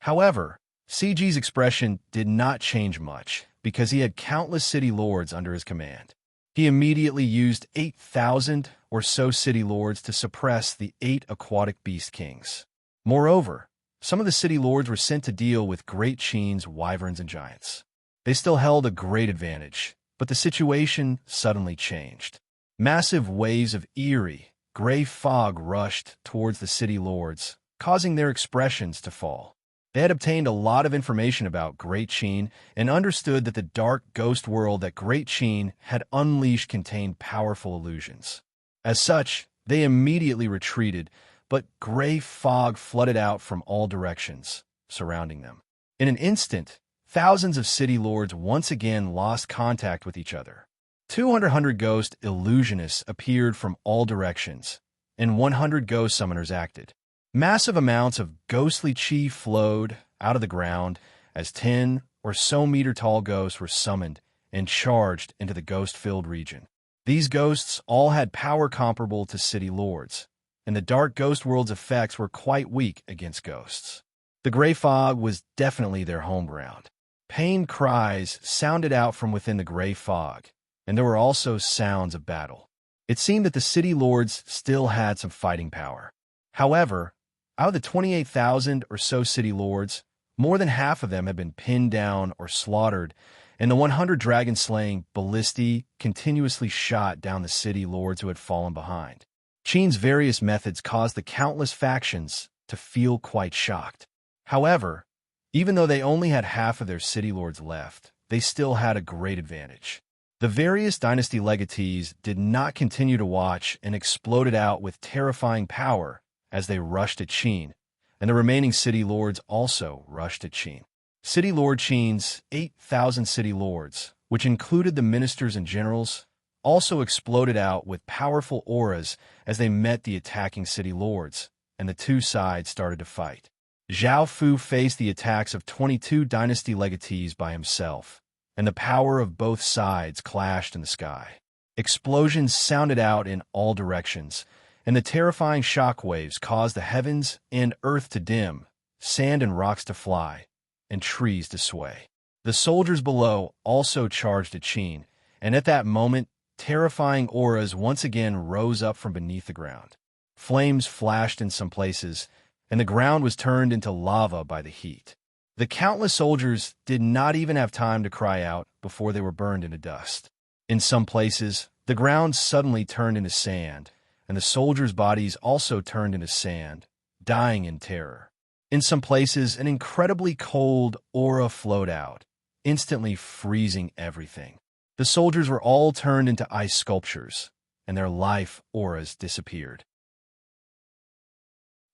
However, CG's expression did not change much because he had countless city lords under his command. He immediately used 8,000 or so city lords to suppress the 8 aquatic beast kings. Moreover, some of the city lords were sent to deal with Great Qin's wyverns and giants. They still held a great advantage, but the situation suddenly changed. Massive waves of eerie, gray fog rushed towards the city lords, causing their expressions to fall. They had obtained a lot of information about Great Qin and understood that the dark ghost world that Great Qin had unleashed contained powerful illusions. As such, they immediately retreated, but gray fog flooded out from all directions, surrounding them. In an instant, thousands of city lords once again lost contact with each other. 200 ghost illusionists appeared from all directions, and 100 ghost summoners acted. Massive amounts of ghostly chi flowed out of the ground as 10 or so meter tall ghosts were summoned and charged into the ghost-filled region. These ghosts all had power comparable to city lords, and the dark ghost world's effects were quite weak against ghosts. The gray fog was definitely their home ground. Pained cries sounded out from within the gray fog, and there were also sounds of battle. It seemed that the city lords still had some fighting power. However, out of the 28,000 or so city lords, more than half of them had been pinned down or slaughtered, and the 100 dragon-slaying ballistae continuously shot down the city lords who had fallen behind. Qin's various methods caused the countless factions to feel quite shocked. However, even though they only had half of their city lords left, they still had a great advantage. The various dynasty legatees did not continue to watch and exploded out with terrifying power as they rushed at Qin, and the remaining city lords also rushed at Qin. City Lord Qin's 8,000 city lords, which included the ministers and generals, also exploded out with powerful auras as they met the attacking city lords, and the two sides started to fight. Zhao Fu faced the attacks of 22 dynasty legatees by himself, and the power of both sides clashed in the sky. Explosions sounded out in all directions, and the terrifying shockwaves caused the heavens and earth to dim, sand and rocks to fly, and trees to sway. The soldiers below also charged at Qin, and at that moment, terrifying auras once again rose up from beneath the ground. Flames flashed in some places, and the ground was turned into lava by the heat. The countless soldiers did not even have time to cry out before they were burned into dust. In some places, the ground suddenly turned into sand, and the soldiers' bodies also turned into sand, dying in terror. In some places, an incredibly cold aura flowed out, instantly freezing everything. The soldiers were all turned into ice sculptures, and their life auras disappeared.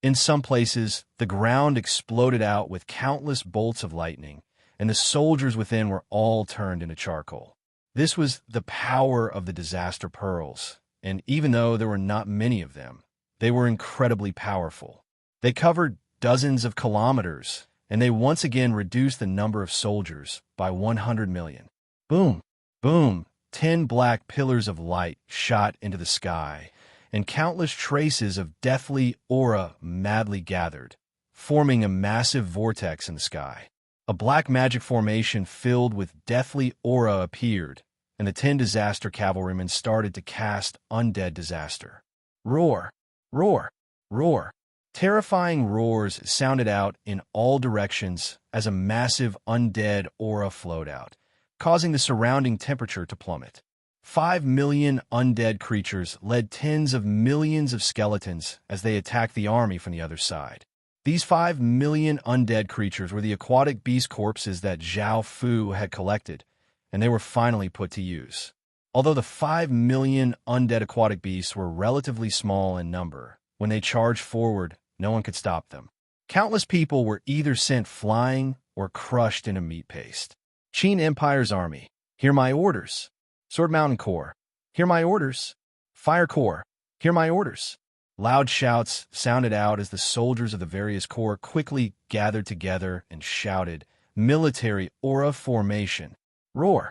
In some places, the ground exploded out with countless bolts of lightning, and the soldiers within were all turned into charcoal. This was the power of the disaster pearls, and even though there were not many of them, they were incredibly powerful. They covered dozens of kilometers, and they once again reduced the number of soldiers by 100 million. Boom, boom, 10 black pillars of light shot into the sky, and countless traces of deathly aura madly gathered, forming a massive vortex in the sky. A black magic formation filled with deathly aura appeared, and the 10 disaster cavalrymen started to cast undead disaster. Roar! Roar! Roar! Terrifying roars sounded out in all directions as a massive undead aura flowed out, causing the surrounding temperature to plummet. 5 million undead creatures led tens of millions of skeletons as they attacked the army from the other side. These 5 million undead creatures were the aquatic beast corpses that Zhao Fu had collected, and they were finally put to use. Although the 5 million undead aquatic beasts were relatively small in number, when they charged forward, no one could stop them. Countless people were either sent flying or crushed into meat paste. Qin Empire's army, hear my orders. Sword Mountain Corps, hear my orders. Fire Corps, hear my orders. Loud shouts sounded out as the soldiers of the various corps quickly gathered together and shouted, "Military aura formation! Roar!"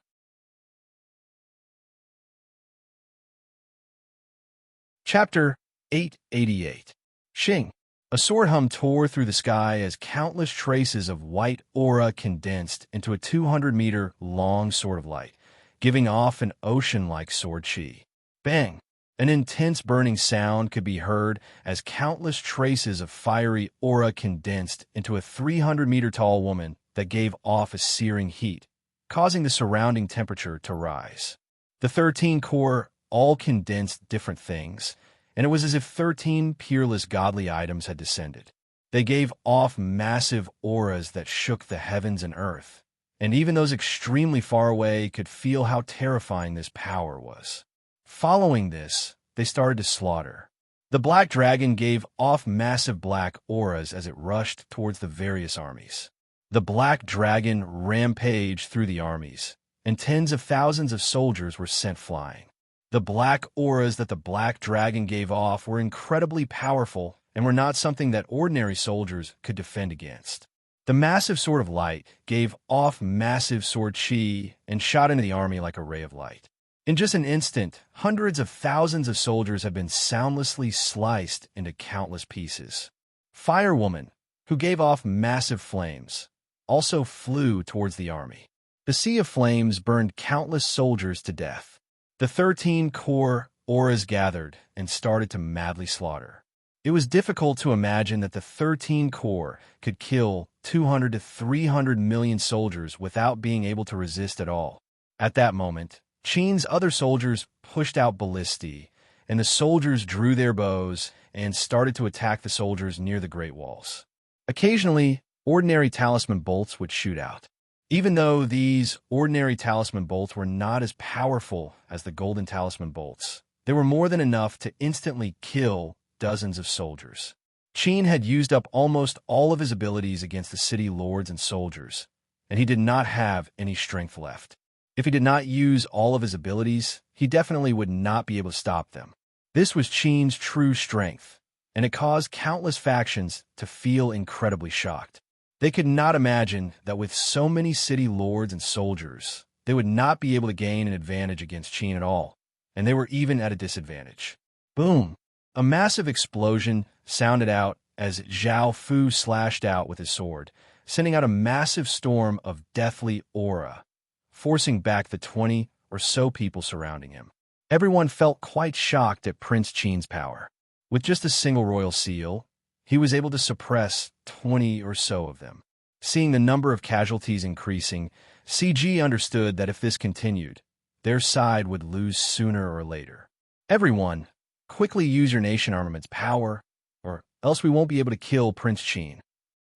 Chapter 888. Xing. A sword hum tore through the sky as countless traces of white aura condensed into a 200-meter-long sword of light, giving off an ocean-like sword chi. Bang! An intense burning sound could be heard as countless traces of fiery aura condensed into a 300-meter-tall woman that gave off a searing heat, causing the surrounding temperature to rise. The 13 Corps all condensed different things, and it was as if 13 peerless godly items had descended. They gave off massive auras that shook the heavens and earth, and even those extremely far away could feel how terrifying this power was. Following this, they started to slaughter. The Black Dragon gave off massive black auras as it rushed towards the various armies. The Black Dragon rampaged through the armies, and tens of thousands of soldiers were sent flying. The black auras that the Black Dragon gave off were incredibly powerful and were not something that ordinary soldiers could defend against. The massive Sword of Light gave off massive sword chi and shot into the army like a ray of light. In just an instant, hundreds of thousands of soldiers had been soundlessly sliced into countless pieces. Fire Woman, who gave off massive flames, also flew towards the army. The sea of flames burned countless soldiers to death. The 13 Corps auras gathered and started to madly slaughter. It was difficult to imagine that the 13 Corps could kill 200 to 300 million soldiers without being able to resist at all. At that moment, Qin's other soldiers pushed out ballistae, and the soldiers drew their bows and started to attack the soldiers near the Great Walls. Occasionally, ordinary talisman bolts would shoot out. Even though these ordinary talisman bolts were not as powerful as the golden talisman bolts, they were more than enough to instantly kill dozens of soldiers. Qin had used up almost all of his abilities against the city lords and soldiers, and he did not have any strength left. If he did not use all of his abilities, he definitely would not be able to stop them. This was Qin's true strength, and it caused countless factions to feel incredibly shocked. They could not imagine that with so many city lords and soldiers, they would not be able to gain an advantage against Qin at all, and they were even at a disadvantage. Boom! A massive explosion sounded out as Zhao Fu slashed out with his sword, sending out a massive storm of deathly aura, forcing back the 20 or so people surrounding him. Everyone felt quite shocked at Prince Qin's power. With just a single royal seal, he was able to suppress 20 or so of them. Seeing the number of casualties increasing, CG understood that if this continued, their side would lose sooner or later. Everyone, quickly use your nation armament's power, or else we won't be able to kill Prince Qin.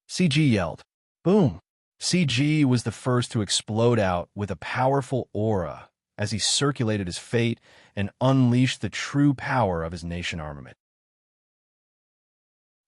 CG yelled. Boom! CG was the first to explode out with a powerful aura as he circulated his fate and unleashed the true power of his nation armament.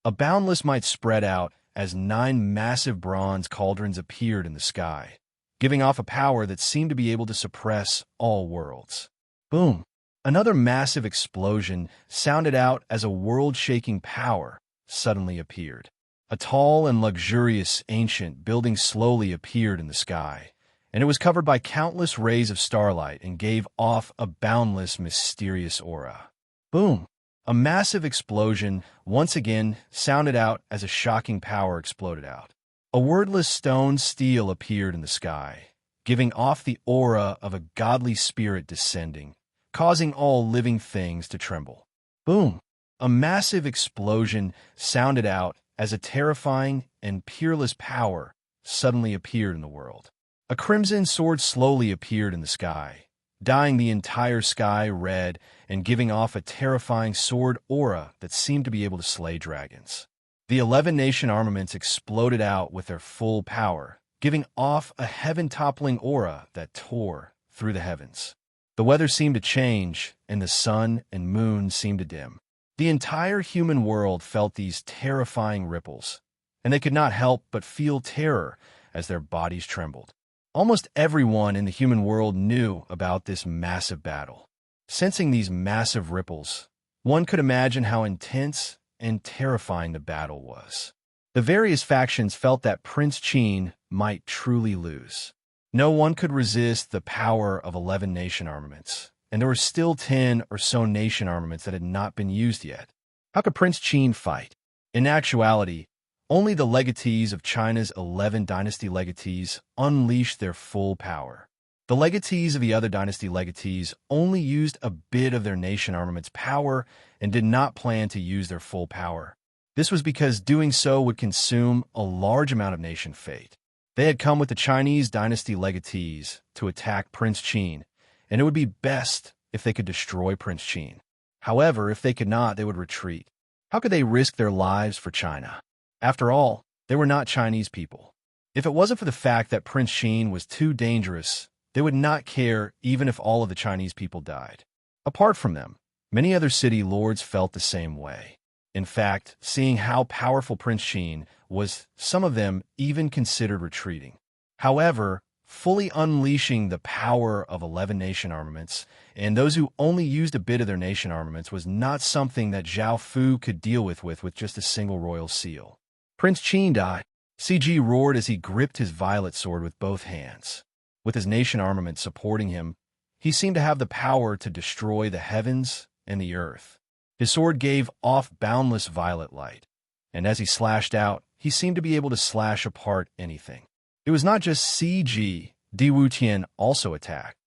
A boundless might spread out as 9 massive bronze cauldrons appeared in the sky, giving off a power that seemed to be able to suppress all worlds. Boom! Another massive explosion sounded out as a world-shaking power suddenly appeared. A tall and luxurious ancient building slowly appeared in the sky, and it was covered by countless rays of starlight and gave off a boundless, mysterious aura. Boom! A massive explosion once again sounded out as a shocking power exploded out. A wordless stone steel appeared in the sky, giving off the aura of a godly spirit descending, causing all living things to tremble. Boom! A massive explosion sounded out as a terrifying and peerless power suddenly appeared in the world. A crimson sword slowly appeared in the sky, dyeing the entire sky red and giving off a terrifying sword aura that seemed to be able to slay dragons. The 11 nation armaments exploded out with their full power, giving off a heaven-toppling aura that tore through the heavens. The weather seemed to change, and the sun and moon seemed to dim. The entire human world felt these terrifying ripples, and they could not help but feel terror as their bodies trembled. Almost everyone in the human world knew about this massive battle. Sensing these massive ripples, one could imagine how intense and terrifying the battle was. The various factions felt that Prince Qin might truly lose. No one could resist the power of 11 nation armaments, and there were still 10 or so nation armaments that had not been used yet. How could Prince Qin fight? In actuality, only the legatees of China's 11 dynasty legatees unleashed their full power. The legatees of the other dynasty legatees only used a bit of their nation armament's power and did not plan to use their full power. This was because doing so would consume a large amount of nation fate. They had come with the Chinese dynasty legatees to attack Prince Qin, and it would be best if they could destroy Prince Qin. However, if they could not, they would retreat. How could they risk their lives for China? After all, they were not Chinese people. If it wasn't for the fact that Prince Qin was too dangerous, they would not care even if all of the Chinese people died. Apart from them, many other city lords felt the same way. In fact, seeing how powerful Prince Qin was, some of them even considered retreating. However, fully unleashing the power of 11 nation armaments, and those who only used a bit of their nation armaments was not something that Zhao Fu could deal with just a single royal seal. Prince Qin died. CG roared as he gripped his violet sword with both hands. With his nation armament supporting him, he seemed to have the power to destroy the heavens and the earth. His sword gave off boundless violet light, and as he slashed out, he seemed to be able to slash apart anything. It was not just CG, Di Wutian also attacked.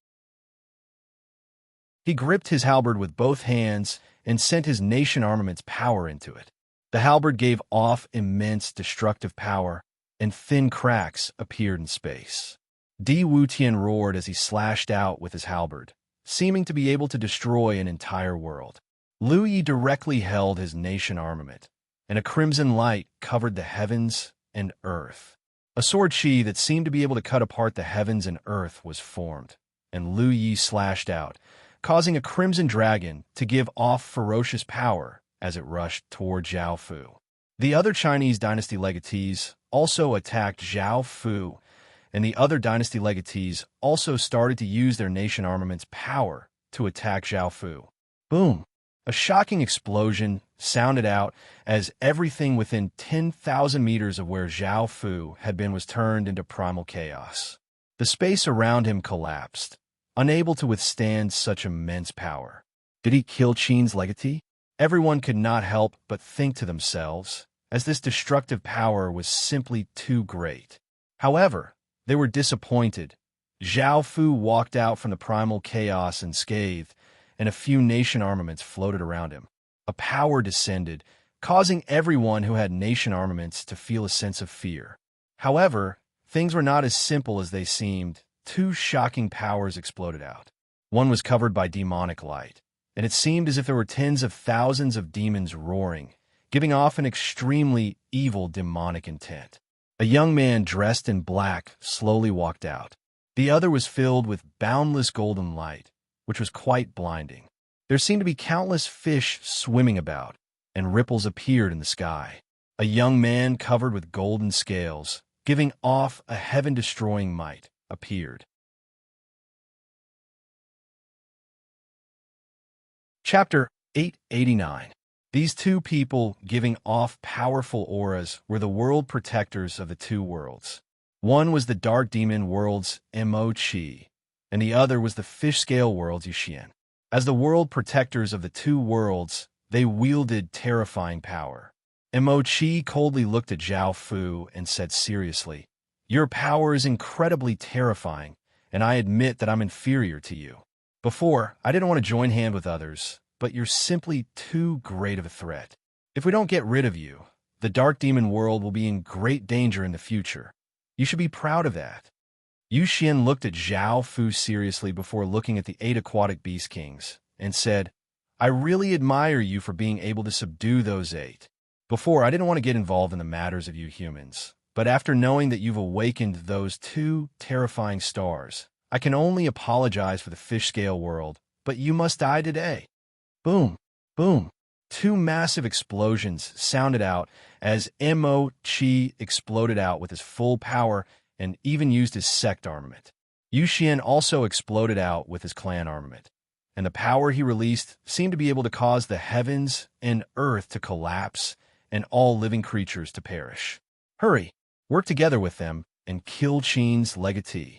He gripped his halberd with both hands and sent his nation armament's power into it. The halberd gave off immense destructive power, and thin cracks appeared in space. Di Wutian roared as he slashed out with his halberd, seeming to be able to destroy an entire world. Lu Yi directly held his nation armament, and a crimson light covered the heavens and earth. A sword chi that seemed to be able to cut apart the heavens and earth was formed, and Lu Yi slashed out, causing a crimson dragon to give off ferocious power as it rushed toward Zhao Fu. The other Chinese dynasty legatees also attacked Zhao Fu, and the other dynasty legatees also started to use their nation armament's power to attack Zhao Fu. Boom! A shocking explosion sounded out as everything within 10,000 meters of where Zhao Fu had been was turned into primal chaos. The space around him collapsed, unable to withstand such immense power. Did he kill Qin's legatee? Everyone could not help but think to themselves, as this destructive power was simply too great. However, they were disappointed. Zhao Fu walked out from the primal chaos unscathed, and a few nation armaments floated around him. A power descended, causing everyone who had nation armaments to feel a sense of fear. However, things were not as simple as they seemed. Two shocking powers exploded out. One was covered by demonic light, and it seemed as if there were tens of thousands of demons roaring, giving off an extremely evil demonic intent. A young man dressed in black slowly walked out. The other was filled with boundless golden light, which was quite blinding. There seemed to be countless fish swimming about, and ripples appeared in the sky. A young man covered with golden scales, giving off a heaven-destroying might, appeared. Chapter 889. These two people giving off powerful auras were the world protectors of the two worlds. One was the dark demon world's Mo Chi, and the other was the fish scale world's Yuxian. As the world protectors of the two worlds, They wielded terrifying power. Mo-Chi coldly looked at Zhao Fu and said seriously, "Your power is incredibly terrifying, and I admit that I'm inferior to you. Before, I didn't want to join hand with others, but you're simply too great of a threat. If we don't get rid of you, the Dark Demon world will be in great danger in the future. You should be proud of that." Yu Xian looked at Zhao Fu seriously before looking at the 8 aquatic beast kings, and said, "I really admire you for being able to subdue those 8. Before, I didn't want to get involved in the matters of you humans, but after knowing that you've awakened those 2 terrifying stars, I can only apologize for the fish-scale world, but you must die today." Boom! Boom! 2 massive explosions sounded out as Mo-Chi exploded out with his full power and even used his sect armament. Yu Xian also exploded out with his clan armament, and the power he released seemed to be able to cause the heavens and earth to collapse and all living creatures to perish. "Hurry, work together with them and kill Qin's legatee."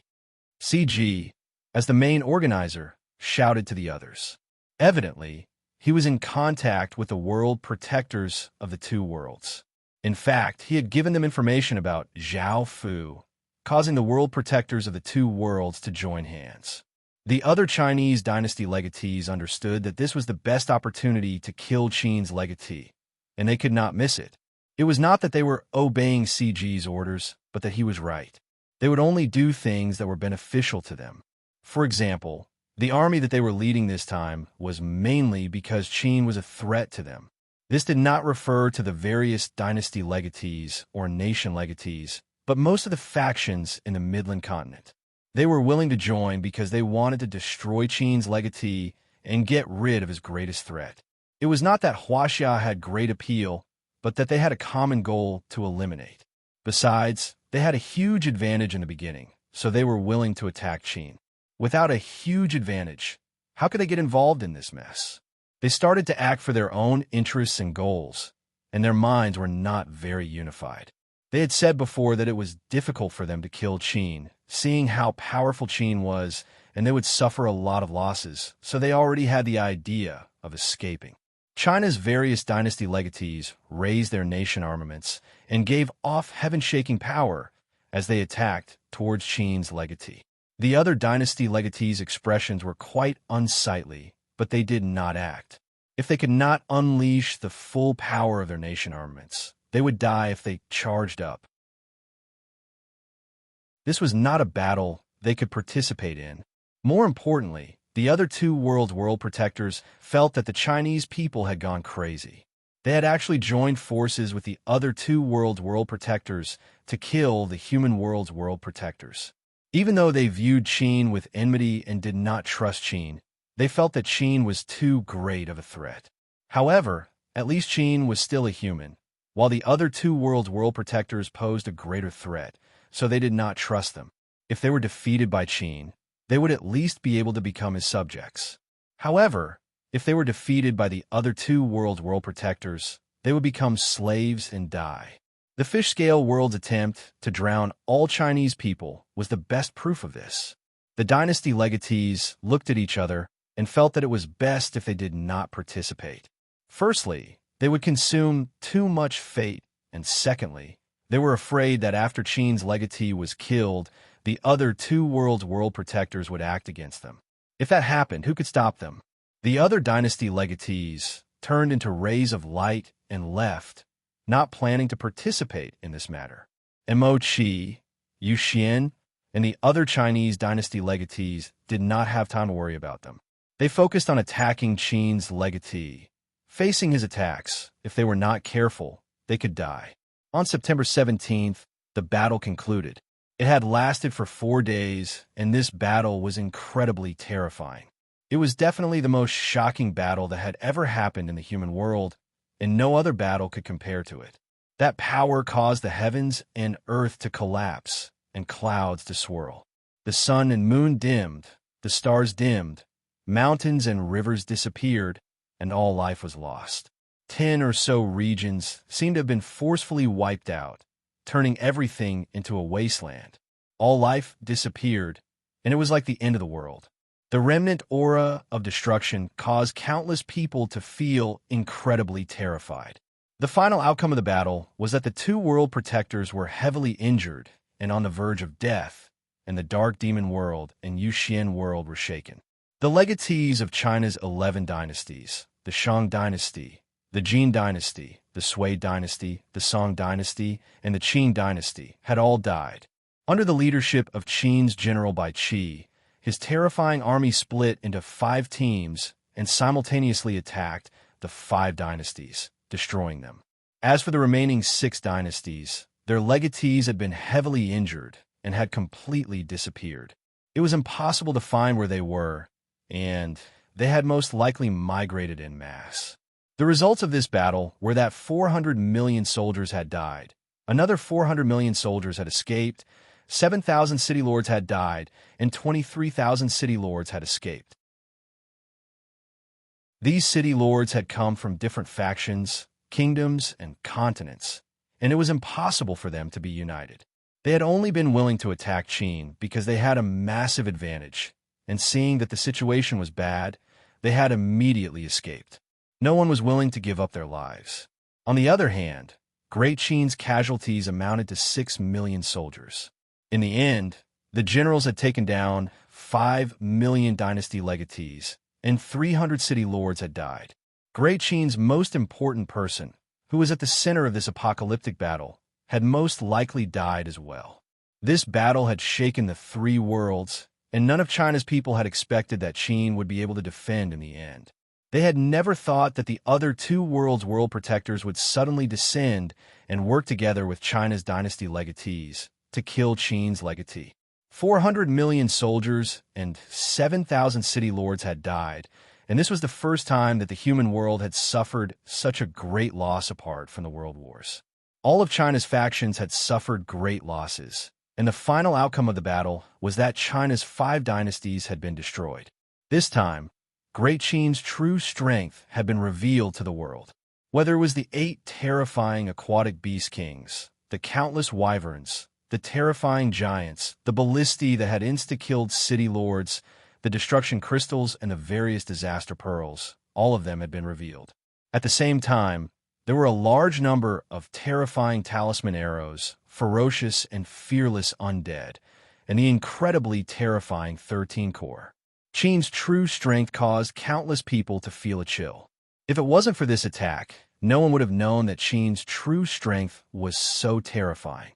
CG, as the main organizer, shouted to the others. Evidently, he was in contact with the world protectors of the 2 worlds. In fact, he had given them information about Zhao Fu, causing the world protectors of the 2 worlds to join hands. The other Chinese dynasty legatees understood that this was the best opportunity to kill Qin's legatee, and they could not miss it. It was not that they were obeying CG's orders, but that he was right. They would only do things that were beneficial to them. For example, the army that they were leading this time was mainly because Qin was a threat to them. This did not refer to the various dynasty legatees or nation legatees, but most of the factions in the Midland continent. They were willing to join because they wanted to destroy Qin's legatee and get rid of his greatest threat. It was not that Huaxia had great appeal, but that they had a common goal to eliminate. Besides, they had a huge advantage in the beginning, so they were willing to attack Qin. Without a huge advantage, how could they get involved in this mess? They started to act for their own interests and goals, and their minds were not very unified. They had said before that it was difficult for them to kill Qin, seeing how powerful Qin was, and they would suffer a lot of losses, so they already had the idea of escaping. China's various dynasty legatees raised their nation armaments and gave off heaven-shaking power as they attacked towards Qin's legatee. The other dynasty legatees' expressions were quite unsightly, but they did not act. If they could not unleash the full power of their nation armaments, they would die if they charged up. This was not a battle they could participate in. More importantly, the other 2 world protectors felt that the Chinese people had gone crazy. They had actually joined forces with the other 2 world protectors to kill the human world protectors. Even though they viewed Qin with enmity and did not trust Qin, they felt that Qin was too great of a threat. However, at least Qin was still a human, while the other 2 world protectors posed a greater threat, so they did not trust them. If they were defeated by Qin, they would at least be able to become his subjects. However, if they were defeated by the other 2 world protectors, they would become slaves and die. The fish-scale world's attempt to drown all Chinese people was the best proof of this. The dynasty legatees looked at each other and felt that it was best if they did not participate. Firstly, they would consume too much fate, and secondly, they were afraid that after Qin's legatee was killed, the other 2 world protectors would act against them. If that happened, who could stop them? The other dynasty legatees turned into rays of light and left, not planning to participate in this matter. Mo-Chi, Yu Xian, and the other Chinese dynasty legatees did not have time to worry about them. They focused on attacking Qin's legatee. Facing his attacks, if they were not careful, they could die. On September 17th, the battle concluded. It had lasted for 4 days, and this battle was incredibly terrifying. It was definitely the most shocking battle that had ever happened in the human world, and no other battle could compare to it. That power caused the heavens and earth to collapse and clouds to swirl. The sun and moon dimmed, the stars dimmed, mountains and rivers disappeared, and all life was lost. 10 or so regions seemed to have been forcefully wiped out, turning everything into a wasteland. All life disappeared, and it was like the end of the world. The remnant aura of destruction caused countless people to feel incredibly terrified. The final outcome of the battle was that the two world protectors were heavily injured and on the verge of death, and the Dark Demon world and Yuxian world were shaken. The legatees of China's 11 dynasties, the Shang dynasty, the Jin dynasty, the Sui dynasty, the Song dynasty, and the Qin dynasty, had all died. Under the leadership of Qin's general Bai Qi, his terrifying army split into 5 teams and simultaneously attacked the 5 dynasties, destroying them. As for the remaining 6 dynasties, their legatees had been heavily injured and had completely disappeared. It was impossible to find where they were, and they had most likely migrated en masse. The results of this battle were that 400 million soldiers had died, another 400 million soldiers had escaped, 7,000 city lords had died, and 23,000 city lords had escaped. These city lords had come from different factions, kingdoms, and continents, and it was impossible for them to be united. They had only been willing to attack Qin because they had a massive advantage, and seeing that the situation was bad, they had immediately escaped. No one was willing to give up their lives. On the other hand, Great Qin's casualties amounted to 6 million soldiers. In the end, the generals had taken down 5 million dynasty legatees, and 300 city lords had died. Great Qin's most important person, who was at the center of this apocalyptic battle, had most likely died as well. This battle had shaken the 3 worlds, and none of China's people had expected that Qin would be able to defend in the end. They had never thought that the other 2 worlds' world protectors would suddenly descend and work together with China's dynasty legatees to kill Qin's legatee. 400 million soldiers and 7,000 city lords had died, and this was the first time that the human world had suffered such a great loss apart from the world wars. All of China's factions had suffered great losses, and the final outcome of the battle was that China's 5 dynasties had been destroyed. This time, Great Qin's true strength had been revealed to the world. Whether it was the 8 terrifying aquatic beast kings, the countless wyverns, the terrifying giants, the ballistae that had insta-killed city lords, the destruction crystals, and the various disaster pearls, all of them had been revealed. At the same time, there were a large number of terrifying talisman arrows, ferocious and fearless undead, and the incredibly terrifying 13 core. Qin's true strength caused countless people to feel a chill. If it wasn't for this attack, no one would have known that Qin's true strength was so terrifying.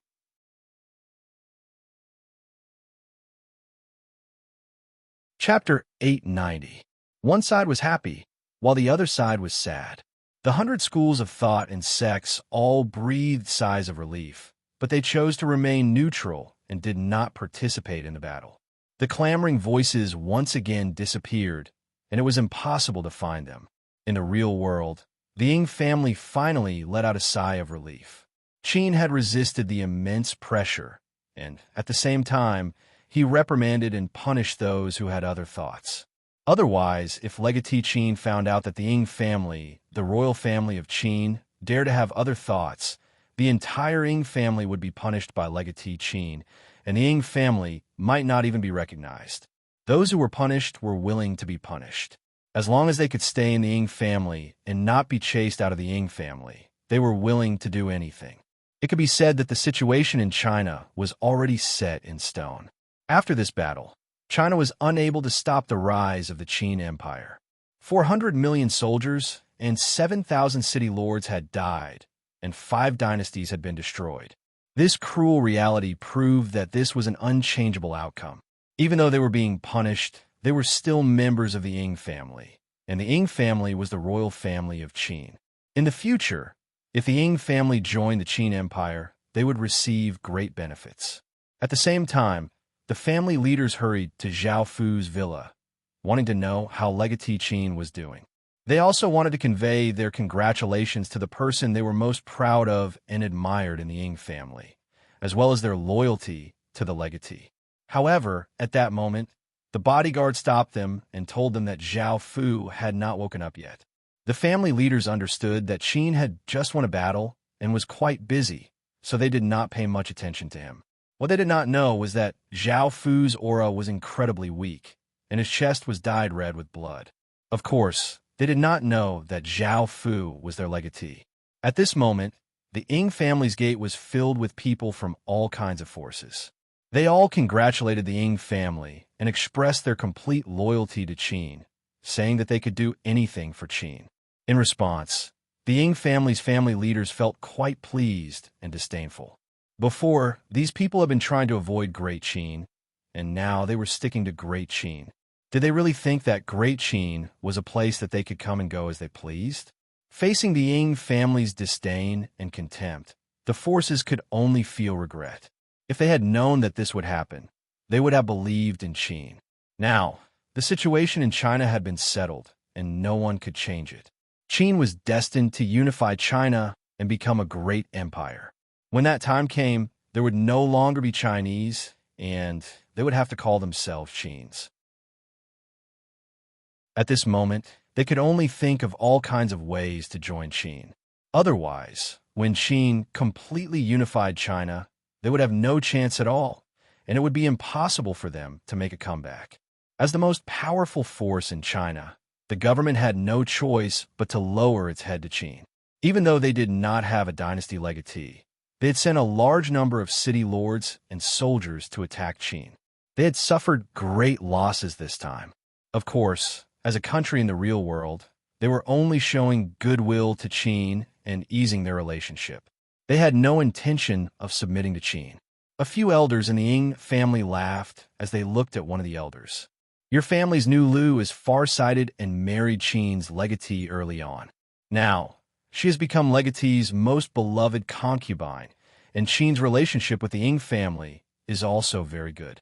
Chapter 890. One side was happy, while the other side was sad. The 100 schools of thought and sects all breathed sighs of relief, but they chose to remain neutral and did not participate in the battle. The clamoring voices once again disappeared, and it was impossible to find them. In the real world, the Ying family finally let out a sigh of relief. Qin had resisted the immense pressure, and, at the same time, he reprimanded and punished those who had other thoughts. Otherwise, if Legatee Qin found out that the Ying family, the royal family of Qin, dared to have other thoughts, the entire Ying family would be punished by Legatee Qin, and the Ying family might not even be recognized. Those who were punished were willing to be punished. As long as they could stay in the Ying family and not be chased out of the Ying family, they were willing to do anything. It could be said that the situation in China was already set in stone. After this battle, China was unable to stop the rise of the Qin Empire. 400 million soldiers and 7,000 city lords had died, and 5 dynasties had been destroyed. This cruel reality proved that this was an unchangeable outcome. Even though they were being punished, they were still members of the Ying family, and the Ying family was the royal family of Qin. In the future, if the Ying family joined the Qin Empire, they would receive great benefits. At the same time, the family leaders hurried to Zhao Fu's villa, wanting to know how Legatee Qin was doing. They also wanted to convey their congratulations to the person they were most proud of and admired in the Ying family, as well as their loyalty to the legatee. However, at that moment, the bodyguard stopped them and told them that Zhao Fu had not woken up yet. The family leaders understood that Qin had just won a battle and was quite busy, so they did not pay much attention to him. What they did not know was that Zhao Fu's aura was incredibly weak, and his chest was dyed red with blood. Of course, they did not know that Zhao Fu was their legatee. At this moment, the Ying family's gate was filled with people from all kinds of forces. They all congratulated the Ying family and expressed their complete loyalty to Qin, saying that they could do anything for Qin. In response, the Ying family's family leaders felt quite pleased and disdainful. Before, these people had been trying to avoid Great Qin, and now they were sticking to Great Qin. Did they really think that Great Qin was a place that they could come and go as they pleased? Facing the Ying family's disdain and contempt, the forces could only feel regret. If they had known that this would happen, they would have believed in Qin. Now, the situation in China had been settled, and no one could change it. Qin was destined to unify China and become a great empire. When that time came, there would no longer be Chinese, and they would have to call themselves Qins. At this moment, they could only think of all kinds of ways to join Qin. Otherwise, when Qin completely unified China, they would have no chance at all, and it would be impossible for them to make a comeback. As the most powerful force in China, the government had no choice but to lower its head to Qin. Even though they did not have a dynasty legatee, they had sent a large number of city lords and soldiers to attack Qin. They had suffered great losses this time. Of course, as a country in the real world, they were only showing goodwill to Qin and easing their relationship. They had no intention of submitting to Qin. A few elders in the Ying family laughed as they looked at one of the elders. Your family's new Lu is far-sighted and married Qin's legatee early on. Now, she has become legatee's most beloved concubine, and Qin's relationship with the Ying family is also very good.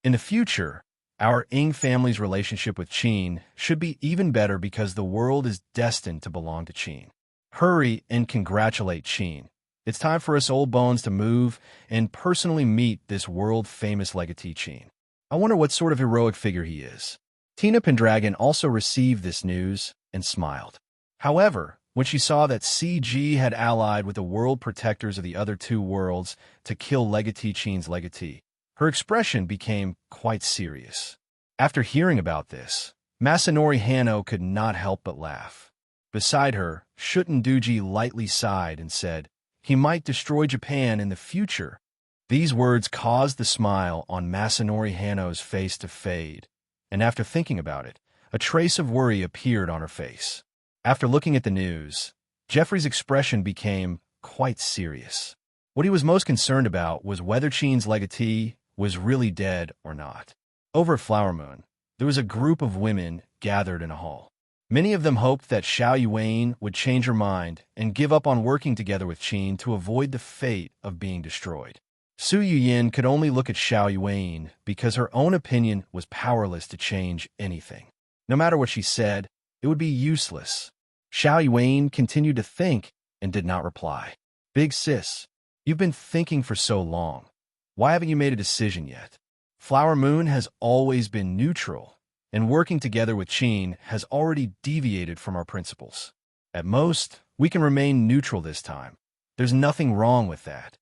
In the future, our Ying family's relationship with Qin should be even better because the world is destined to belong to Qin. Hurry and congratulate Qin. It's time for us old bones to move and personally meet this world-famous legatee Qin. I wonder what sort of heroic figure he is. Tina Pendragon also received this news and smiled. However, when she saw that CG had allied with the world protectors of the other two worlds to kill legatee Qin's legatee, her expression became quite serious. After hearing about this, Masanori Hanno could not help but laugh. Beside her, Shutten Duji lightly sighed and said, "He might destroy Japan in the future." These words caused the smile on Masanori Hanno's face to fade, and after thinking about it, a trace of worry appeared on her face. After looking at the news, Jeffrey's expression became quite serious. What he was most concerned about was whether Qin's legatee was really dead or not. Over at Flower Moon, there was a group of women gathered in a hall. Many of them hoped that Xiao Yuan would change her mind and give up on working together with Qin to avoid the fate of being destroyed. Su Yuyin could only look at Xiao Yuan because her own opinion was powerless to change anything. No matter what she said, it would be useless. Xiao Yuan continued to think and did not reply. "Big sis, you've been thinking for so long. Why haven't you made a decision yet? Flower Moon has always been neutral, and working together with Qin has already deviated from our principles. At most, we can remain neutral this time. There's nothing wrong with that,"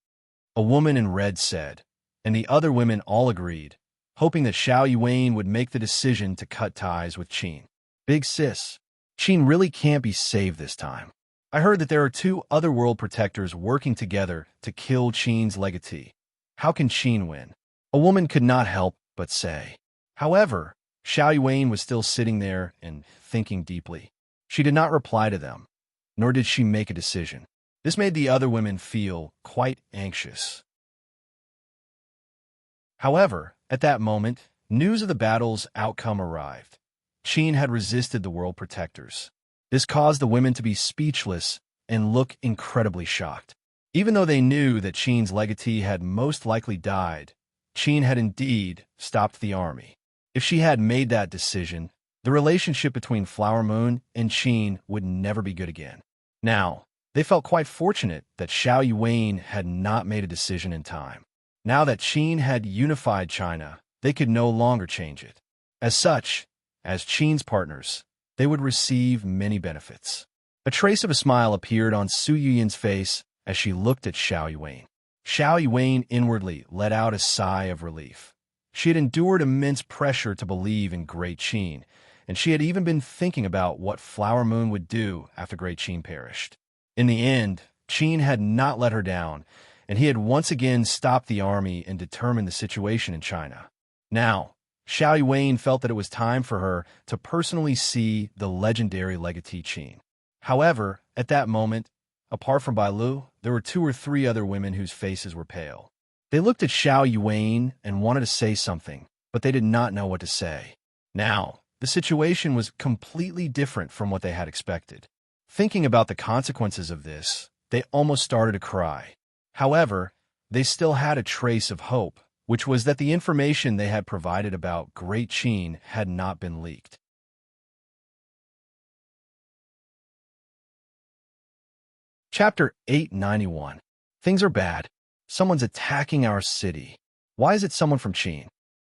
a woman in red said, and the other women all agreed, hoping that Xiao Yuan would make the decision to cut ties with Qin. "Big sis, Qin really can't be saved this time. I heard that there are two other world protectors working together to kill Qin's legatee. How can Qin win?" a woman could not help but say. However, Xiao Yuan was still sitting there and thinking deeply. She did not reply to them, nor did she make a decision. This made the other women feel quite anxious. However, at that moment, news of the battle's outcome arrived. Qin had resisted the world protectors. This caused the women to be speechless and look incredibly shocked. Even though they knew that Qin's legatee had most likely died, Qin had indeed stopped the army. If she had made that decision, the relationship between Flower Moon and Qin would never be good again. Now, they felt quite fortunate that Xiao Yuan had not made a decision in time. Now that Qin had unified China, they could no longer change it. As such, as Qin's partners, they would receive many benefits. A trace of a smile appeared on Su Yuyin's face as she looked at Xiao Yuan. Xiao Yuan inwardly let out a sigh of relief. She had endured immense pressure to believe in Great Qin, and she had even been thinking about what Flower Moon would do after Great Qin perished. In the end, Qin had not let her down, and he had once again stopped the army and determined the situation in China. Now, Xiao Yuan felt that it was time for her to personally see the legendary legatee Qin. However, at that moment, apart from Bai Lu, there were 2 or 3 other women whose faces were pale. They looked at Xiao Yuan and wanted to say something, but they did not know what to say. Now, the situation was completely different from what they had expected. Thinking about the consequences of this, they almost started to cry. However, they still had a trace of hope, which was that the information they had provided about Great Qin had not been leaked. Chapter 891. Things are bad. Someone's attacking our city. Why is it someone from Qin?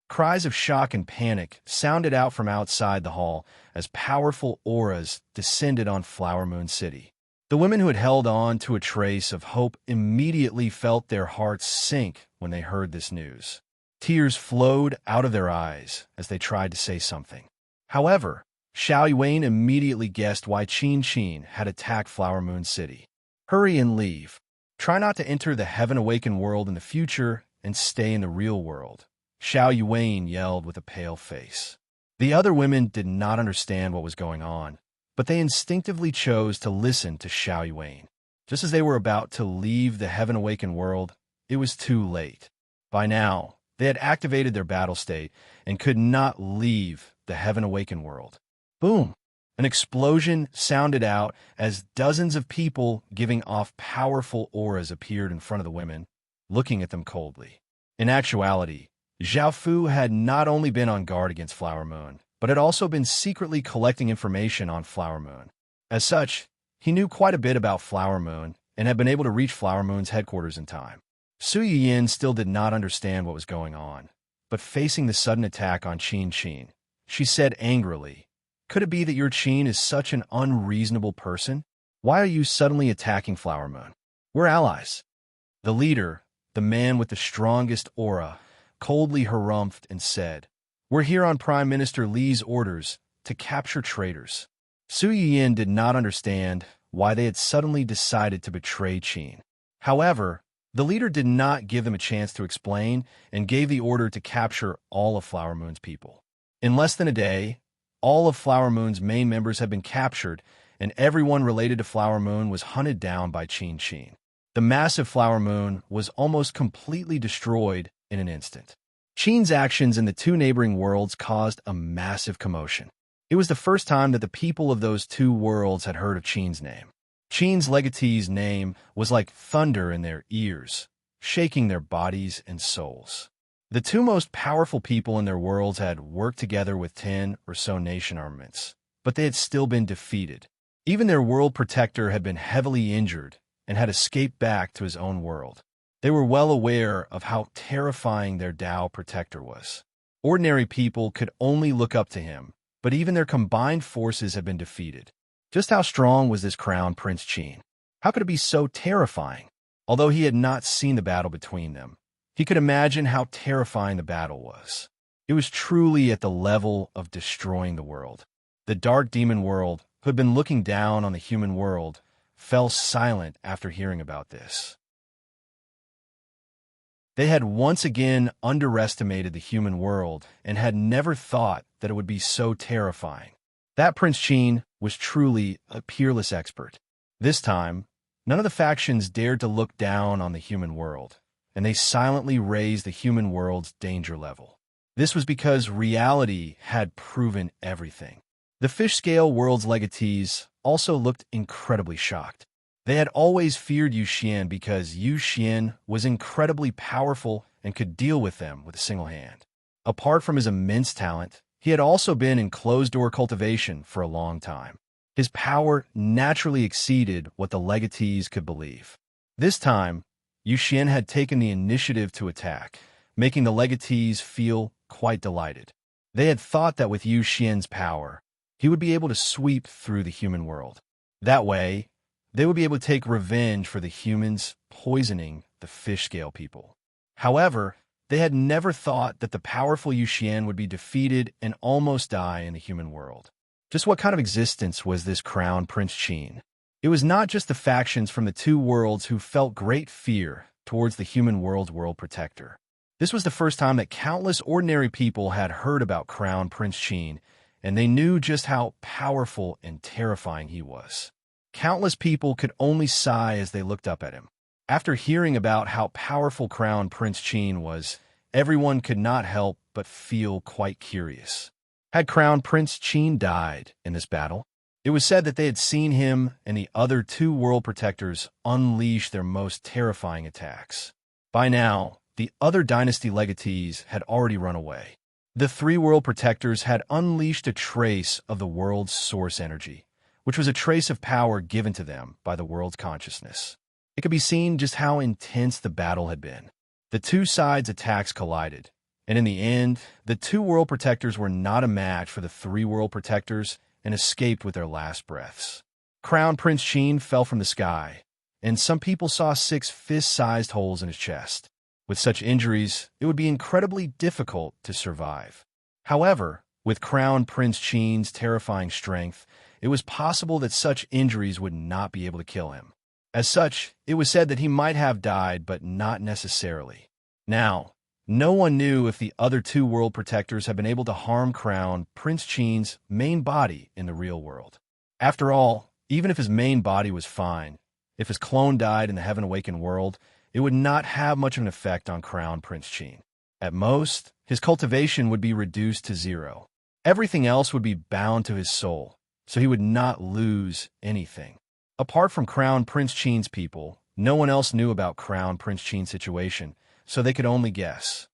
Cries of shock and panic sounded out from outside the hall as powerful auras descended on Flower Moon City. The women who had held on to a trace of hope immediately felt their hearts sink when they heard this news. Tears flowed out of their eyes as they tried to say something. However, Xiao Yuan immediately guessed why Qin had attacked Flower Moon City. Hurry and leave. Try not to enter the heaven-awakened world in the future and stay in the real world, Xiao Yuan yelled with a pale face. The other women did not understand what was going on, but they instinctively chose to listen to Xiao Yuan. Just as they were about to leave the heaven-awakened world, it was too late. By now, they had activated their battle state and could not leave the heaven-awakened world. Boom! An explosion sounded out as dozens of people giving off powerful auras appeared in front of the women, looking at them coldly. In actuality, Zhao Fu had not only been on guard against Flower Moon, but had also been secretly collecting information on Flower Moon. As such, he knew quite a bit about Flower Moon and had been able to reach Flower Moon's headquarters in time. Su Yiyin still did not understand what was going on, but facing the sudden attack on Qin, she said angrily, "Could it be that your Qin is such an unreasonable person? Why are you suddenly attacking Flower Moon? We're allies." The leader, the man with the strongest aura, coldly harumphed and said, "We're here on Prime Minister Li's orders to capture traitors." Su Yiyin did not understand why they had suddenly decided to betray Qin. However, the leader did not give them a chance to explain and gave the order to capture all of Flower Moon's people. In less than a day, all of Flower Moon's main members had been captured, and everyone related to Flower Moon was hunted down by Qin. The massive Flower Moon was almost completely destroyed in an instant. Qin's actions in the 2 neighboring worlds caused a massive commotion. It was the first time that the people of those 2 worlds had heard of Qin's name. Qin's legatee's name was like thunder in their ears, shaking their bodies and souls. The 2 most powerful people in their worlds had worked together with 10 or so nation armaments, but they had still been defeated. Even their world protector had been heavily injured and had escaped back to his own world. They were well aware of how terrifying their Dao protector was. Ordinary people could only look up to him, but even their combined forces had been defeated. Just how strong was this Crown Prince Qin? How could it be so terrifying? Although he had not seen the battle between them, he could imagine how terrifying the battle was. It was truly at the level of destroying the world. The dark demon world, who had been looking down on the human world, fell silent after hearing about this. They had once again underestimated the human world and had never thought that it would be so terrifying. That Prince Qin was truly a peerless expert. This time, none of the factions dared to look down on the human world, and they silently raised the human world's danger level. This was because reality had proven everything. The fish-scale world's legatees also looked incredibly shocked. They had always feared Yu Xian because Yu Xian was incredibly powerful and could deal with them with a single hand. Apart from his immense talent, he had also been in closed-door cultivation for a long time. His power naturally exceeded what the legatees could believe. This time, Yu Xian had taken the initiative to attack, making the legatees feel quite delighted. They had thought that with Yu Xian's power, he would be able to sweep through the human world. That way, they would be able to take revenge for the humans poisoning the fish-scale people. However, They had never thought that the powerful Yuxian would be defeated and almost die in the human world. Just what kind of existence was this Crown Prince Qin? It was not just the factions from the two worlds who felt great fear towards the human world's world protector. This was the first time that countless ordinary people had heard about Crown Prince Qin, and they knew just how powerful and terrifying he was. Countless people could only sigh as they looked up at him. After hearing about how powerful Crown Prince Qin was, everyone could not help but feel quite curious. Had Crown Prince Qin died in this battle? It was said that they had seen him and the other two world protectors unleash their most terrifying attacks. By now, the other dynasty legatees had already run away. The three world protectors had unleashed a trace of the world's source energy, which was a trace of power given to them by the world's consciousness. It could be seen just how intense the battle had been. The two sides' attacks collided, and in the end, the two world protectors were not a match for the three world protectors and escaped with their last breaths. Crown Prince Qin fell from the sky, and some people saw 6 fist-sized holes in his chest. With such injuries, it would be incredibly difficult to survive. However, with Crown Prince Qin's terrifying strength, it was possible that such injuries would not be able to kill him. As such, it was said that he might have died, but not necessarily. Now, no one knew if the other two world protectors had been able to harm Crown Prince Qin's main body in the real world. After all, even if his main body was fine, if his clone died in the Heaven Awakened world, it would not have much of an effect on Crown Prince Qin. At most, his cultivation would be reduced to 0. Everything else would be bound to his soul, so he would not lose anything. Apart from Crown Prince Qin's people, no one else knew about Crown Prince Qin's situation, so they could only guess.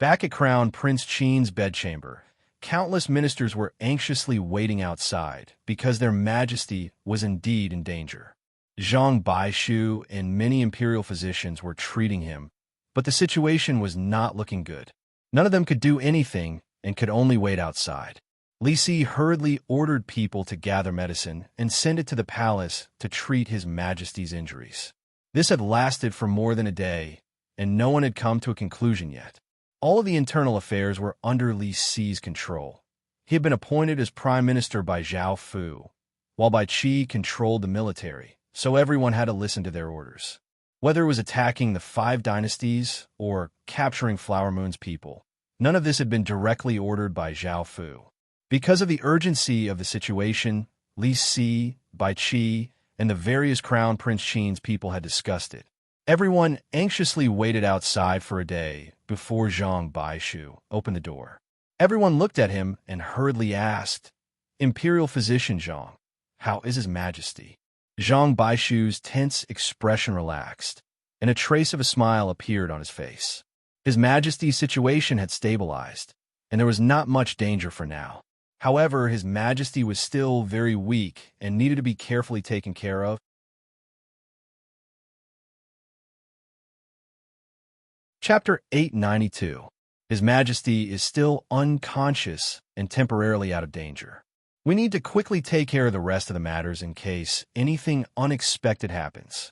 Back at Crown Prince Qin's bedchamber, countless ministers were anxiously waiting outside because their majesty was indeed in danger. Zhang Baishu and many imperial physicians were treating him, but the situation was not looking good. None of them could do anything and could only wait outside. Li Si hurriedly ordered people to gather medicine and send it to the palace to treat His Majesty's injuries. This had lasted for more than a day, and no one had come to a conclusion yet. All of the internal affairs were under Li Si's control. He had been appointed as prime minister by Zhao Fu, while Bai Qi controlled the military, so everyone had to listen to their orders. Whether it was attacking the 5 dynasties or capturing Flower Moon's people, none of this had been directly ordered by Zhao Fu. Because of the urgency of the situation, Li Si, Bai Qi, and the various Crown Prince Qin's people had discussed it. Everyone anxiously waited outside for a day before Zhang Baishu opened the door. Everyone looked at him and hurriedly asked, "Imperial Physician Zhang, how is His Majesty?" Zhang Baishu's tense expression relaxed, and a trace of a smile appeared on his face. His Majesty's situation had stabilized, and there was not much danger for now. However, His Majesty was still very weak and needed to be carefully taken care of. Chapter 892. His Majesty is still unconscious and temporarily out of danger. We need to quickly take care of the rest of the matters in case anything unexpected happens,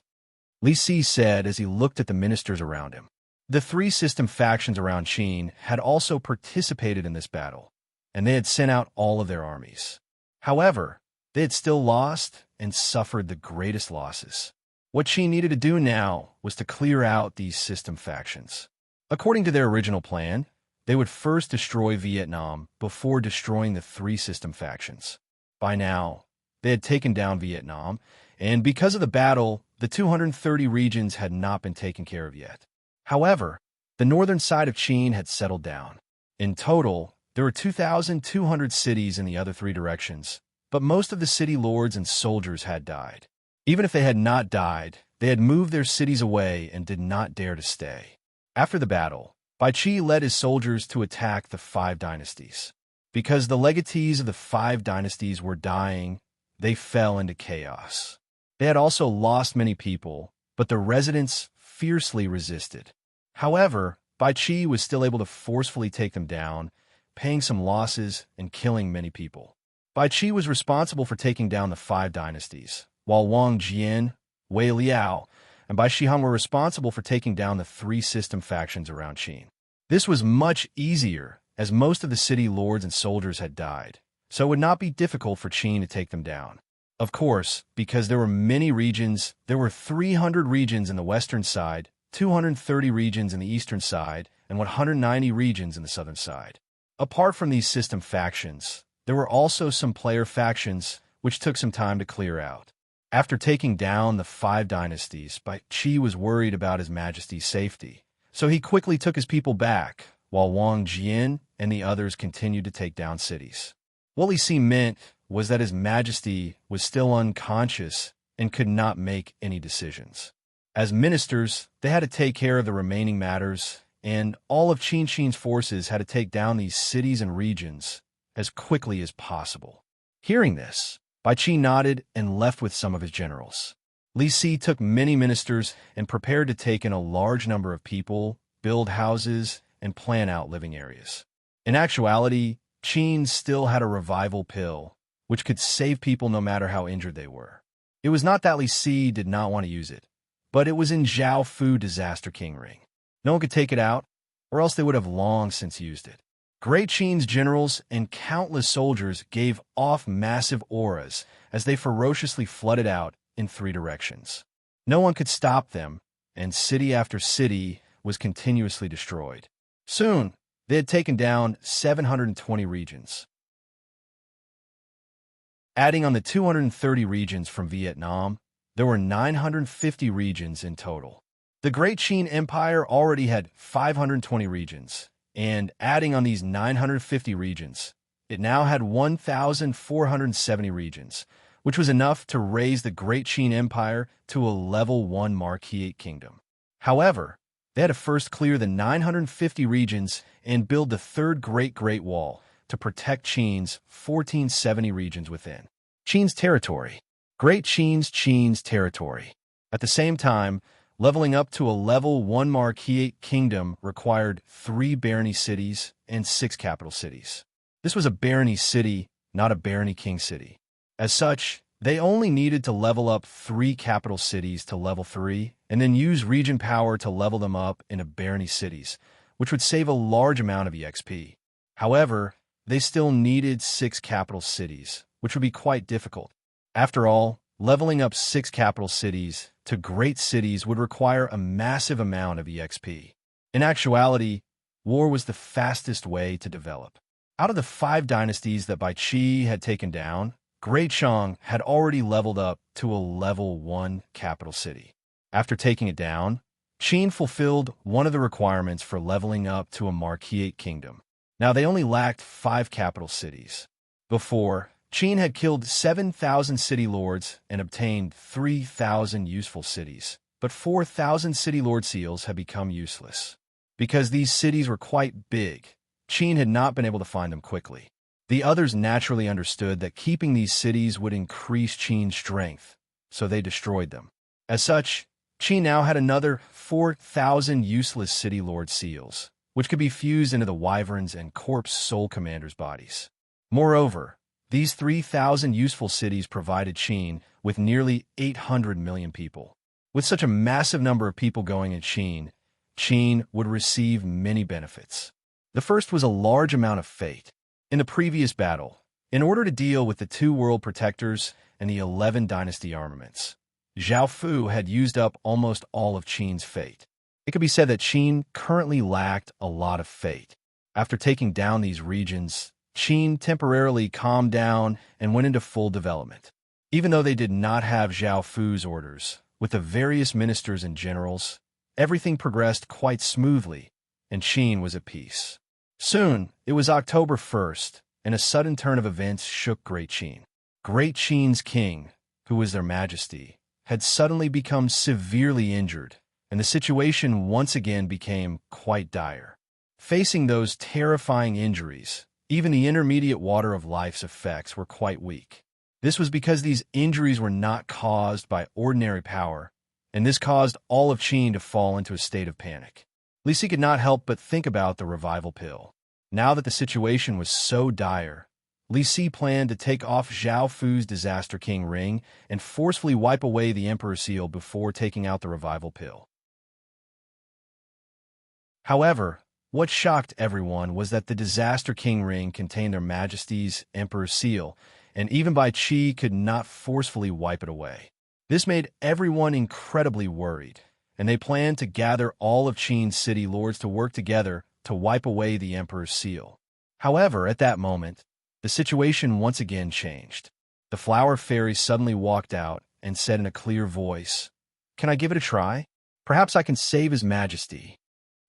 Li Si said as he looked at the ministers around him. The 3 system factions around Qin had also participated in this battle, and they had sent out all of their armies. However, they had still lost and suffered the greatest losses. What Qin needed to do now was to clear out these system factions. According to their original plan, they would first destroy Vietnam before destroying the 3 system factions. By now, they had taken down Vietnam, and because of the battle, the 230 regions had not been taken care of yet. However, the northern side of Qin had settled down. In total, there were 2,200 cities in the other 3 directions, but most of the city lords and soldiers had died. Even if they had not died, they had moved their cities away and did not dare to stay. After the battle, Bai Qi led his soldiers to attack the 5 dynasties. Because the legatees of the 5 dynasties were dying, they fell into chaos. They had also lost many people, but the residents fiercely resisted. However, Bai Qi was still able to forcefully take them down, paying some losses and killing many people. Bai Qi was responsible for taking down the 5 dynasties, while Wang Jian, Wei Liao, and Bai Shihong were responsible for taking down the three system factions around Qin. This was much easier, as most of the city lords and soldiers had died, so it would not be difficult for Qin to take them down. Of course, because there were many regions, there were 300 regions in the western side, 230 regions in the eastern side, and 190 regions in the southern side. Apart from these system factions, there were also some player factions, which took some time to clear out. After taking down the 5 dynasties, Bai Qi was worried about His Majesty's safety, so he quickly took his people back, while Wang Jian and the others continued to take down cities. What Li Si meant was that His Majesty was still unconscious and could not make any decisions. As ministers, they had to take care of the remaining matters, and all of Qin's forces had to take down these cities and regions as quickly as possible. Hearing this, Bai Qi nodded and left with some of his generals. Li Si took many ministers and prepared to take in a large number of people, build houses, and plan out living areas. In actuality, Qin still had a revival pill, which could save people no matter how injured they were. It was not that Li Si did not want to use it, but it was in Zhao Fu Disaster King Ring. No one could take it out, or else they would have long since used it. Great Qin's generals and countless soldiers gave off massive auras as they ferociously flooded out in 3 directions. No one could stop them, and city after city was continuously destroyed. Soon, they had taken down 720 regions. Adding on the 230 regions from Vietnam, there were 950 regions in total. The Great Qin Empire already had 520 regions, and adding on these 950 regions, it now had 1,470 regions, which was enough to raise the Great Qin Empire to a level 1 Marquis kingdom. However, they had to first clear the 950 regions and build the third Great Wall to protect Qin's 1470 regions within. Qin's territory. Great Qin's territory. At the same time, leveling up to a level 1 Marquis kingdom required 3 barony cities and 6 capital cities. This was a barony city, not a barony king city. As such, they only needed to level up 3 capital cities to level 3, and then use region power to level them up into barony cities, which would save a large amount of EXP. However, they still needed 6 capital cities, which would be quite difficult. After all, leveling up 6 capital cities to great cities would require a massive amount of EXP. In actuality, war was the fastest way to develop. Out of the 5 dynasties that Bai Qi had taken down, Great Shang had already leveled up to a level 1 capital city. After taking it down, Qin fulfilled one of the requirements for leveling up to a Marquis kingdom. Now they only lacked 5 capital cities. Before, Qin had killed 7,000 city lords and obtained 3,000 useful cities, but 4,000 city lord seals had become useless. Because these cities were quite big, Qin had not been able to find them quickly. The others naturally understood that keeping these cities would increase Qin's strength, so they destroyed them. As such, Qin now had another 4,000 useless city lord seals, which could be fused into the wyverns and corpse soul commanders' bodies. Moreover, these 3,000 useful cities provided Qin with nearly 800 million people. With such a massive number of people going in Qin would receive many benefits. The first was a large amount of fate. In the previous battle, in order to deal with the 2 world protectors and the 11 dynasty armaments, Zhao Fu had used up almost all of Qin's fate. It could be said that Qin currently lacked a lot of fate. After taking down these regions, Qin temporarily calmed down and went into full development. Even though they did not have Zhao Fu's orders, with the various ministers and generals, everything progressed quite smoothly, and Qin was at peace. Soon, it was October 1st, and a sudden turn of events shook Great Qin. Great Qin's king, who was their majesty, had suddenly become severely injured, and the situation once again became quite dire. Facing those terrifying injuries, even the intermediate water of life's effects were quite weak. This was because these injuries were not caused by ordinary power, and this caused all of Qin to fall into a state of panic. Li Si could not help but think about the revival pill. Now that the situation was so dire, Li Si planned to take off Zhao Fu's Disaster King ring and forcefully wipe away the Emperor's seal before taking out the revival pill. However, what shocked everyone was that the Disaster King ring contained Their Majesty's Emperor's seal, and even Bai Qi could not forcefully wipe it away. This made everyone incredibly worried, and they planned to gather all of Qin's city lords to work together to wipe away the Emperor's seal. However, at that moment, the situation once again changed. The flower fairy suddenly walked out and said in a clear voice, "Can I give it a try? Perhaps I can save His Majesty."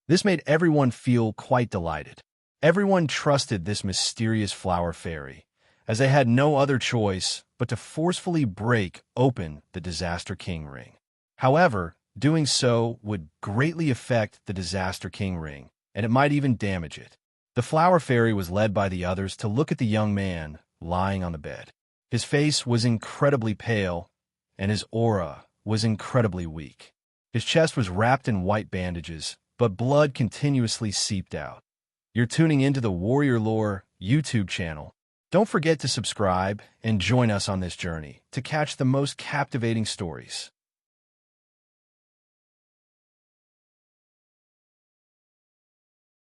This made everyone feel quite delighted. Everyone trusted this mysterious flower fairy, as they had no other choice but to forcefully break open the Disaster King ring. However, doing so would greatly affect the Disaster King ring, and it might even damage it. The flower fairy was led by the others to look at the young man lying on the bed. His face was incredibly pale, and his aura was incredibly weak. His chest was wrapped in white bandages, but blood continuously seeped out. You're tuning into the Warrior Lore YouTube channel. Don't forget to subscribe and join us on this journey to catch the most captivating stories.